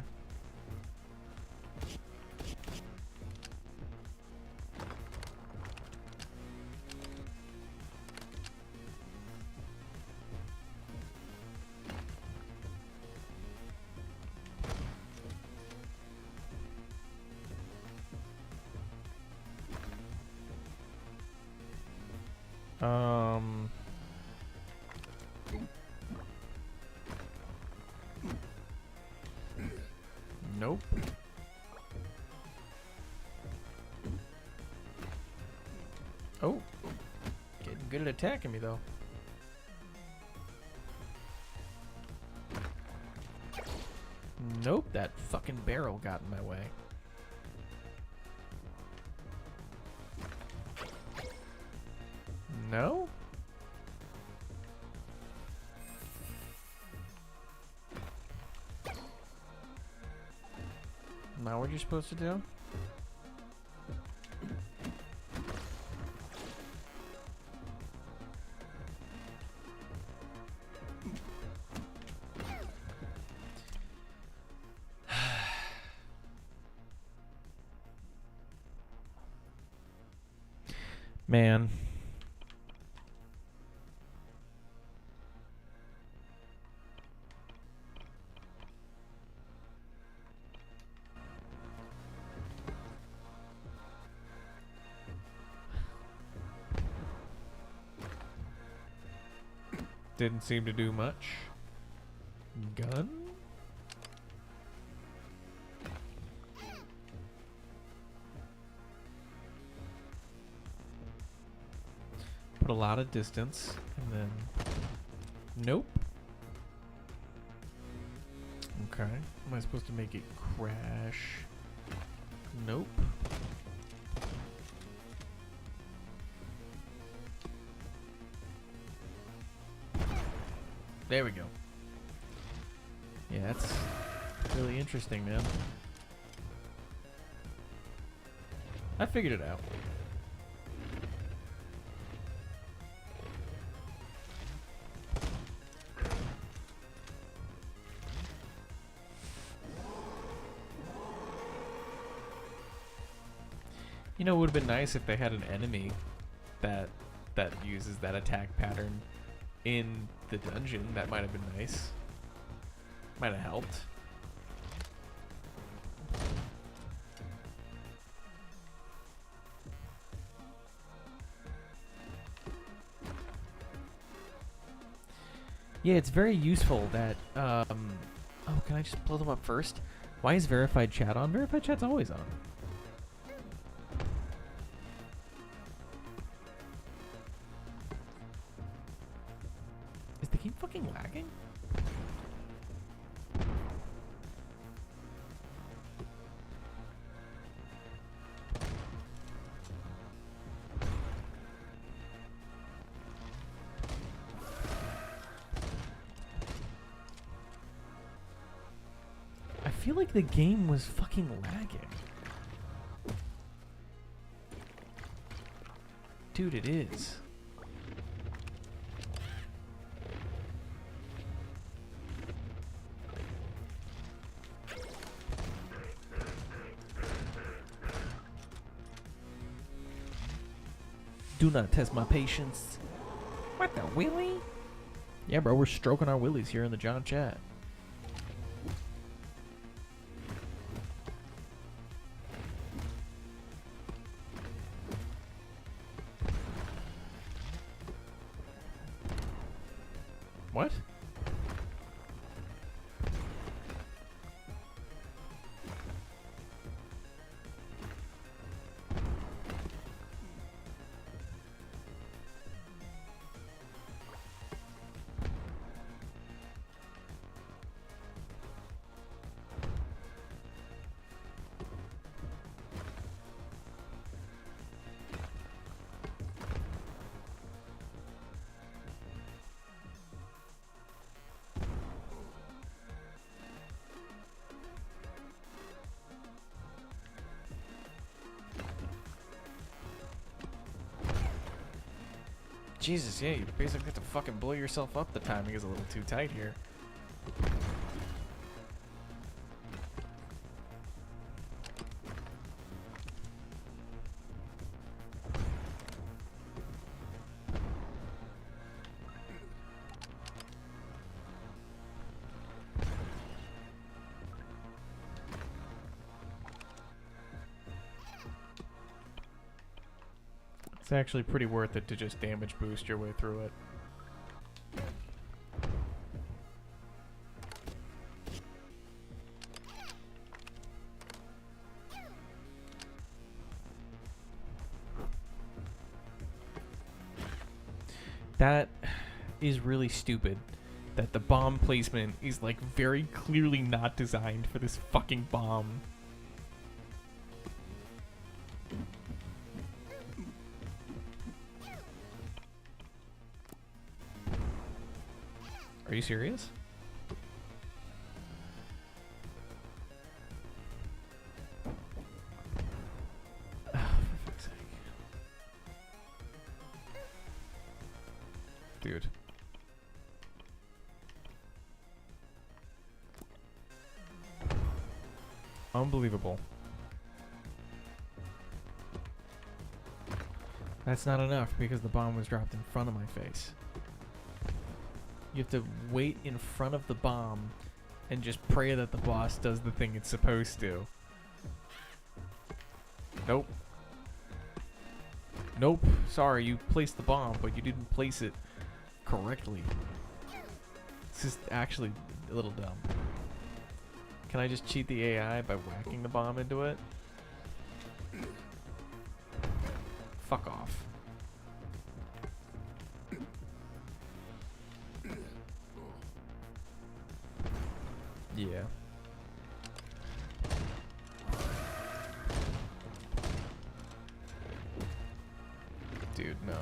B: Nope. Oh. Getting good at attacking me, though. Nope, that fucking barrel got in my way. No? Not what you're supposed to do? Man. Didn't seem to do much. Gun? Put a lot of distance, and then... Nope. Okay. Am I supposed to make it crash? Nope. There we go. Yeah, that's really interesting, man. I figured it out. You know, it would have been nice if they had an enemy that uses that attack pattern in the dungeon. That might have been nice. Might have helped. Yeah, it's very useful that, oh, can I just blow them up first? Why is verified chat on? Verified chat's always on. Is the game fucking lagging? I feel like the game was fucking lagging. Dude, it is. Do not test my patience. What the willy? Yeah, bro, we're stroking our willies here in the John chat. What? Jesus, yeah, you basically have to fucking blow yourself up. The timing is a little too tight here.
D: It's actually pretty worth it to just damage boost your way through it. That is really stupid. That the bomb placement is like very clearly not designed for this fucking bomb. Are you serious? Oh, for fuck's sake. Dude. Unbelievable. That's not enough because the bomb was dropped in front of my face. You have to wait in front of the bomb and just pray that the boss does the thing it's supposed to. Nope. Nope. Sorry, you placed the bomb, but you didn't place it correctly. This is actually a little dumb. Can I just cheat the AI by whacking the bomb into it? Fuck off. Yeah. Dude, no.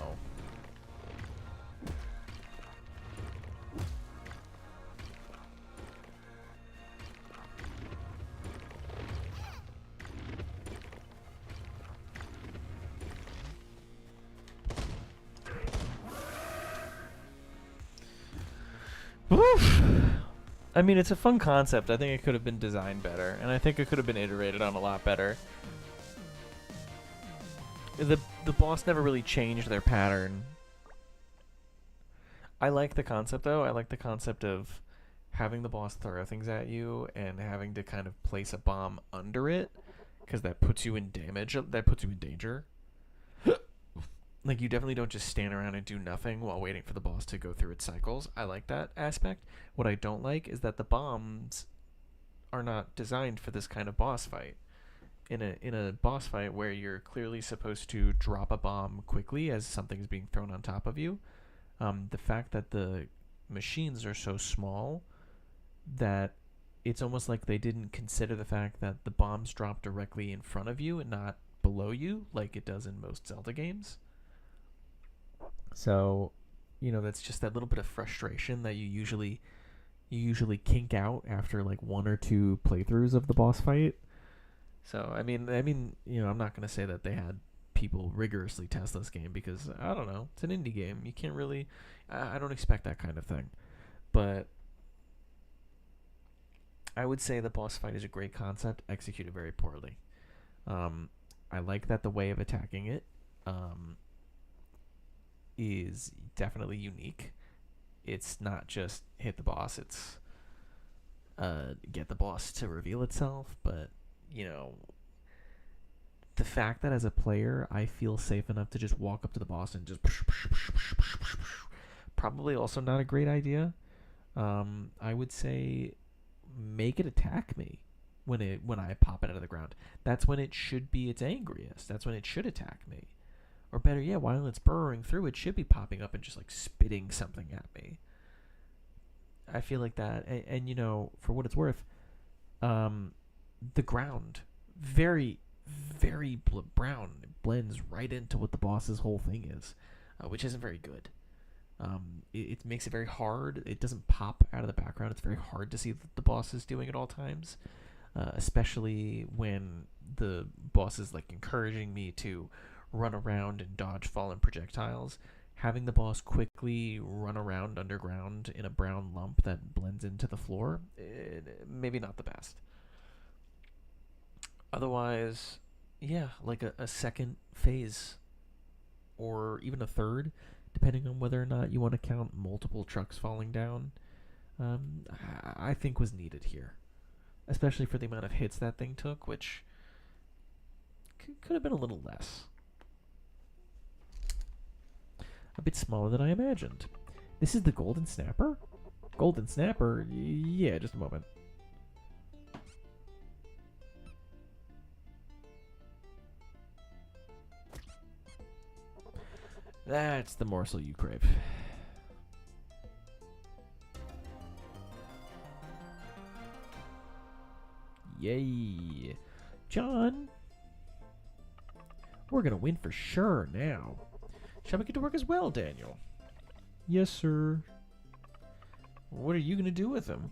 D: Woof. I mean, it's a fun concept. I think it could have been designed better, and I think it could have been iterated on a lot better. The boss never really changed their pattern. I like the concept, though. I like the concept of having the boss throw things at you and having to kind of place a bomb under it, because that puts you in damage. That puts you in danger. Like, you definitely don't just stand around and do nothing while waiting for the boss to go through its cycles. I like that aspect. What I don't like is that the bombs are not designed for this kind of boss fight. In a boss fight where you're clearly supposed to drop a bomb quickly as something's being thrown on top of you, the fact that the machines are so small that it's almost like they didn't consider the fact that the bombs drop directly in front of you and not below you like it does in most Zelda games. So, you know, that's just that little bit of frustration that you usually kink out after like one or two playthroughs of the boss fight. So, I mean, you know, I'm not going to say that they had people rigorously test this game because, I don't know, it's an indie game. You can't really, I don't expect that kind of thing. But I would say the boss fight is a great concept, executed very poorly. I like that the way of attacking it is definitely unique. It's not just hit the boss, it's get the boss to reveal itself, but you know, the fact that as a player I feel safe enough to just walk up to the boss and just probably also not a great idea. I would say make it attack me when I pop it out of the ground. That's when it should be its angriest. That's when it should attack me. Or better yet, while it's burrowing through, it should be popping up and just like spitting something at me. I feel like that, and you know, for what it's worth, the ground, very, very brown. It blends right into what the boss's whole thing is, which isn't very good. It makes it very hard. It doesn't pop out of the background. It's very hard to see what the boss is doing at all times, especially when the boss is like encouraging me to run around and dodge fallen projectiles. Having the boss quickly run around underground in a brown lump that blends into the floor, maybe not the best. Otherwise, yeah, like a second phase or even a third, depending on whether or not you want to count multiple trucks falling down, I think was needed here. Especially for the amount of hits that thing took, which could have been a little less.
B: bit smaller than I imagined. This is the golden snapper? Golden snapper? Yeah, just a moment. That's the morsel you crave. Yay. John, we're gonna win for sure now. Shall we get to work as well, Daniel? Yes, sir. What are you gonna do with him?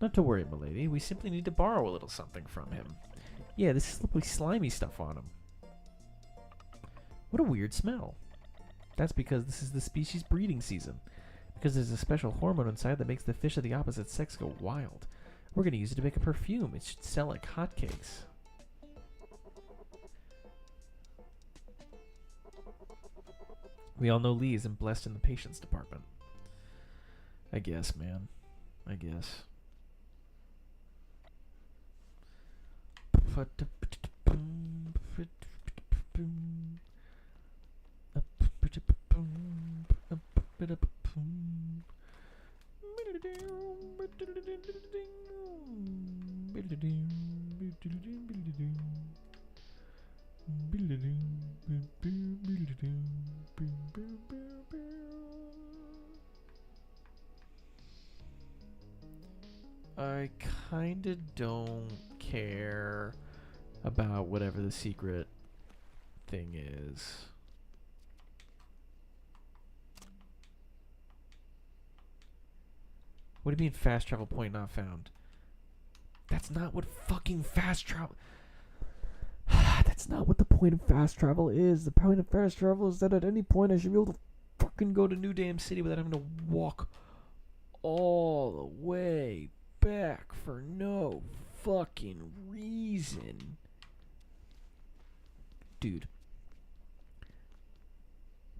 B: Not to worry, milady. We simply need to borrow a little something from him. Yeah, this slippery, slimy stuff on him. What a weird smell. That's because this is the species breeding season. Because there's a special hormone inside that makes the fish of the opposite sex go wild. We're going to use it to make a perfume. It should sell like hotcakes. We all know Lee isn't blessed in the patients department. I guess, man. I guess. I kinda don't care about whatever the secret thing is. What do you mean fast travel point not found? That's not what fucking fast travel... That's not what the point of fast travel is. The point of fast travel is that at any point I should be able to fucking go to New Damn City without having to walk all the way back for no fucking reason. Dude.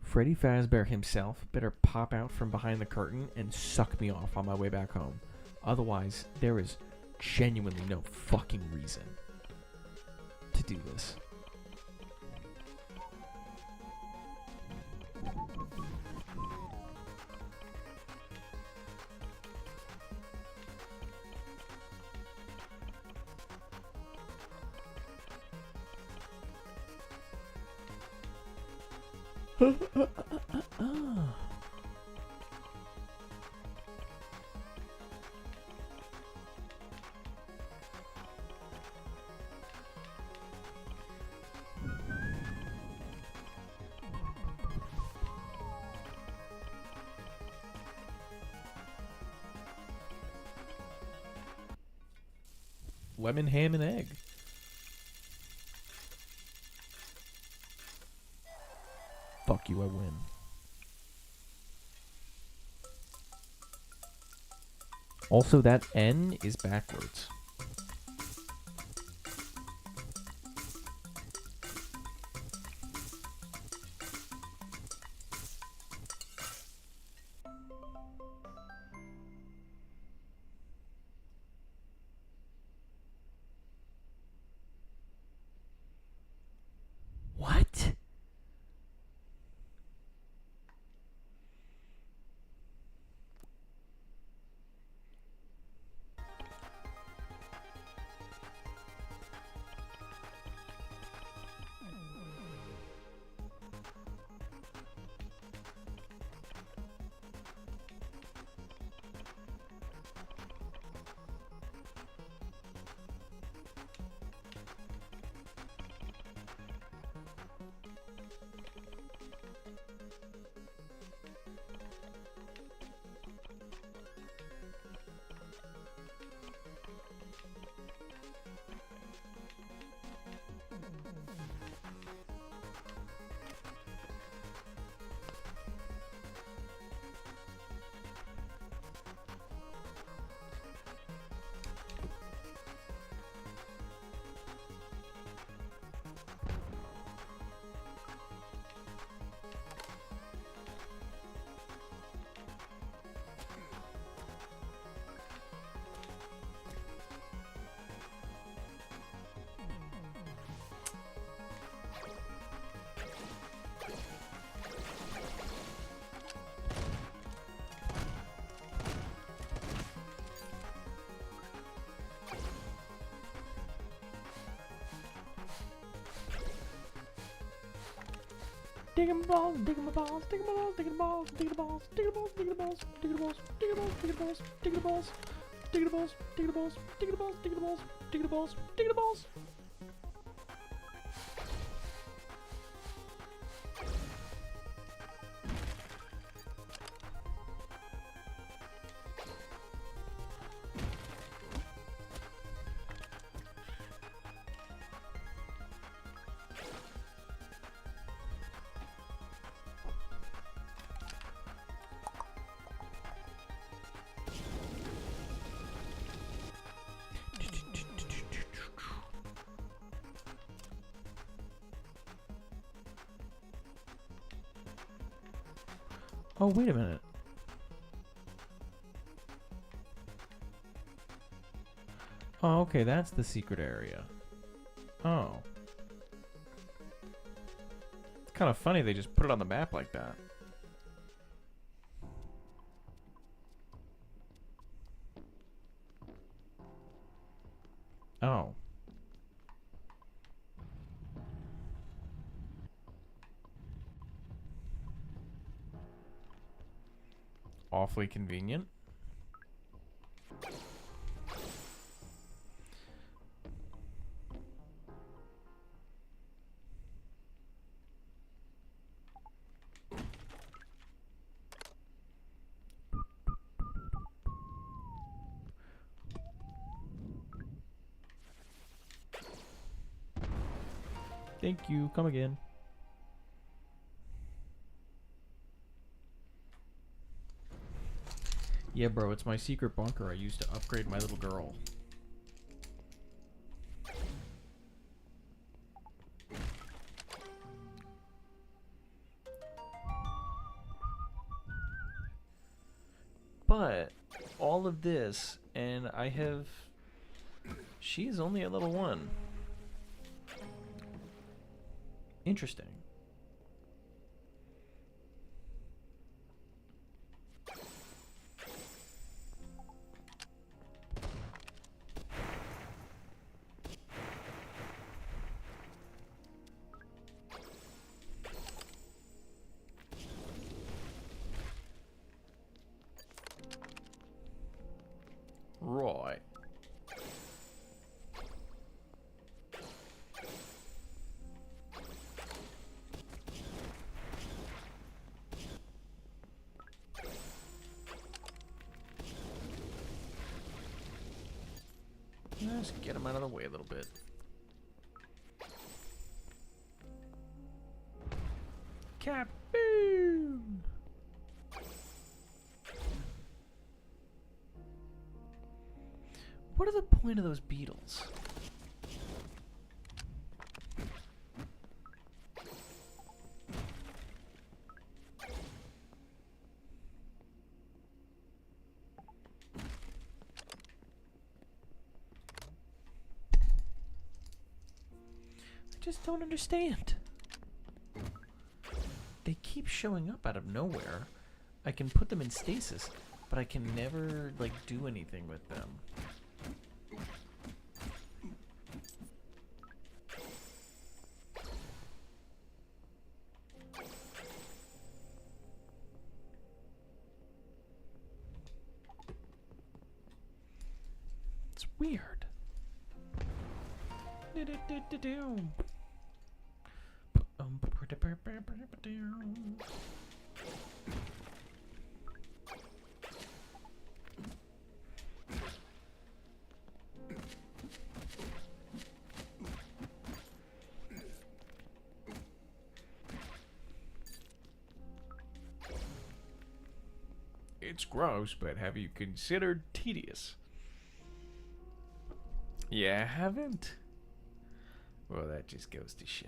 B: Freddy Fazbear himself better pop out from behind the curtain and suck me off on my way back home. Otherwise, there is genuinely no fucking reason to do this. Lemon, ham, and egg. Fuck you, I win. Also, that N is backwards. What? Digging balls, digging my balls, digging my balls, digging the balls, digging the balls, digging the balls, digging the balls, digging the balls, digging the balls, digging the balls, digging the balls, digging the balls, digging the balls, digging the balls, digging the balls, digging the balls, digging the balls. Oh, wait a minute. Oh, okay, that's the secret area. Oh. It's kind of funny they just put it on the map like that. Oh. Awfully convenient. Thank you. Come again. Yeah, bro, it's my secret bunker I used to upgrade my little girl. But all of this, and I have... She's only a little one. Interesting. Right. Let's get him out of the way a little bit. Kaboom! What are the point of those beetles? I just don't understand. They keep showing up out of nowhere. I can put them in stasis, but I can never, like, do anything with them. It's weird. It's gross, but have you considered tedious? Yeah, I haven't. Well, that just goes to show.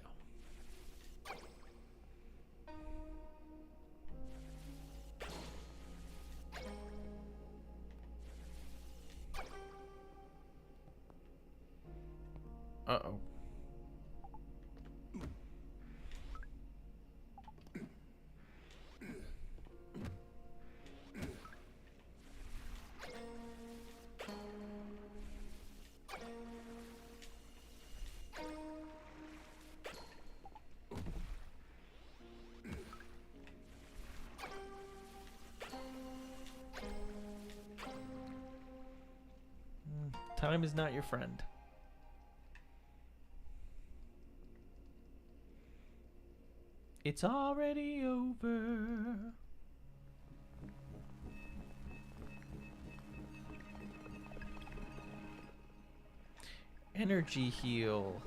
B: Uh-oh. Time is not your friend. It's already over. Energy heal.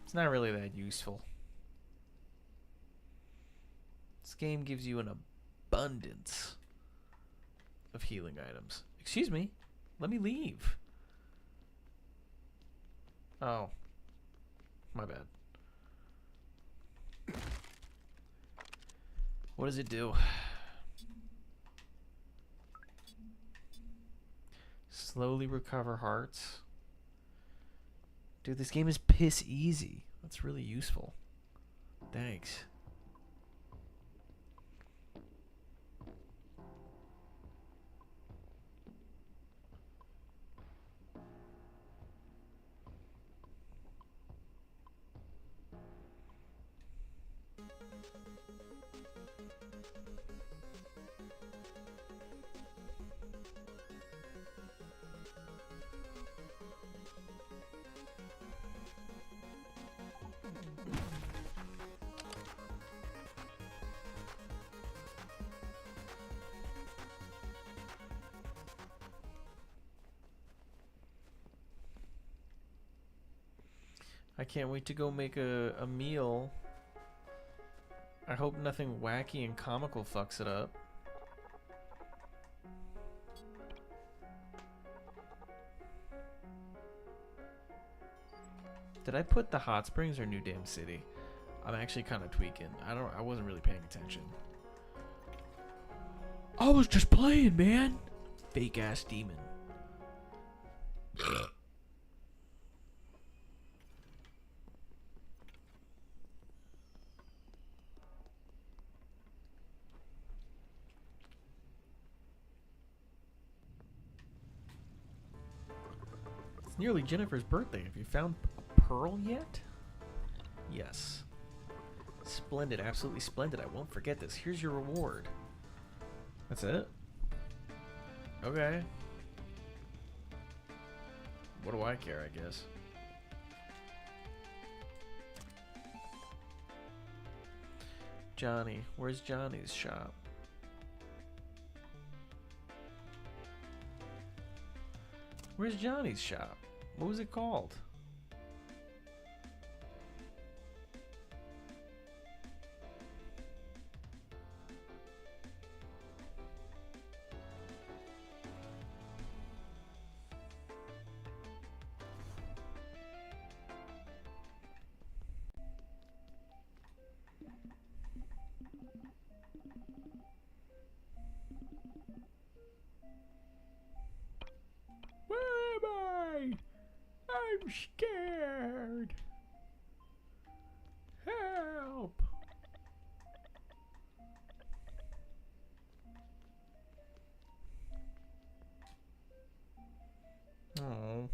B: It's not really that useful. This game gives you an abundance of healing items. Excuse me. Let me leave. Oh. My bad. What does it do? Slowly recover hearts. Dude, this game is piss easy. That's really useful. Thanks. I can't wait to go make a meal. I hope nothing wacky and comical fucks it up. Did I put the hot springs or New Dam City? I'm actually kind of tweaking. I wasn't really paying attention. I was just playing, man. Fake ass demon. It's nearly Jennifer's birthday. Have you found a pearl yet? Yes. Splendid, absolutely splendid. I won't forget this. Here's your reward. That's it? Okay. What do I care, I guess? Johnny. Where's Johnny's shop? Where's Johnny's shop? What was it called? I'm scared. Help. Oh.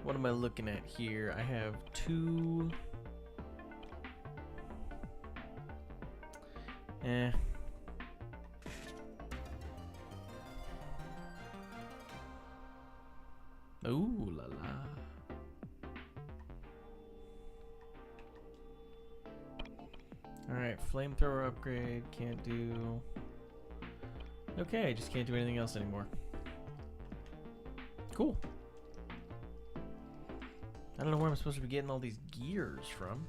B: What am I looking at here? I have 2. Ooh la la. Alright, flamethrower upgrade, can't do. Okay, I just can't do anything else anymore. Cool. I don't know where I'm supposed to be getting all these gears from.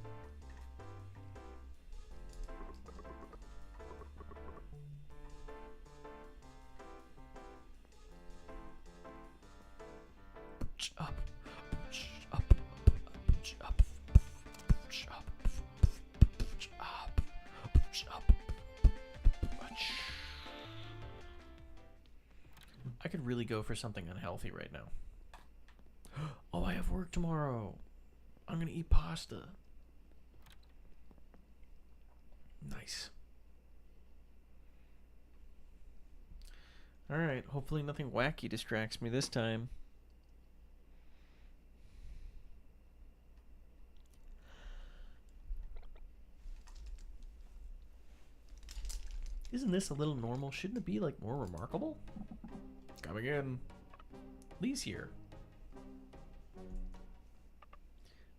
B: Up, up, up, up. I could really go for something unhealthy right now. Oh, I have work tomorrow. I'm gonna eat pasta. Nice. Alright, hopefully nothing wacky distracts me this time. Isn't this a little normal? Shouldn't it be, like, more remarkable? Coming in. Lee's here.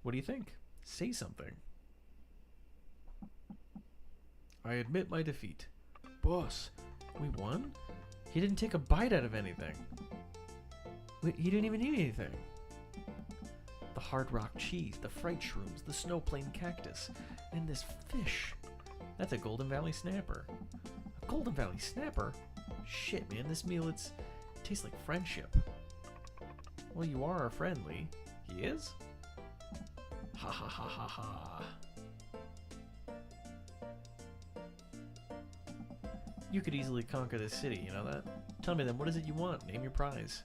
B: What do you think? Say something. I admit my defeat. Boss, we won? He didn't take a bite out of anything. He didn't even eat anything. The hard rock cheese, the fright shrooms, the snow plain cactus, and this fish. That's a Golden Valley snapper. A Golden Valley snapper? Shit, man, this meal, it tastes like friendship. Well, you are our friend, Lee. He is? Ha ha ha ha ha. You could easily conquer this city, you know that? Tell me then, what is it you want? Name your prize.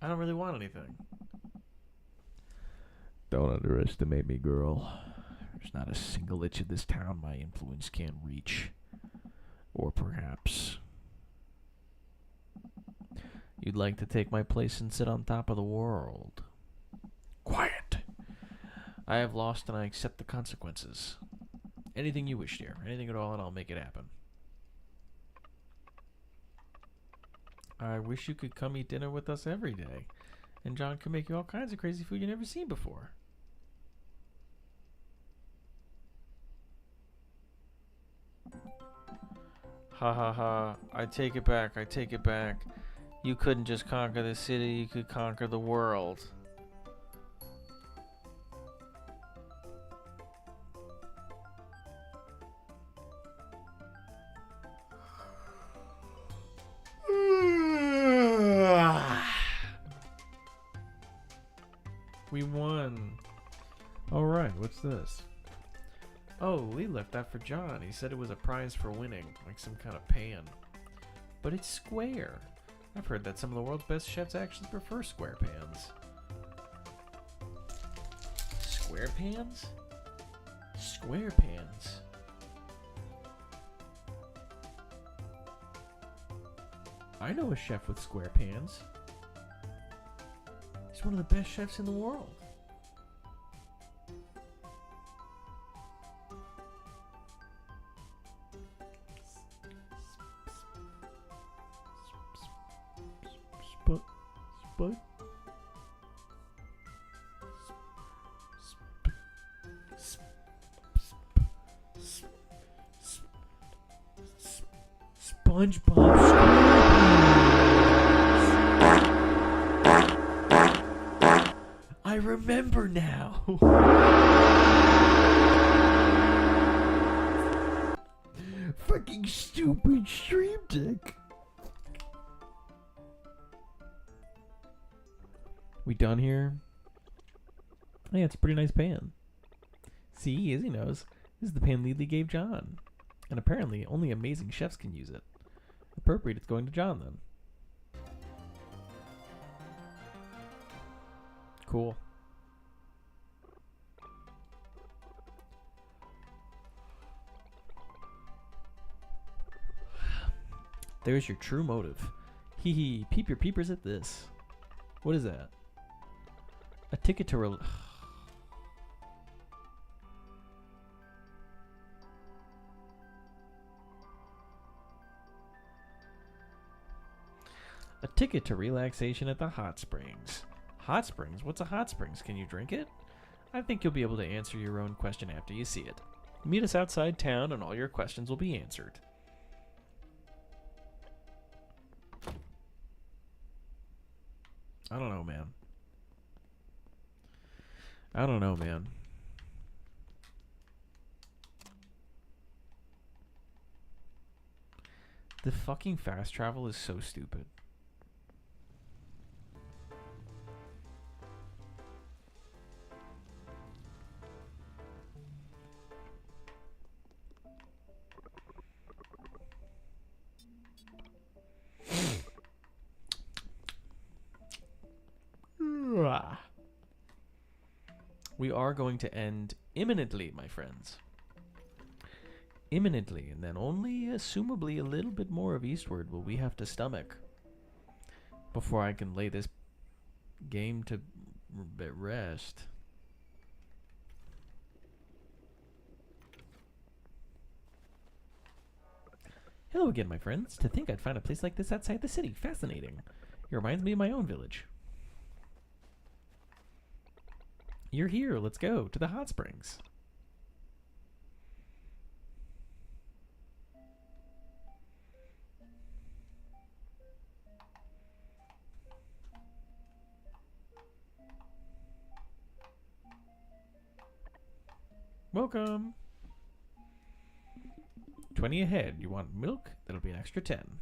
B: I don't really want anything.
D: Don't underestimate me, girl. There's not a single itch of this town my influence can't reach. Or perhaps you'd like to take my place and sit on top of the world. Quiet. I have lost and I accept the consequences. Anything you wish, dear. Anything at all, and I'll make it happen. I wish you could come eat dinner with us every day. And John can make you all kinds of crazy food you've never seen before.
B: Ha ha ha. I take it back. I take it back. You couldn't just conquer the city, you could conquer the world. We won.
D: Alright, what's this?
B: Oh, Lee left that for John. He said it was a prize for winning, like some kind of pan. But it's square. I've heard that some of the world's best chefs actually prefer square pans. Square pans? Square pans. I know a chef with square pans. He's one of the best chefs in the world. SpongeBob SquarePants. I remember now.
D: Fucking stupid stream deck.
B: We done here? Hey, it's a pretty nice pan. See, Izzy knows. This is the pan Lily gave John. And apparently, only amazing chefs can use it. Appropriate, it's going to John then. Cool. There's your true motive. Hee hee, peep your peepers at this. What is that? A ticket to A ticket to relaxation at the hot springs. Hot springs? What's a hot springs? Can you drink it? I think you'll be able to answer your own question after you see it. Meet us outside town and all your questions will be answered. I don't know, man. I don't know, man. The fucking fast travel is so stupid. We are going to end imminently, my friends. Imminently, and then only, assumably, a little bit more of Eastward will we have to stomach before I can lay this game to rest. Hello again, my friends. To think I'd find a place like this outside the city. Fascinating. It reminds me of my own village. You're here. Let's go to the hot springs. Welcome. 20 ahead. You want milk? That'll be an extra 10.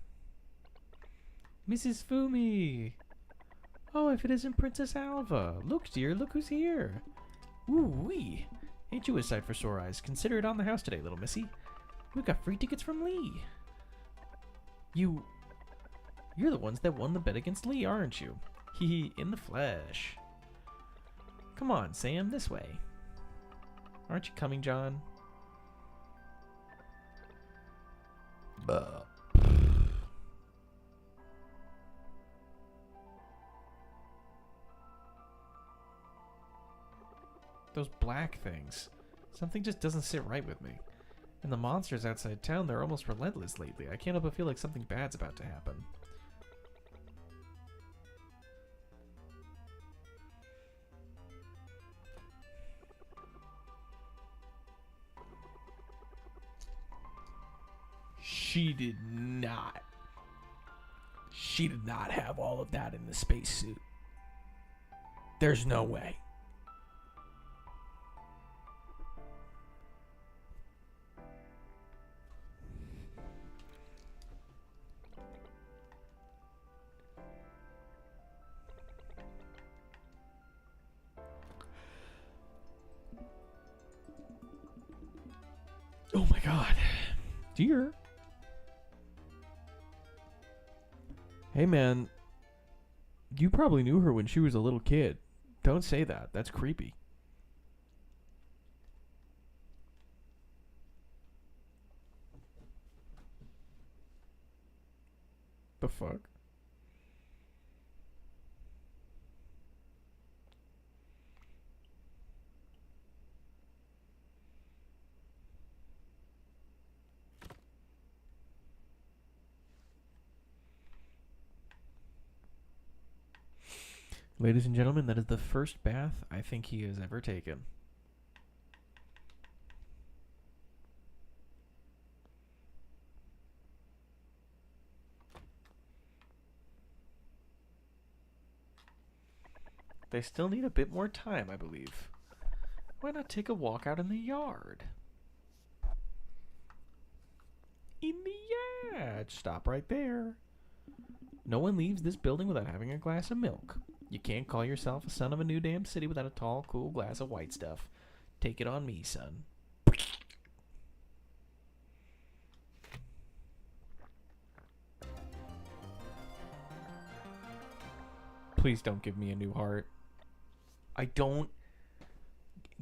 B: Mrs. Fumi. Oh, if it isn't Princess Alva. Look, dear, look who's here. Ooh-wee. Ain't you a sight for sore eyes? Consider it on the house today, little missy. We've got free tickets from Lee. You're the ones that won the bet against Lee, aren't you? Hee, in the flesh. Come on, Sam, this way. Aren't you coming, John? Those black things. Something just doesn't sit right with me. And the monsters outside town, they're almost relentless lately. I can't help but feel like something bad's about to happen. She did not have all of that in the spacesuit. There's no way. Oh my god. Dear. Hey man, you probably knew her when she was a little kid. Don't say that. That's creepy. The fuck? Ladies and gentlemen, that is the first bath I think he has ever taken. They still need a bit more time, I believe. Why not take a walk out in the yard? In the yard. Stop right there. No one leaves this building without having a glass of milk. You can't call yourself a son of a new damn city without a tall, cool glass of white stuff. Take it on me, son. Please don't give me a new heart. I don't...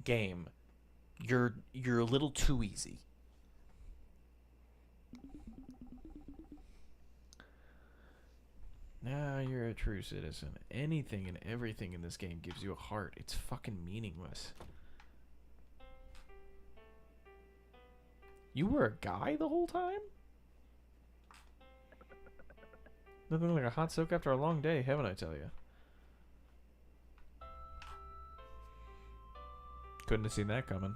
B: Game. You're a little too easy. Nah, you're a true citizen. Anything and everything in this game gives you a heart. It's fucking meaningless. You were a guy the whole time? Nothing like a hot soak after a long day, haven't I tell you? Couldn't have seen that coming.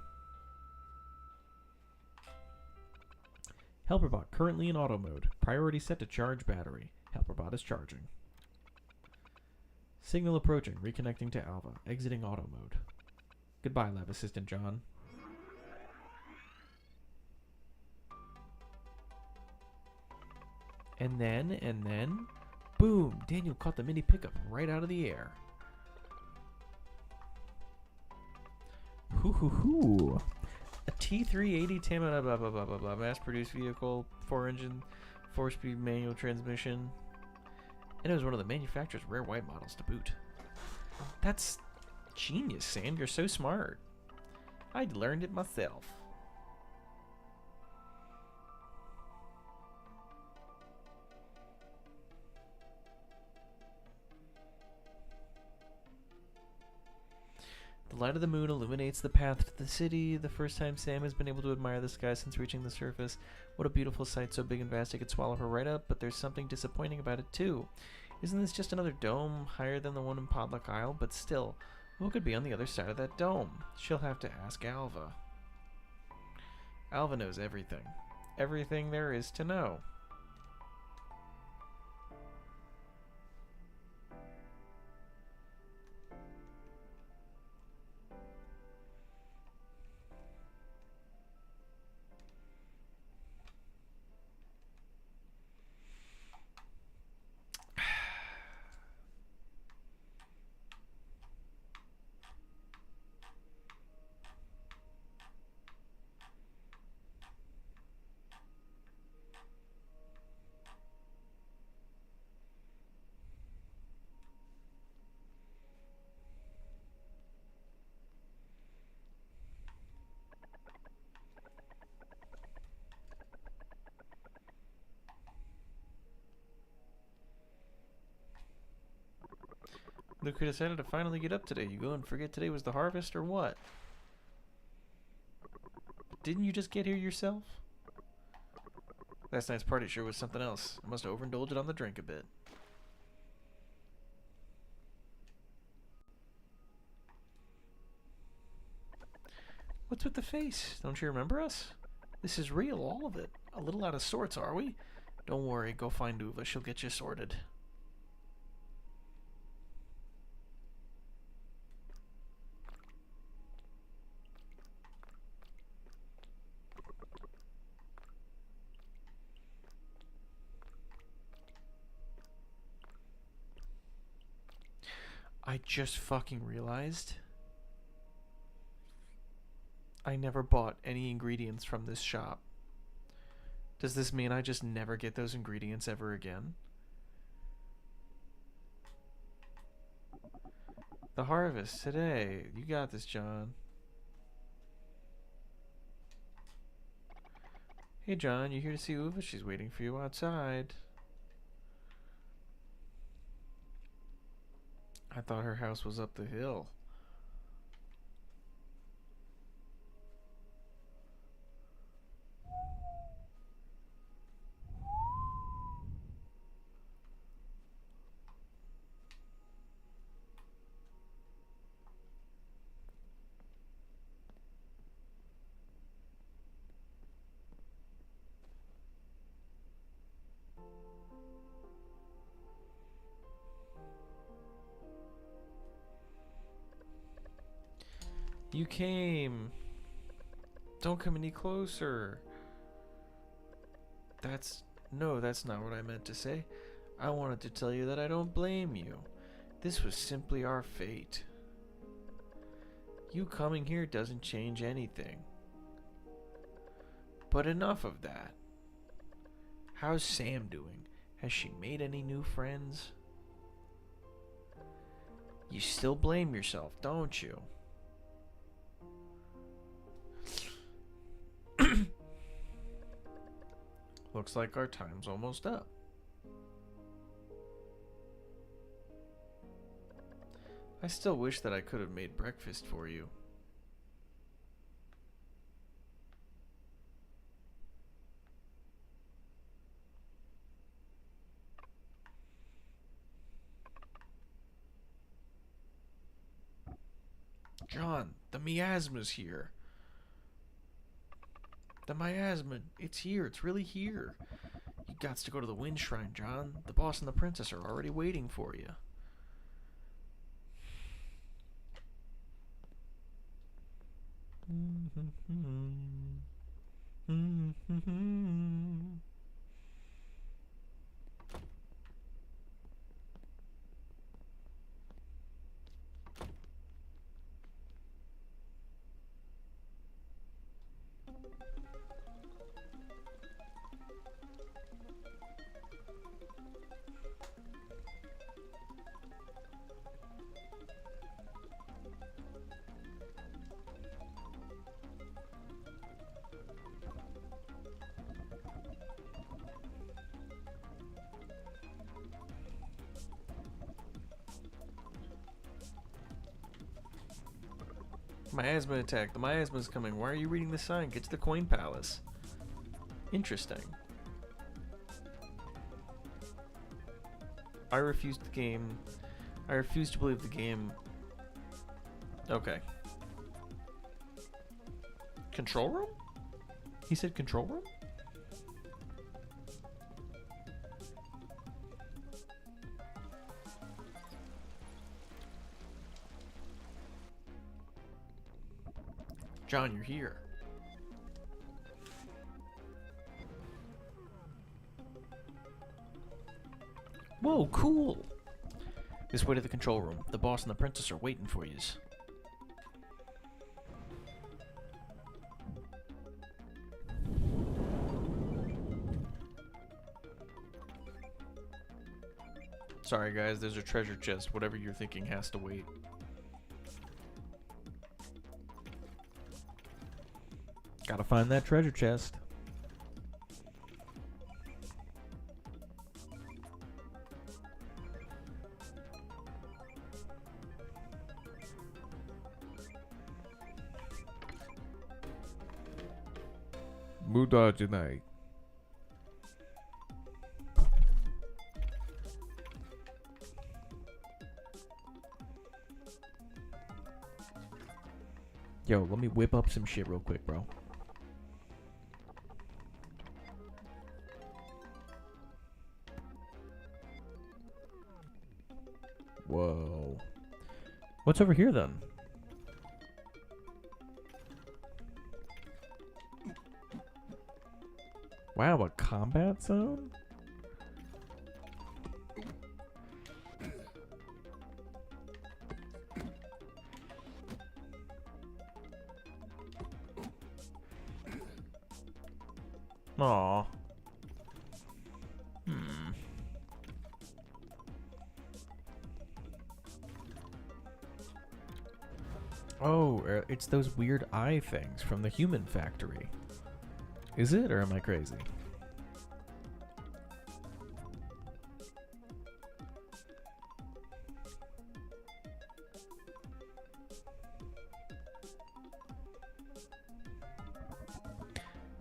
B: Helperbot currently in auto mode. Priority set to charge battery. Helperbot is charging. Signal approaching. Reconnecting to Alva. Exiting auto mode. Goodbye, Lab Assistant John. And then, boom! Daniel caught the mini pickup right out of the air. Hoo. A T380 Tamada blah blah blah blah blah mass-produced vehicle, 4-engine, 4-speed manual transmission, and it was one of the manufacturer's rare white models to boot. That's
G: Genius, Sam. You're so smart. I learned it myself. The light of the moon illuminates the path to the city. The first time Sam has been able to admire the sky since reaching the surface. What a beautiful sight, so big and vast it could swallow her right up, but there's something disappointing about it too. Isn't this just another dome, higher than the one in Podluck Isle? But still, what could be on the other side of that dome? She'll have to ask Alva. Alva knows everything. Everything there is to know. Luke decided to finally get up today. You go and forget today was the harvest, or what? Didn't you just get here yourself? Last night's party sure was something else. I must have overindulged on the drink a bit. What's with the face? Don't you remember us? This is real, all of it. A little out of sorts, are we? Don't worry, go find Uva. She'll get you sorted. I just fucking realized I never bought any ingredients from this shop. Does this mean I just never get those ingredients ever again? The harvest today. You got this, John. Hey, John, you here to see Uva? She's waiting for you outside. I thought her house was up the hill. You came. Don't come any closer. No, that's not what I meant to say. I wanted to tell you that I don't blame you. This was simply our fate. You coming here doesn't change anything. But enough of that. How's Sam doing? Has she made any new friends? You still blame yourself, don't you? Looks like our time's almost up. I still wish that I could have made breakfast for you. John, the miasma's here. The miasma, it's here. It's really here. You gots to go to the Wind Shrine, John. The boss and the princess are already waiting for you. Miasma attack. The miasma's coming. Why are you reading the sign? Get to the coin palace. Interesting. I refuse the game. I refuse to believe the game. Okay. Control room? He said control room? John, you're here. Whoa, cool! This way to the control room. The boss and the princess are waiting for yous. Sorry guys, there's a treasure chest. Whatever you're thinking has to wait.
B: Gotta find that treasure chest.
D: Muda Janai.
B: Yo, let me whip up some shit real quick, bro. Whoa. What's over here then? Wow, a combat zone?
G: Aw.
B: Oh, it's those weird eye things from the human factory. Is it, or am I crazy?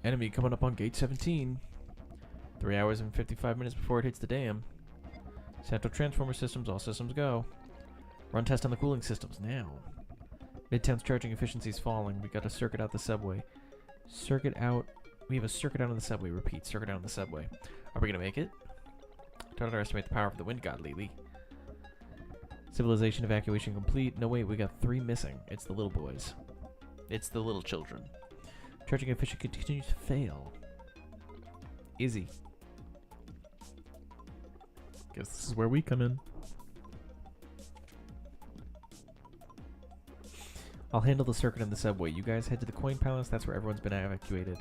B: Enemy coming up on gate 17. 3 hours and 55 minutes before it hits the dam. Central transformer systems, all systems go. Run test on the cooling systems now. Midtown's charging efficiency is falling. We got to circuit out the subway. Circuit out. We have a circuit out on the subway. Repeat, circuit out on the subway. Are we going to make it? Don't underestimate the power of the wind god, Lily. Civilization evacuation complete. No, wait, we got 3 missing. It's the little boys. It's the little children. Charging efficiency continues to fail. Izzy.
D: Guess this is where we come in.
B: I'll handle the circuit in the subway. You guys head to the coin palace. That's where everyone's been evacuated.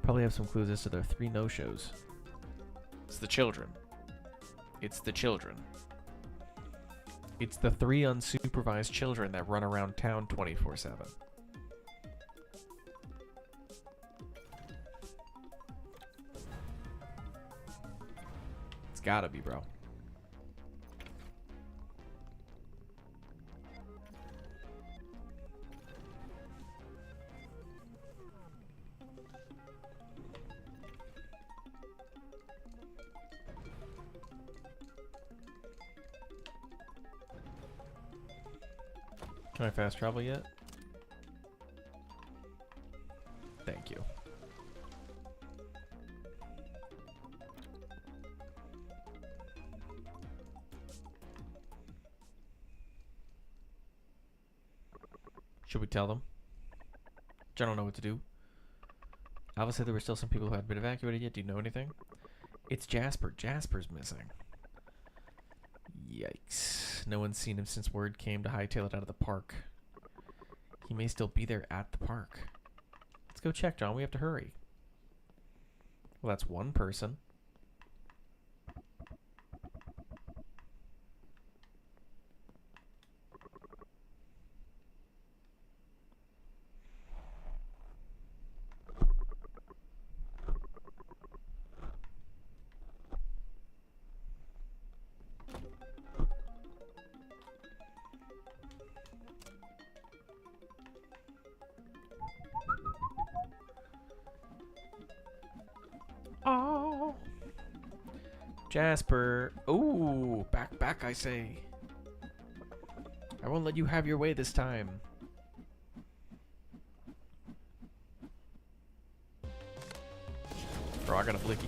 B: Probably have some clues as to their 3 no-shows.
G: It's the children. It's the children.
B: It's the 3 unsupervised children that run around town 24/7. It's gotta be, bro. Can I fast travel yet? Thank you. Should we tell them? I don't know what to do. Alva said there were still some people who hadn't been evacuated yet. Do you know anything? It's Jasper. Jasper's missing. Yikes. No one's seen him since word came to hightail it out of the park. He may still be there at the park. Let's go check, John. We have to hurry. Well, that's one person.
G: Oh. Jasper. Ooh, back, I say. I won't let you have your way this time. Bro, I got a blicky.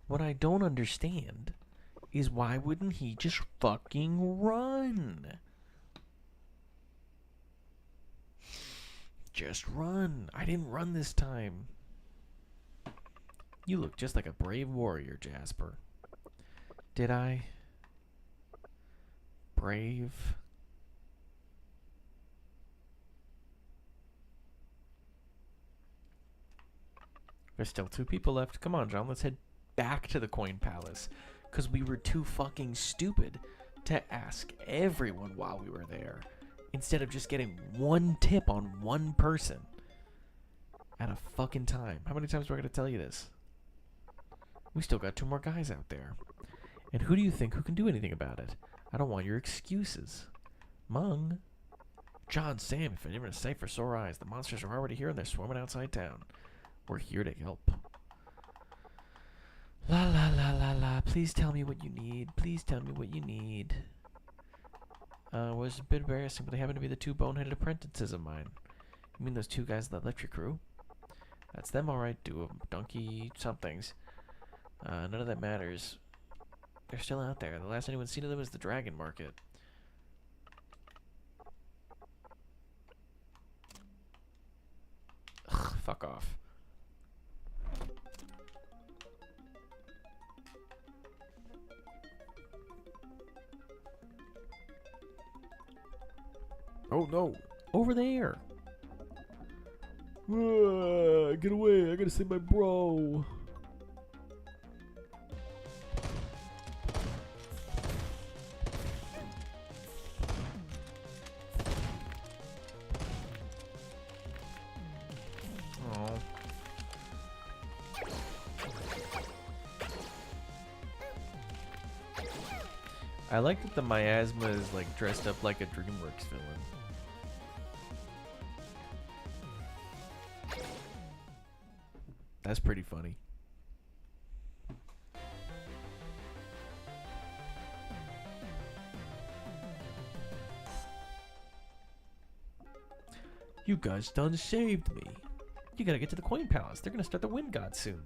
G: What I don't understand is why wouldn't he just fucking run? Just run. I didn't run this time. You look just like a brave warrior, Jasper. Did I? Brave? There's still 2 people left. Come on, John, let's head back to the Coin Palace. Because we were too fucking stupid to ask everyone while we were there. Instead of just getting 1 tip on 1 person. At a fucking time. How many times do I gotta tell you this? We still got 2 more guys out there. And who do you think who can do anything about it? I don't want your excuses. Mung. John, Sam, if I never say for sore eyes, the monsters are already here and they're swarming outside town. We're here to help. La la la la la. Please tell me what you need. Please tell me what you need. Was a bit embarrassing, but they happen to be the 2 boneheaded apprentices of mine. You mean those 2 guys that left your crew? That's them, alright. Donkey somethings. None of that matters. They're still out there. The last anyone's seen of them is the Dragon Market. Ugh, fuck off.
E: Oh no!
G: Over there!
E: Get away! I gotta save my bro!
G: Oh. I like that the miasma is like dressed up like a DreamWorks villain. That's pretty funny. You guys done saved me. You gotta get to the Coin Palace. They're gonna start the Wind God soon.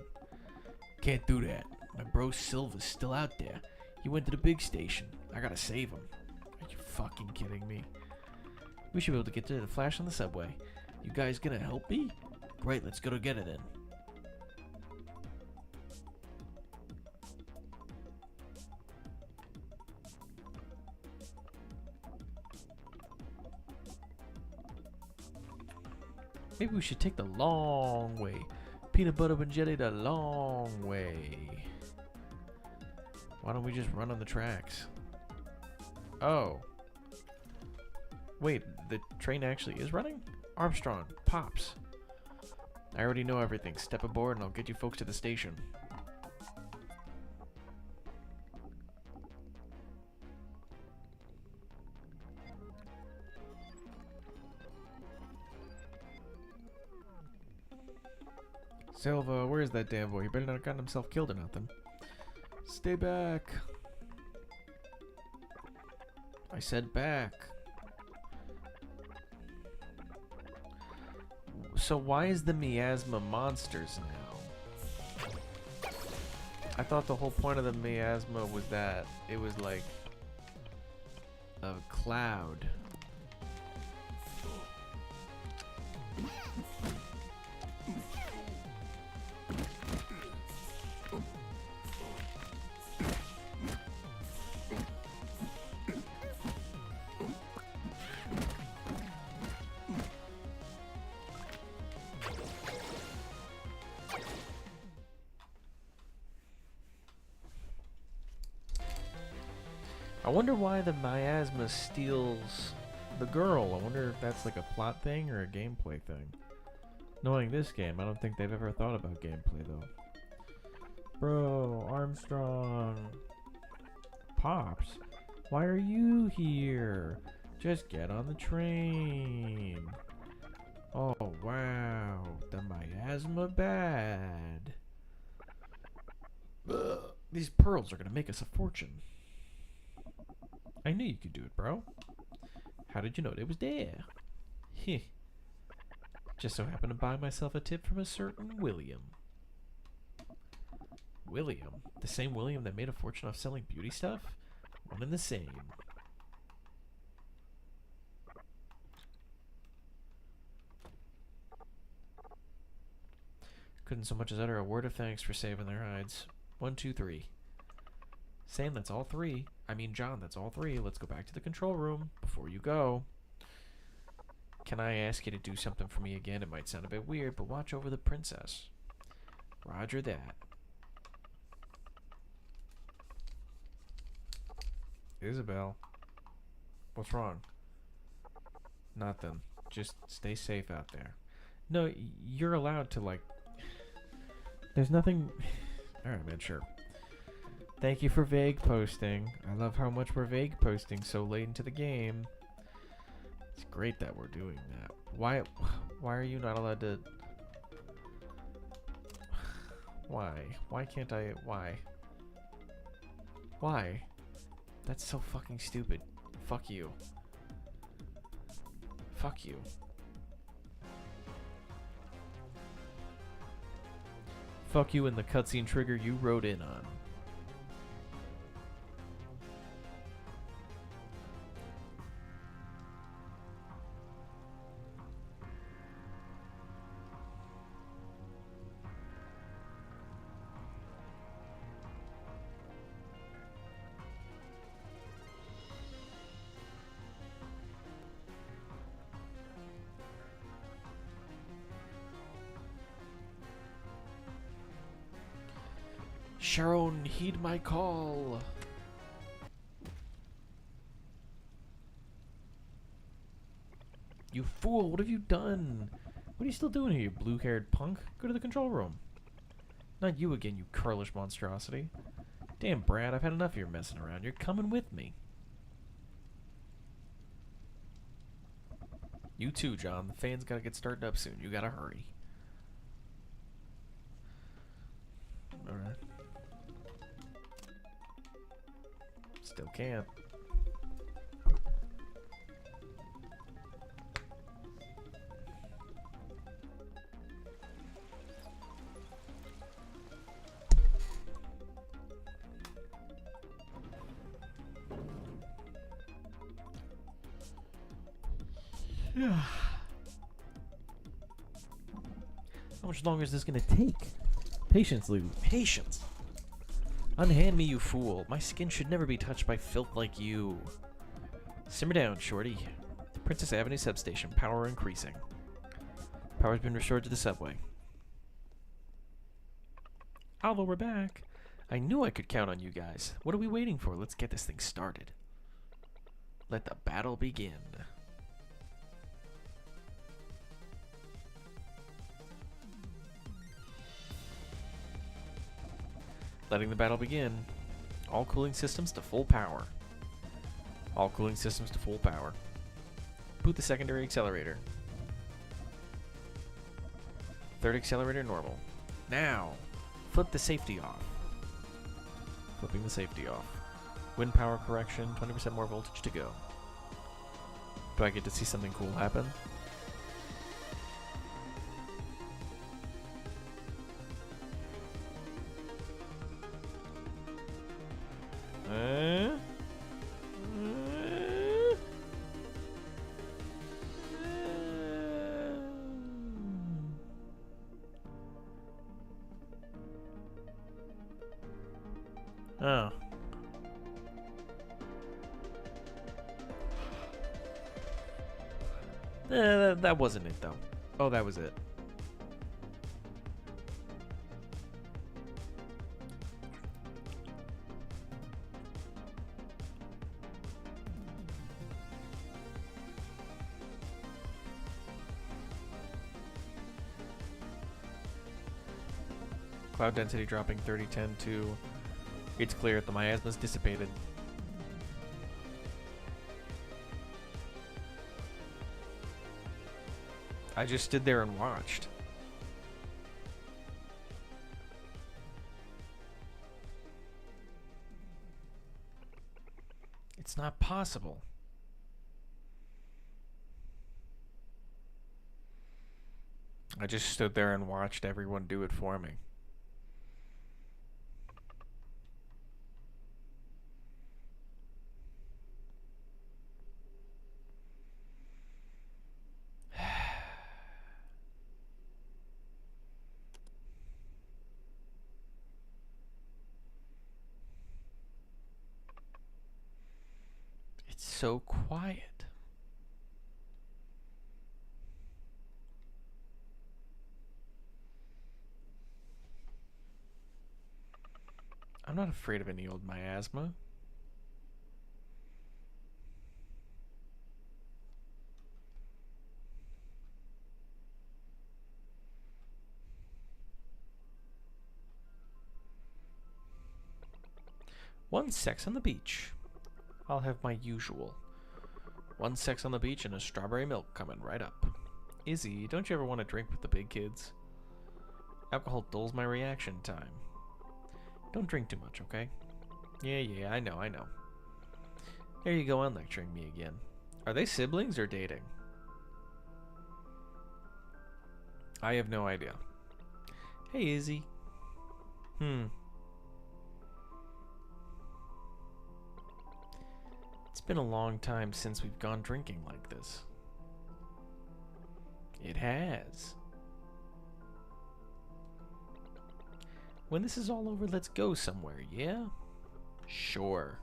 G: Can't do that. My bro Silva's still out there. He went to the big station. I gotta save him. Are you fucking kidding me? We should be able to get to the Flash on the subway. You guys gonna help me? Great, let's go together then. Maybe we should take the long way. Peanut butter and jelly the long way. Why don't we just run on the tracks? Oh. Wait, the train actually is running? Armstrong, Pops. I already know everything. Step aboard and I'll get you folks to the station. Silva, where's that damn boy? He better not have gotten himself killed or nothing. Stay back. I said back. So why is the miasma monsters now? I thought the whole point of the miasma was that it was like a cloud. I wonder why the miasma steals
D: the girl. I wonder if that's like a plot thing or a gameplay thing. Knowing this game, I don't think they've ever thought about gameplay though. Bro, Armstrong. Pops, why are you here? Just get on the train. Oh, wow. The miasma bad. Ugh. These pearls are gonna make us a fortune. I knew you could do it, bro. How did you know it was there? Heh. Just so happened to buy myself a tip from a certain William. William? The same William that made a fortune off selling beauty stuff? One and the same. Couldn't so much as utter a word of thanks for saving their hides. 1, 2, 3. Sam, that's all 3. I mean, John, that's all 3. Let's go back to the control room before you go. Can I ask you to do something for me again? It might sound a bit weird, but watch over the princess. Roger that. Isabel. What's wrong? Nothing. Just stay safe out there. No, you're allowed to, like... There's nothing... Alright, man, sure. Thank you for vague posting. I love how much we're vague posting so late into the game. It's great that we're doing that. Why are you not allowed to... Why? Why can't I... Why? Why? That's so fucking stupid. Fuck you. Fuck you. Fuck you and the cutscene trigger you wrote in on. Sharon, heed my call. You fool, what have you done? What are you still doing here, you blue-haired punk? Go to the control room. Not you again, you curlish monstrosity. Damn, Brad, I've had enough of your messing around. You're coming with me. You too, John. The fan's gotta get started up soon. You gotta hurry. Alright. Still can't. How much longer is this gonna take? Patience, Lou. Patience! Unhand me, you fool. My skin should never be touched by filth like you. Simmer down, shorty. The Princess Avenue substation. Power increasing. Power's been restored to the subway. Although we're back. I knew I could count on you guys. What are we waiting for? Let's get this thing started. Let the battle begin. Letting the battle begin. All cooling systems to full power. All cooling systems to full power. Boot the secondary accelerator. Third accelerator normal. Now, flip the safety off. Flipping the safety off. Wind power correction, 20% more voltage to go. Do I get to see something cool happen? Oh. That wasn't it, though. Oh, that was it.
G: Cloud density dropping 3010 to... It's clear the miasma's dissipated. I just stood there and watched. It's not possible. I just stood there and watched everyone do it for me. It's so quiet. I'm not afraid of any old miasma. One sex on the beach. I'll have my usual. One sex on the beach and a strawberry milk coming right up. Izzy, don't you ever want to drink with the big kids? Alcohol dulls my reaction time. Don't drink too much, okay? Yeah, I know. There you go on lecturing me again. Are they siblings or dating? I have no idea. Hey, Izzy. It's been a long time since we've gone drinking like this. It has. When this is all over, let's go somewhere, yeah? Sure.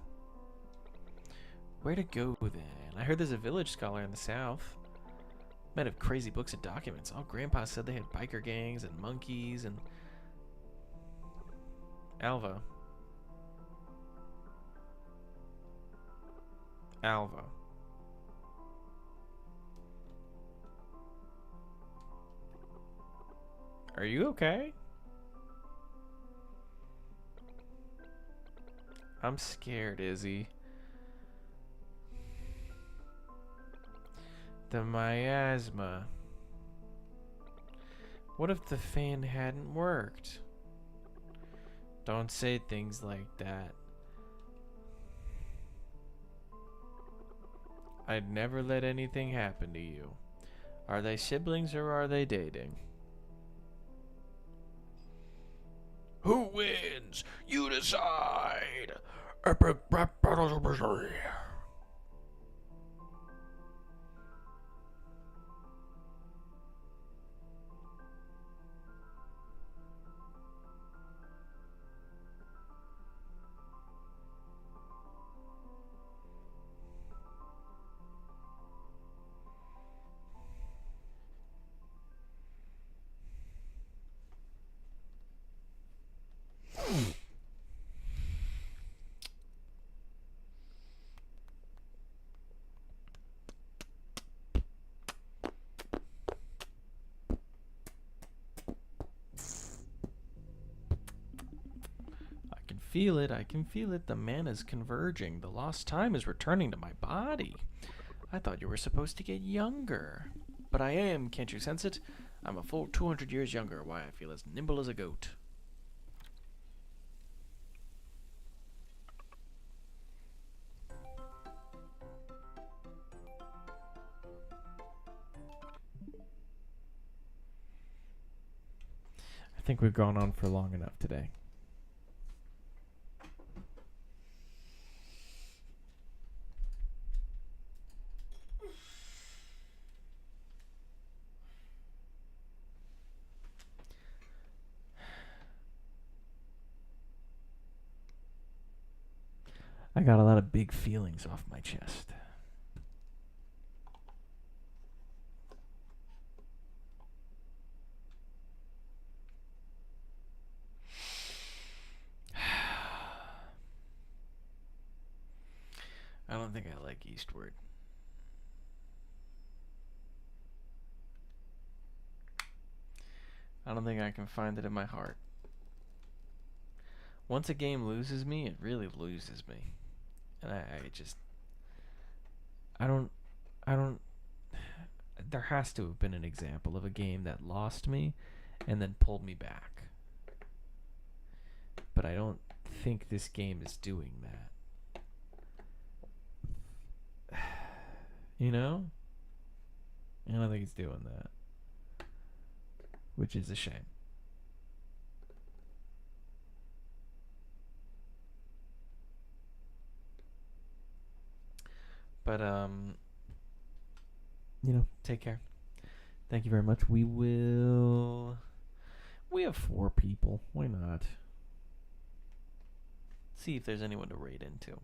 G: Where to go then? I heard there's a village scholar in the south. Might have crazy books and documents. Oh, Grandpa said they had biker gangs and monkeys and... Alva. Are you okay? I'm scared, Izzy. The miasma. What if the fan hadn't worked? Don't say things like that. I'd never let anything happen to you. Are they siblings or are they dating?
E: Who wins? You decide! Epic rap battles of Missouri.
G: I can feel it. The mana's converging. The lost time is returning to my body. I thought you were supposed to get younger. But I am, can't you sense it? I'm a full 200 years younger. Why, I feel as nimble as a goat.
B: I think we've gone on for long enough today. I got a lot of big feelings off my chest.
G: I don't think I like Eastward. I don't think I can find it in my heart. Once a game loses me, it really loses me. And
B: I don't. There has to have been an example of a game that lost me and then pulled me back. But I don't think this game is doing that. You know? I don't think it's doing that. Which is a shame.
G: But,
B: Take care. Thank you very much. We have 4 people. Why not?
G: see if there's anyone to raid into.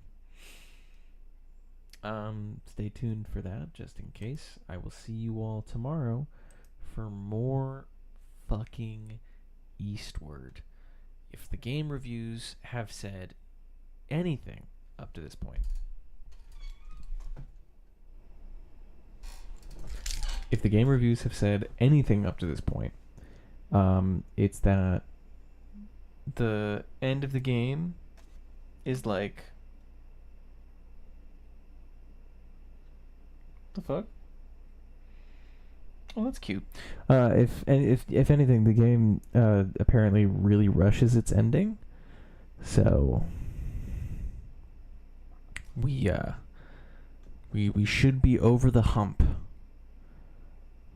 B: Stay tuned for that, just in case. I will see you all tomorrow for more fucking Eastward. If the game reviews have said anything up to this point, it's that the end of the game is like, the fuck? Oh, that's cute. If anything, the game apparently really rushes its ending. So we should be over the hump.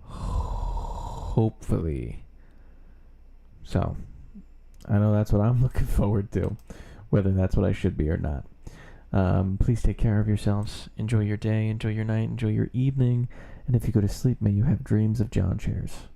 B: Hopefully. So I know that's what I'm looking forward to, whether that's what I should be or not. Please take care of yourselves. Enjoy your day, enjoy your night, enjoy your evening. And if you go to sleep, may you have dreams of John chairs.